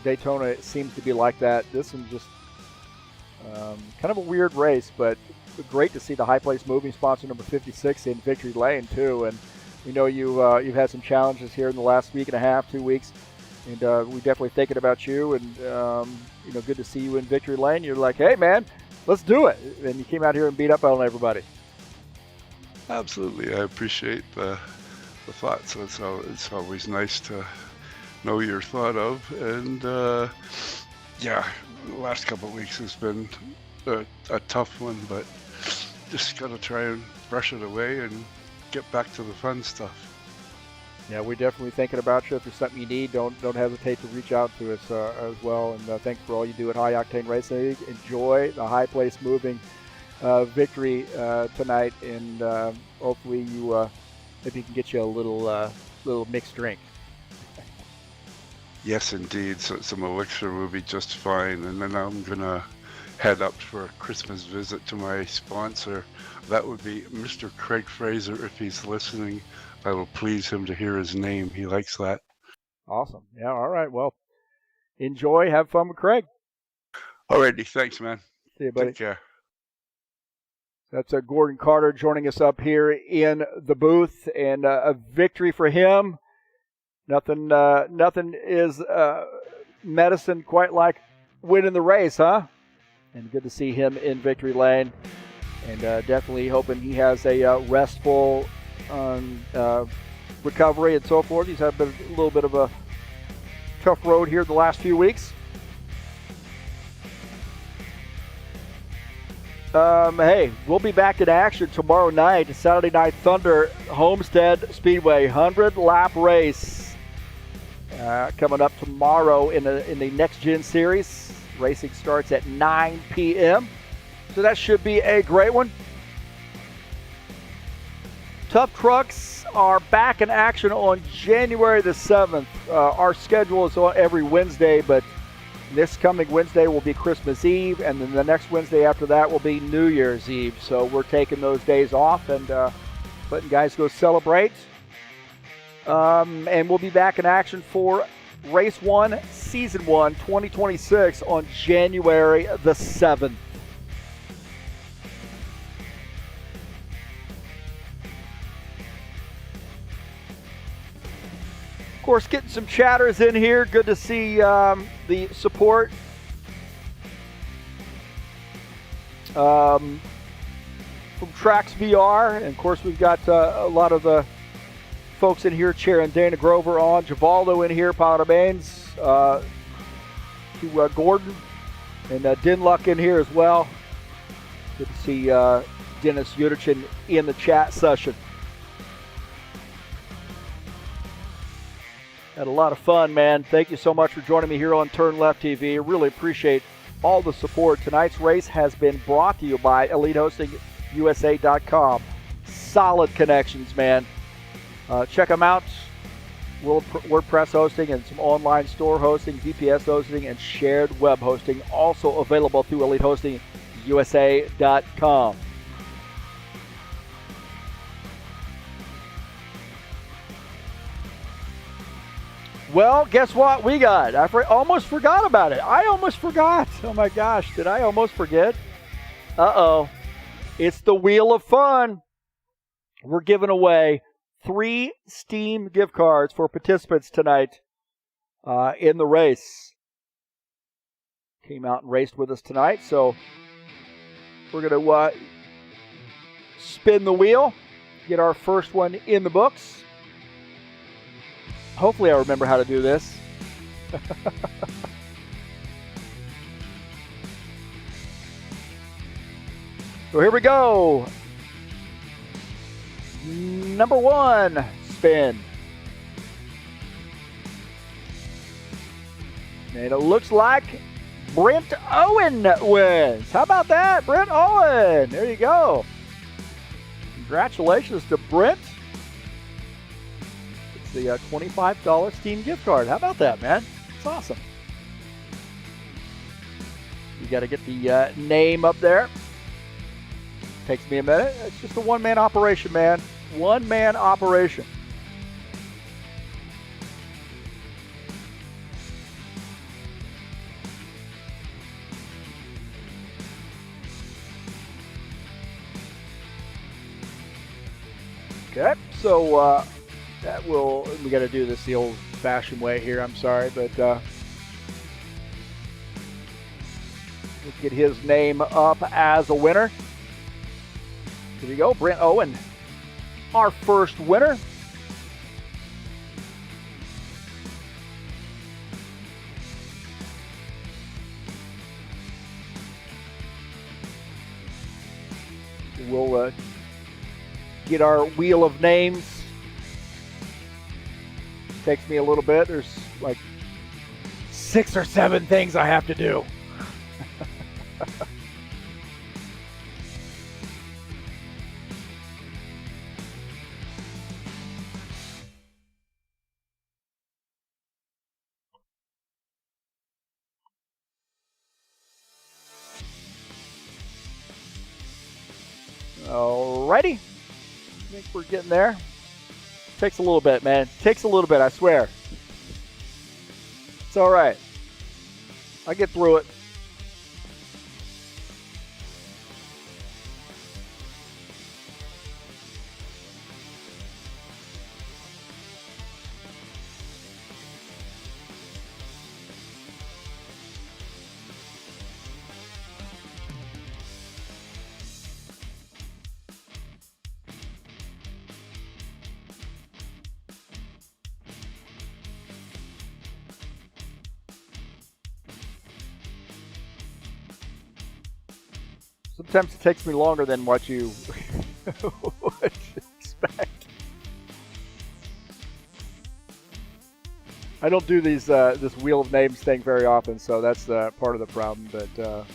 Daytona seems to be like that. This one just kind of a weird race, but great to see the high place moving sponsor number 56 in victory lane too. And we know you've had some challenges here in the last week and a half, 2 weeks, and we definitely thinking about you. And good to see you in victory lane. You're like, hey man, let's do it, and you came out here and beat up on everybody. Absolutely, I appreciate the thoughts. So it's always nice to know you're thought of. And the last couple of weeks has been a tough one, but just got to try and brush it away and get back to the fun stuff. Yeah, we're definitely thinking about you. If there's something you need, don't hesitate to reach out to us as well. And thanks for all you do at High Octane Racing. Enjoy the high place moving victory tonight, and hopefully maybe you can get you a little mixed drink. Yes, indeed. So some elixir will be just fine. And then I'm gonna head up for a Christmas visit to my sponsor. That would be Mr. Craig Fraser. If he's listening, I will please him to hear his name. He likes that. Awesome. Yeah, all right. Well, enjoy. Have fun with Craig. Alrighty. Thanks, man. See you, buddy. Take care. That's Gordon Carter joining us up here in the booth, and a victory for him. Nothing is medicine quite like winning the race, huh? And good to see him in victory lane, and definitely hoping he has a restful recovery and so forth. He's had a little bit of a tough road here the last few weeks. Hey, we'll be back in action tomorrow night, Saturday Night Thunder, Homestead Speedway, 100-lap race coming up tomorrow in the Next Gen Series. Racing starts at 9 p.m., so that should be a great one. Tough Trucks are back in action on January the 7th. Our schedule is on every Wednesday, but this coming Wednesday will be Christmas Eve, and then the next Wednesday after that will be New Year's Eve. So we're taking those days off and letting guys go celebrate. And we'll be back in action for Race 1, Season 1, 2026 on January the 7th. Of course, getting some chatters in here. Good to see the support. From Tracks VR. And of course, we've got a lot of the folks in here cheering Dana Grover on. Givaldo in here, Powder Baines, to Gordon, and Dinluck in here as well. Good to see Dennis Yudichin in the chat session. Had a lot of fun, man. Thank you so much for joining me here on TurnLeftTV. I really appreciate all the support. Tonight's race has been brought to you by EliteHostingUSA.com. Solid connections, man. Check them out. WordPress hosting and some online store hosting, VPS hosting, and shared web hosting. Also available through EliteHostingUSA.com. Well, guess what we got? I almost forgot about it. I almost forgot. Oh my gosh, did I almost forget? Uh-oh. It's the Wheel of Fun. We're giving away 3 Steam gift cards for participants tonight in the race. Came out and raced with us tonight, so we're going to spin the wheel, get our first one in the books. Hopefully I remember how to do this. So here we go. Number 1, spin. And it looks like Brent Owen wins. How about that? Brent Owen. There you go. Congratulations to Brent. It's the $25 Steam gift card. How about that, man? It's awesome. You got to get the name up there. Takes me a minute. It's just a one-man operation, man. One-man operation. Okay, so we got to do this the old-fashioned way here. I'm sorry, but let's get his name up as a winner. Here we go, Brent Owen, our first winner. We'll get our wheel of names. Takes me a little bit. There's like 6 or 7 things I have to do. Alrighty. I think we're getting there. Takes a little bit, man. Takes a little bit, I swear. It's alright. I get through it. Sometimes it takes me longer than what you would expect. I don't do these this Wheel of Names thing very often, so that's part of the problem. But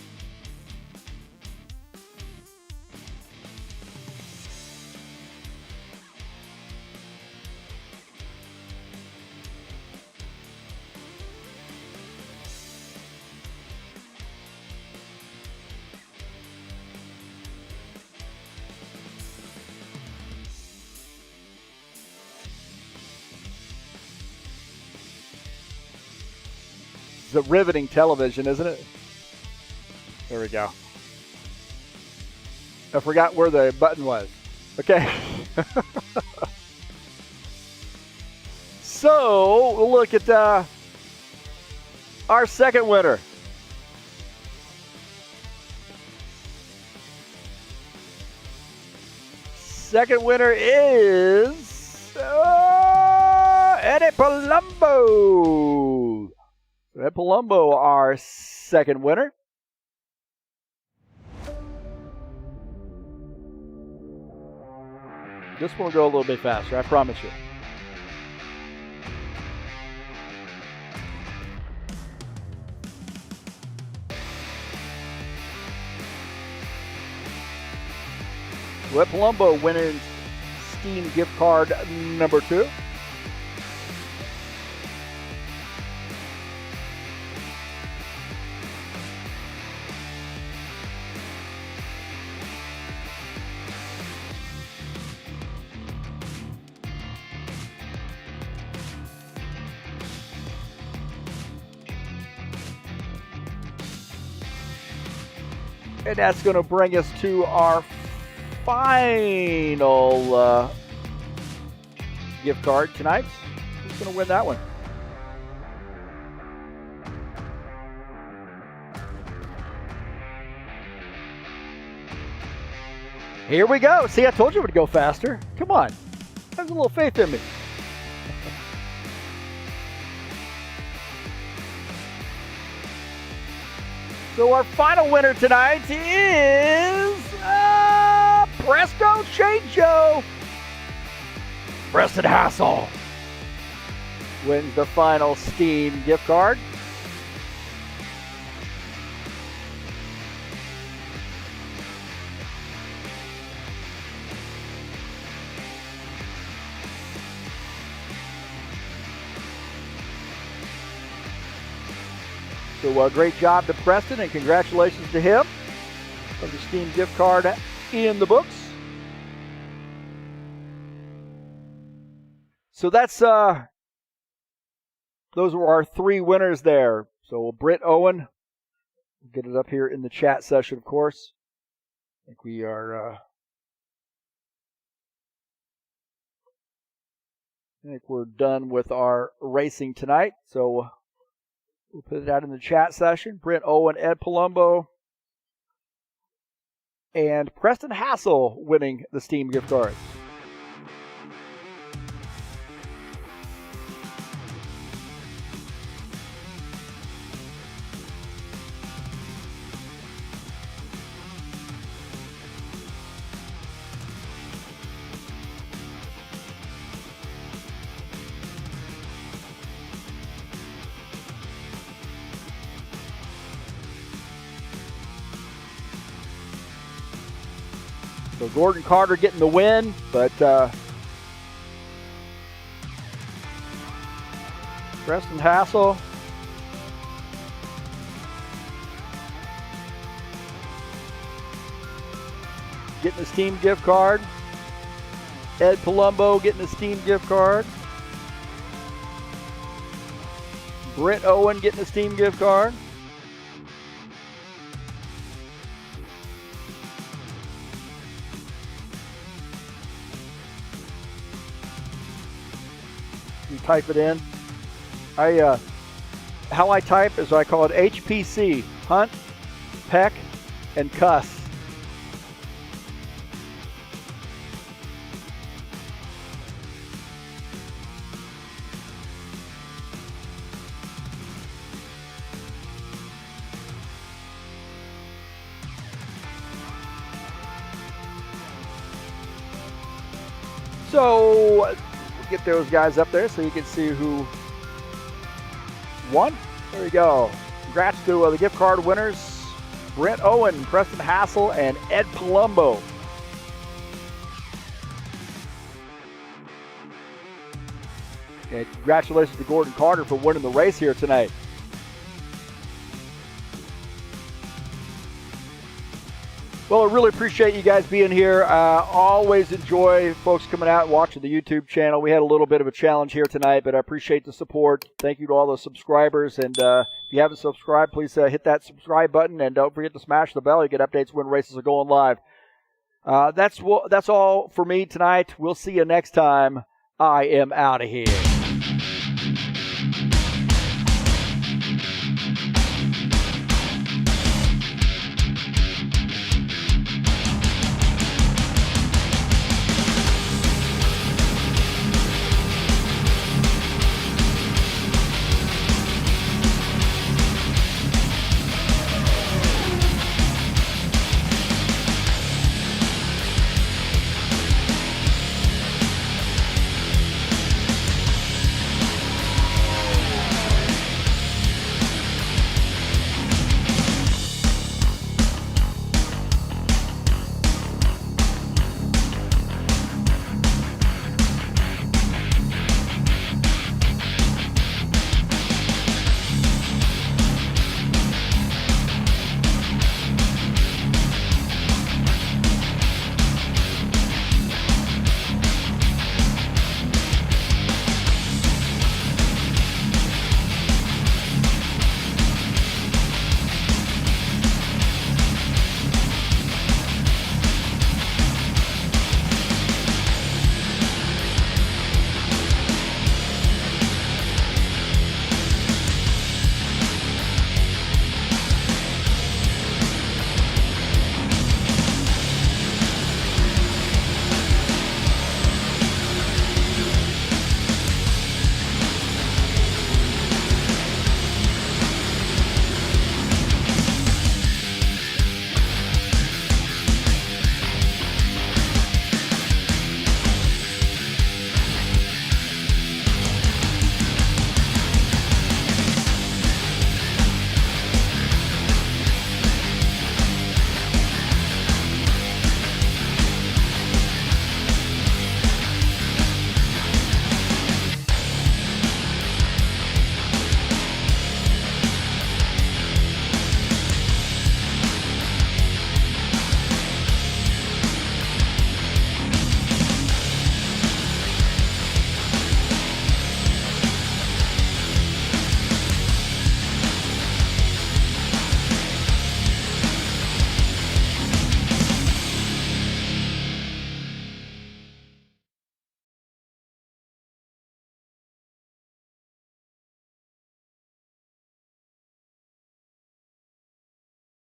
It's a riveting television, isn't it? There we go. I forgot where the button was. Okay. So, we'll look at our second winner. Second winner is Eddie Palumbo. Ed Palumbo, our second winner. This one will go a little bit faster, I promise you. Ed Palumbo winning Steam gift card number 2. And that's going to bring us to our final gift card tonight. Who's going to win that one? Here we go. See, I told you it would go faster. Come on. Have a little faith in me. So our final winner tonight is Presto Chango. Preston Hassel wins the final Steam gift card. So great job to Preston and congratulations to him for the Steam gift card in the books. So that's those were our 3 winners there. So Britt Owen, we'll get it up here in the chat session, of course. I think we are. I think we're done with our racing tonight. So we'll put it out in the chat session. Britt Owen, Ed Palumbo, and Preston Hassel winning the Steam gift card. So Gordon Carter getting the win, but Preston Hassel getting the Steam gift card. Ed Palumbo getting the Steam gift card. Britt Owen getting the Steam gift card. Type it in. How I type is I call it HPC, hunt, peck, and cuss. So get those guys up there so you can see who won. There we go. Congrats to the gift card winners, Brent Owen, Preston Hassel, and Ed Palumbo. And congratulations to Gordon Carter for winning the race here tonight. Well, I really appreciate you guys being here. Always enjoy folks coming out and watching the YouTube channel. We had a little bit of a challenge here tonight, but I appreciate the support. Thank you to all the subscribers. And if you haven't subscribed, please hit that subscribe button. And don't forget to smash the bell. You get updates when races are going live. That's all for me tonight. We'll see you next time. I am out of here.